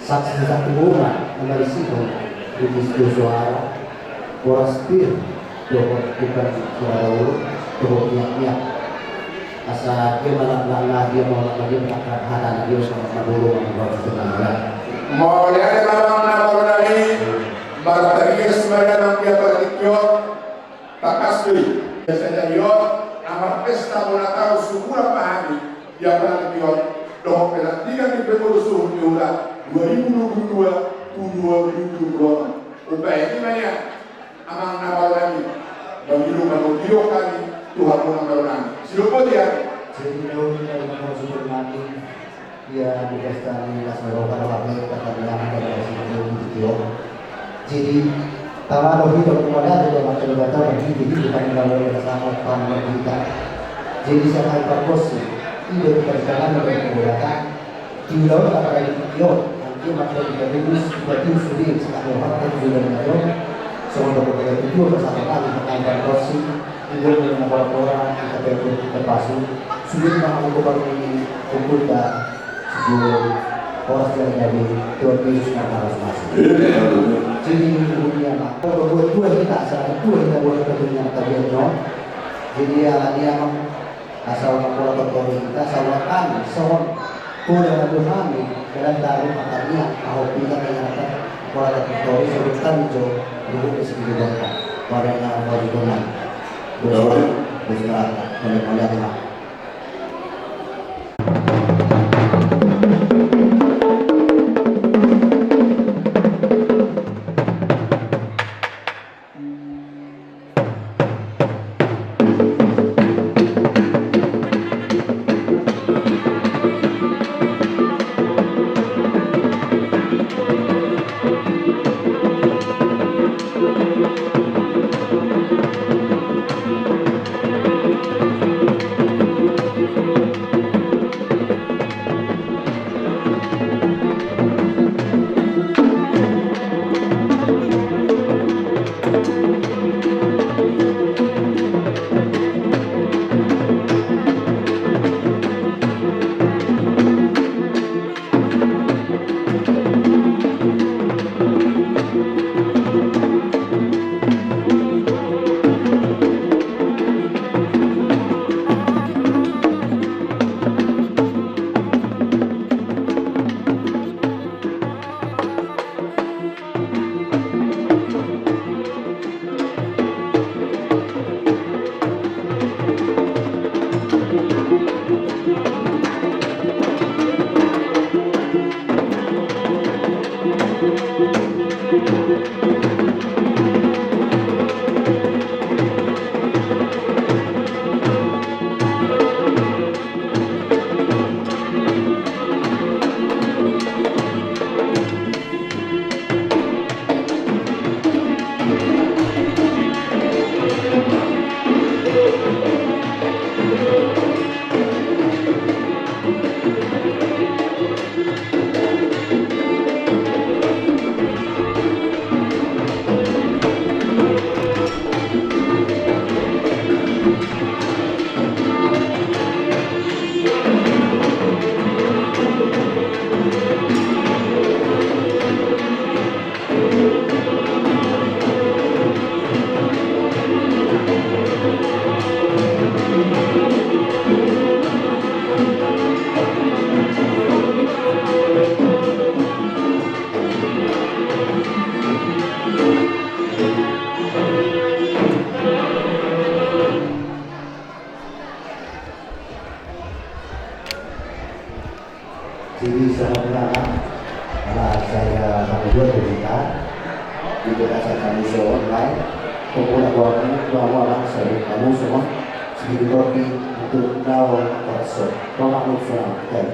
saksi satu orang nama risiko di suara boras pir dohor bukan suara ulu dohor niat asa dia malah dia mau dia akan hadan dia sama dulu membuat sebenarnya mau lihat nama dari baru sebenarnya dia berikut takas beli biasanya yo nama pesta Natal syukur pahami yang pernah dibuat doa pelantikan di pengurus diulang 2022 upaya ini banyak amang nama lagi bagi rumah kami Tuhan pun nama siapa dia jadi kita mau syukur mati dia di pesta ini semoga kami kata bilang dari situ jadi tawa itu kemudian ada macam data bagi jadi bukan kalau bersama sama kita jadi saya propose ide perjalanan dari menggunakan kilau atau video nanti macam 300 berarti sudah sekitar orang juga mengajar semua beberapa video bersama kami tentang propose ide dengan orang kita terpasu sudah mengaku baru ini kumpul sebelum orang yang dari 2019 masuk. Jadi kemudian kalau dua kita salah dua kita boleh kemudian kajian jadi dia asal mengkolot kita sawakan soal kuda kami dalam taruh makannya ahok kita menyatakan kolot story sebutkan jo dulu di sini juga pada wajiban besar oleh dua berita di berdasar kami online pemuda bahwa bangsa kamu semua segitu kopi untuk lawan korso tolak usulan dan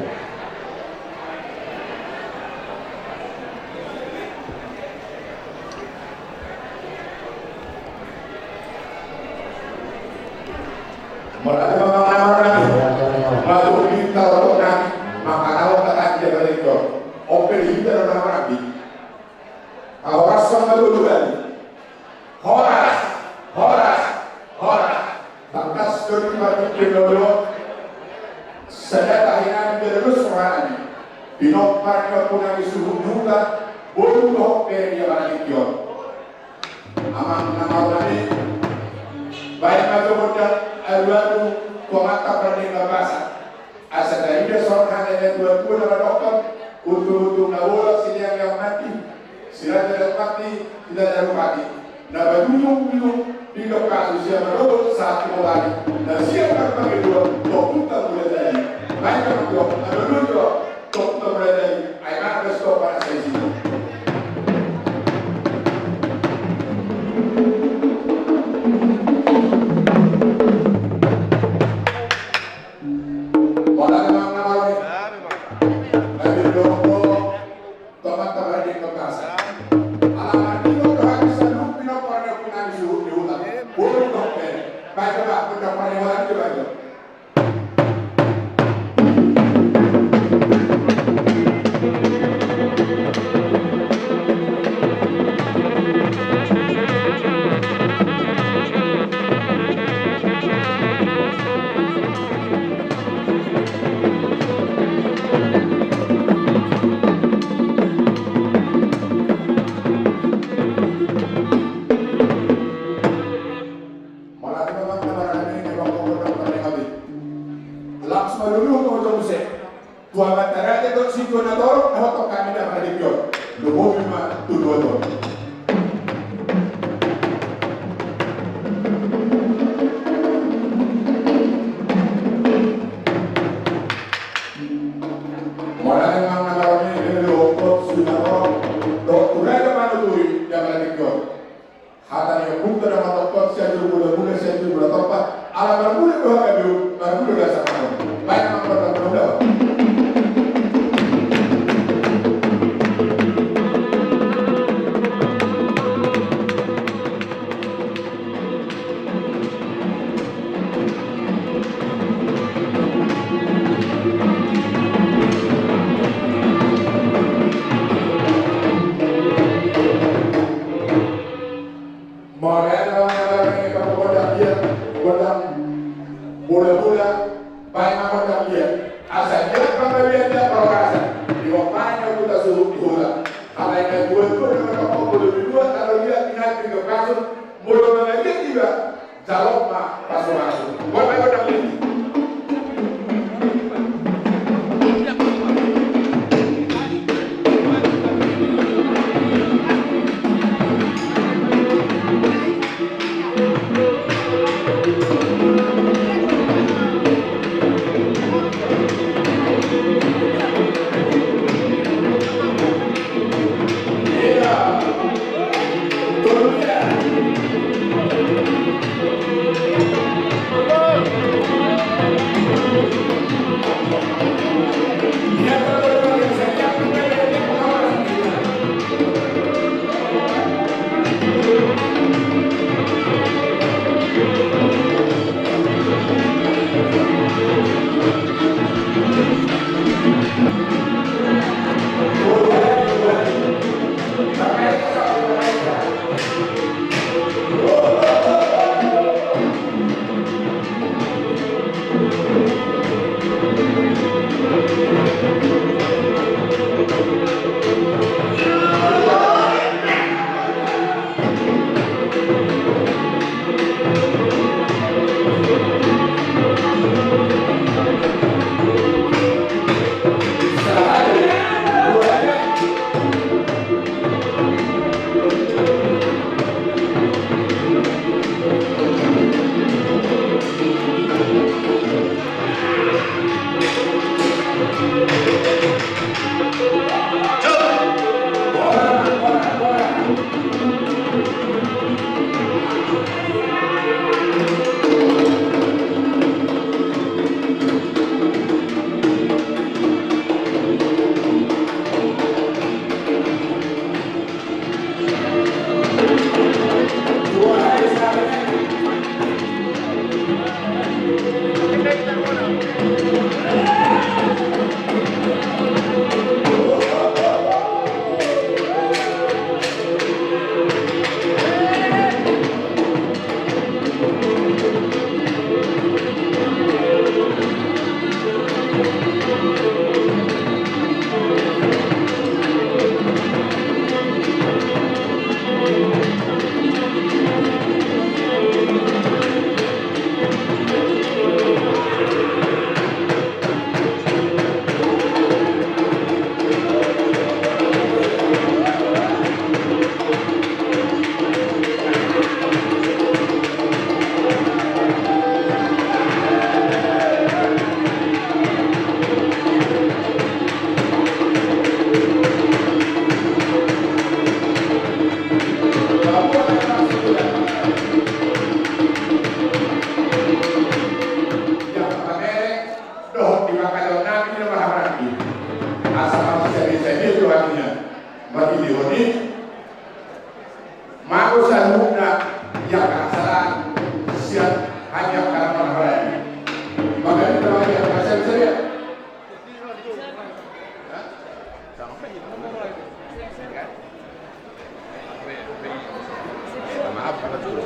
Mulai masuk kita untuk nanti maka tahu kata dia itu open kita orang lagi orang sama dulu lagi horas tangkas kedua dulu saya tahinan terus orang binok parka punya disuruh juga boleh dia balik dia aman nama orang baik atau mudah Alwadu komata pernah bahasa. Asal dari dia seorang hanya dua dalam dokter untuk nawa sini yang mati, sila tidak mati, tidak ada mati. Nah baju di kasus yang baru saat kembali. Dan siapa yang kedua dokter boleh jadi. Baik kedua, ada dua dokter boleh jadi. Ayat berstop pada sesi. Makiliwani Mako sa muna yang kasalan siap hanya karena orang makanya teman yang pasal saya maaf apa dulu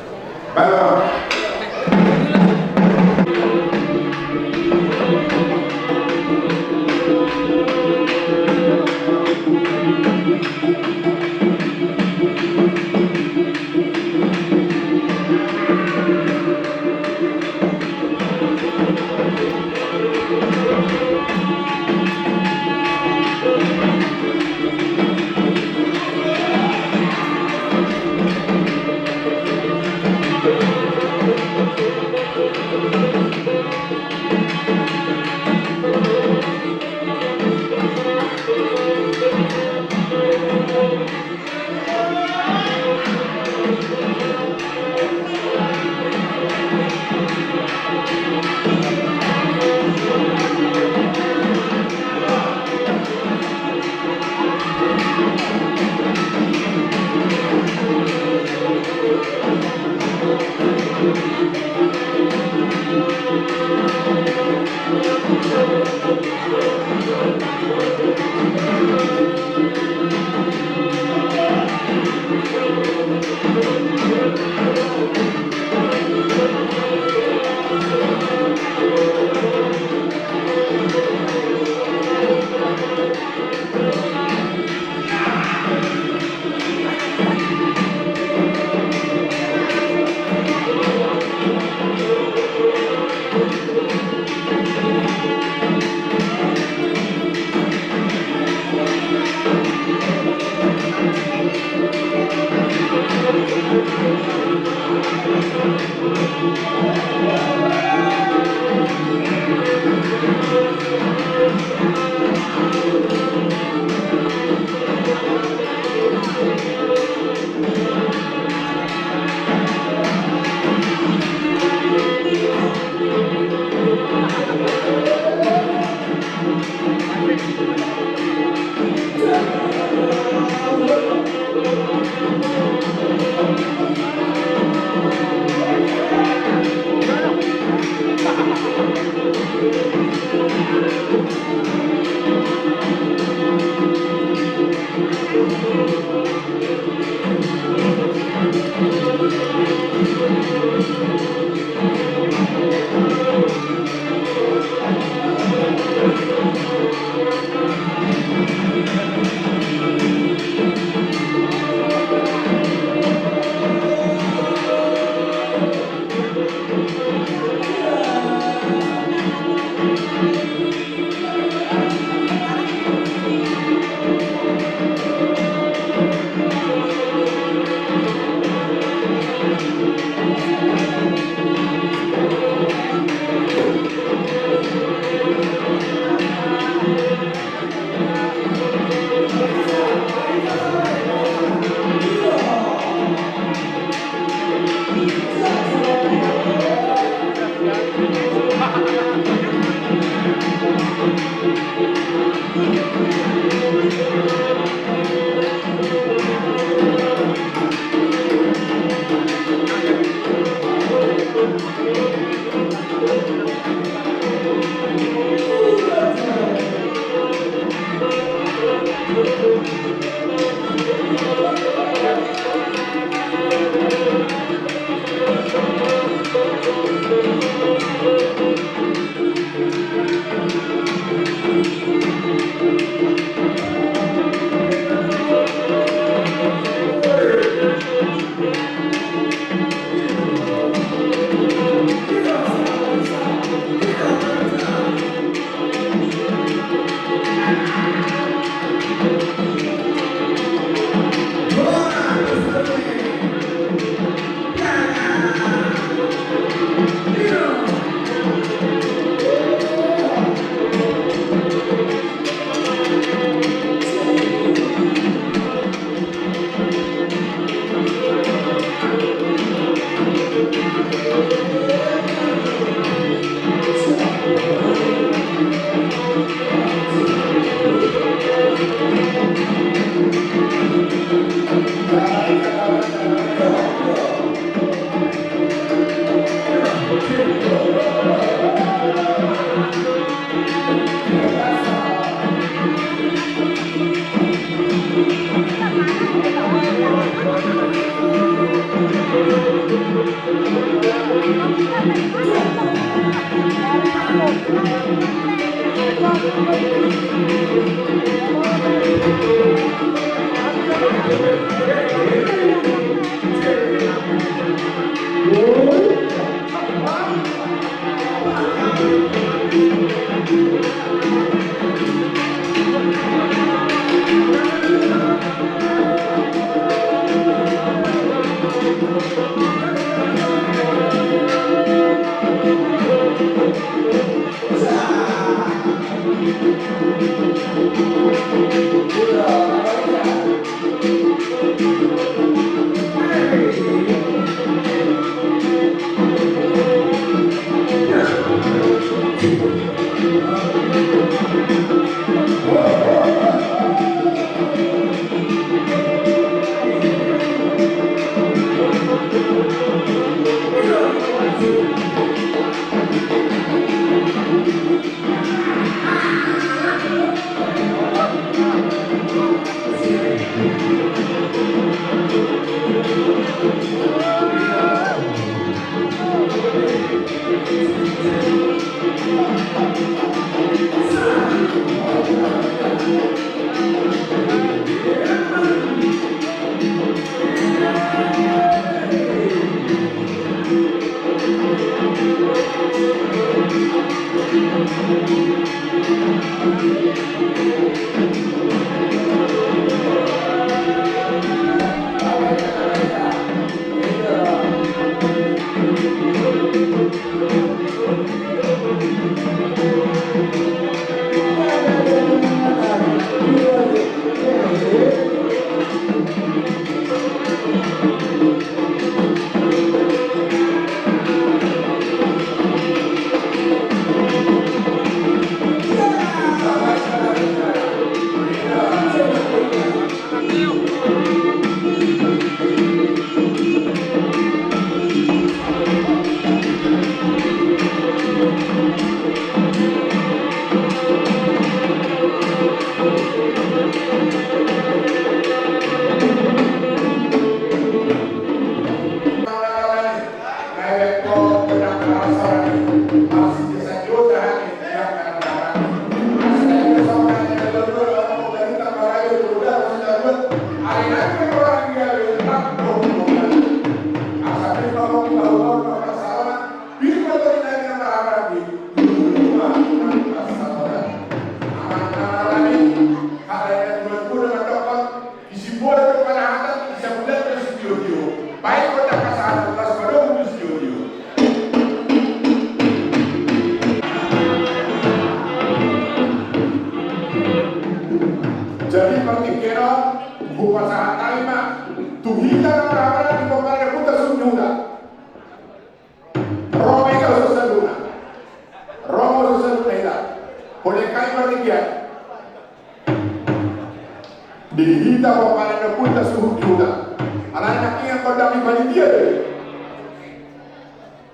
Dihita paparan na punta suhuk juga. Anak-anak yang kodami balik dia.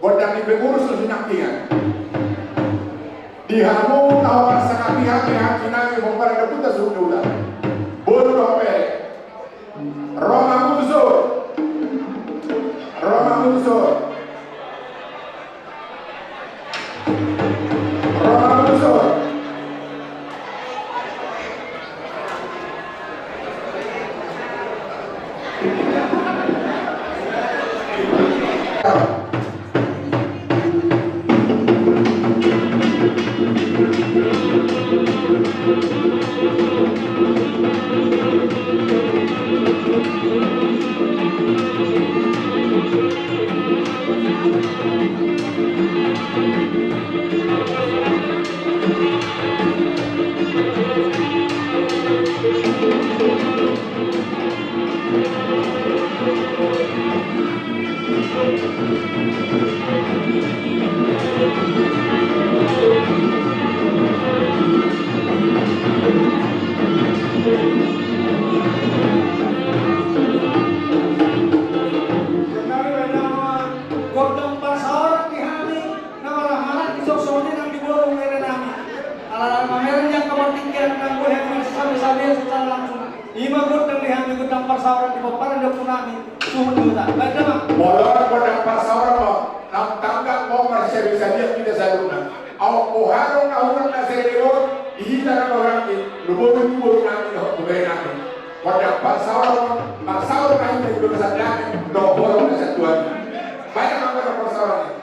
Kodami pengurus lebih nakian. Dihamu awal sangat pihak-pihak kinami paparan na punta suhuk juga. Bolu dope. Roma Muzo. Roma Muzo. Roma Muzo. Thank you. pedang persawaran di paparan dia punami suhu juga. Baik mak. Molor pedang persawaran mo. Nang tanggap mo marsya bisa dia kita saluna. Awak poharong orang na sereo ihita na orang ini. Lubur namin ho tumayin namin. Pedang persawaran persawaran na hindi ko kasadyanin. Dohorong na sa tuwan. Banyak ang pedang persawaran ini.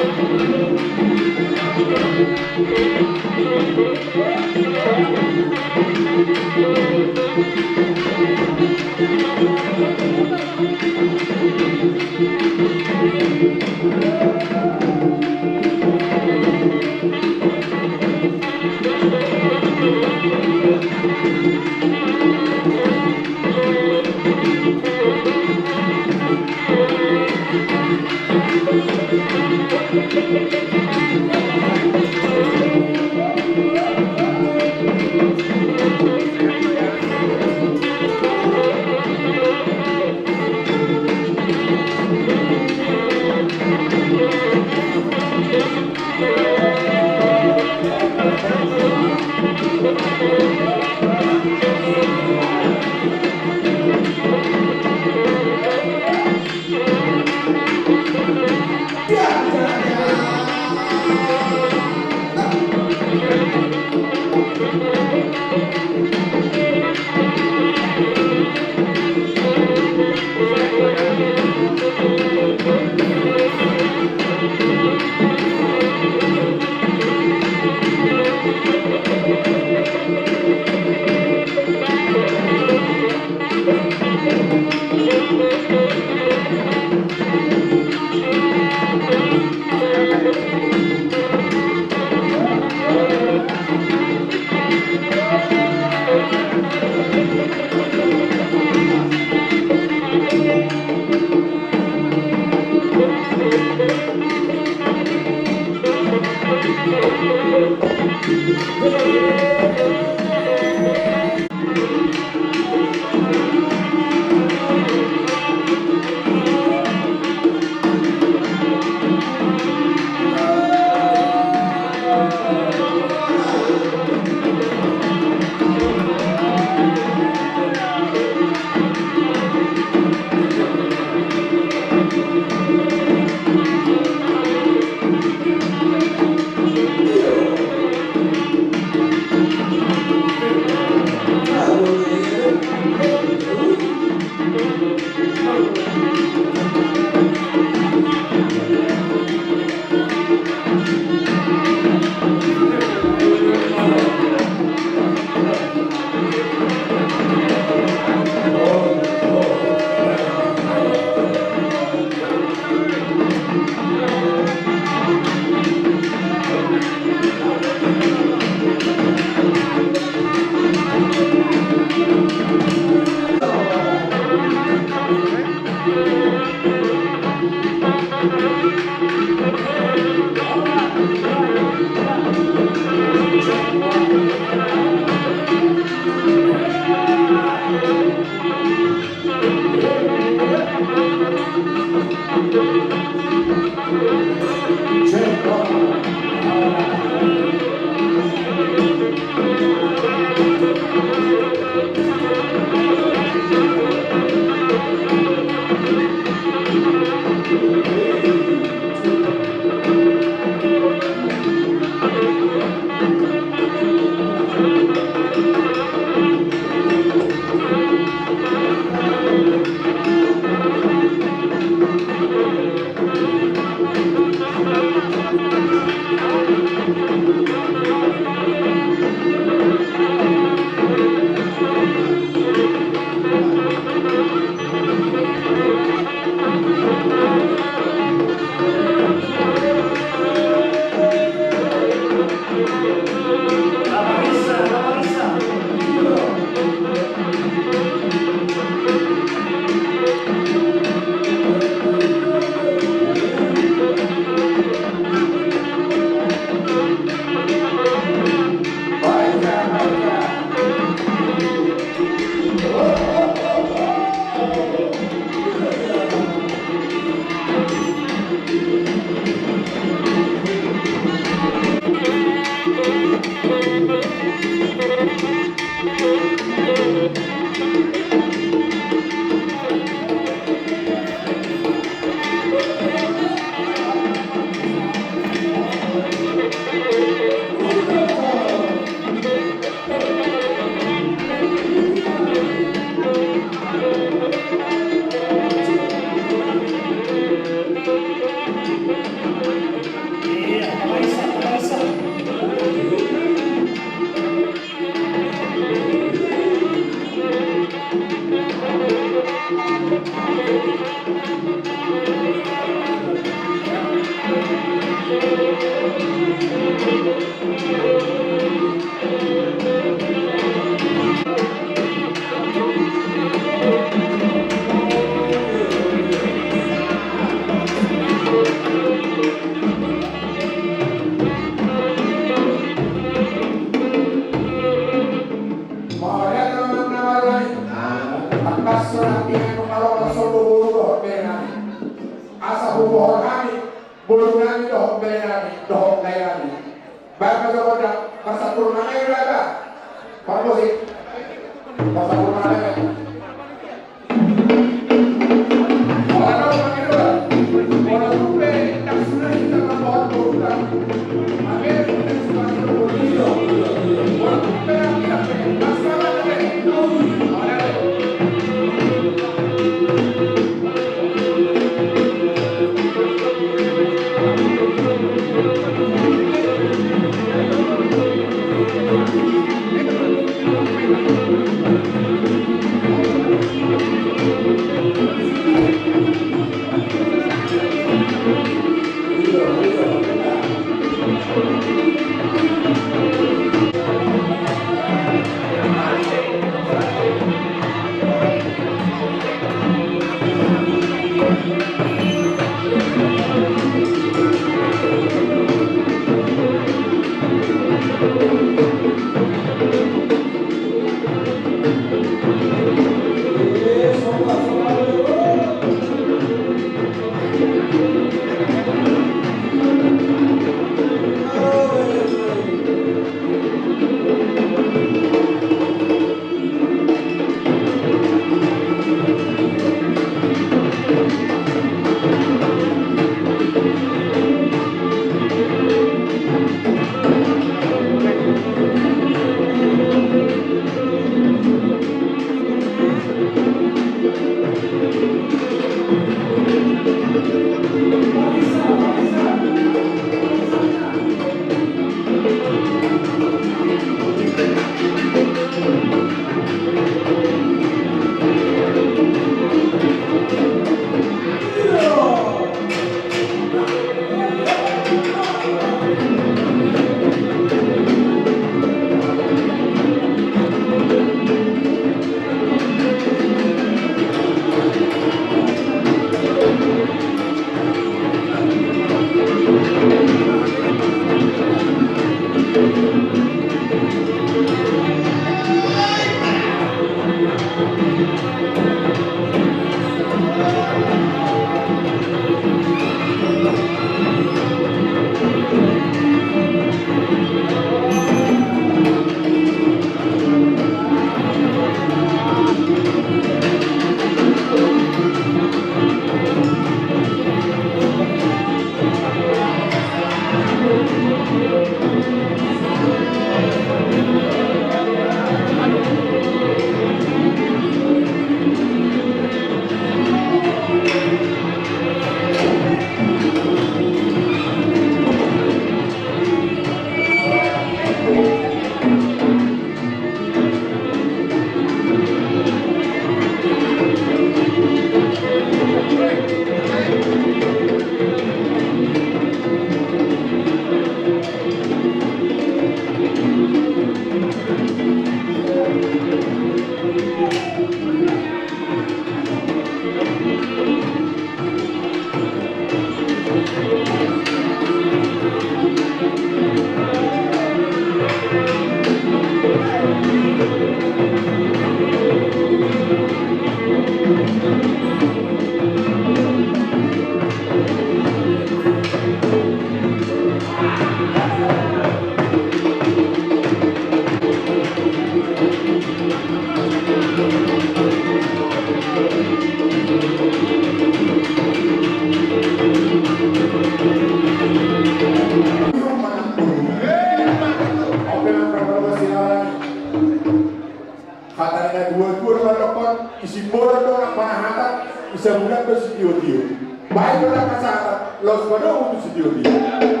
Baik orang kasar, los pada untuk studio dia.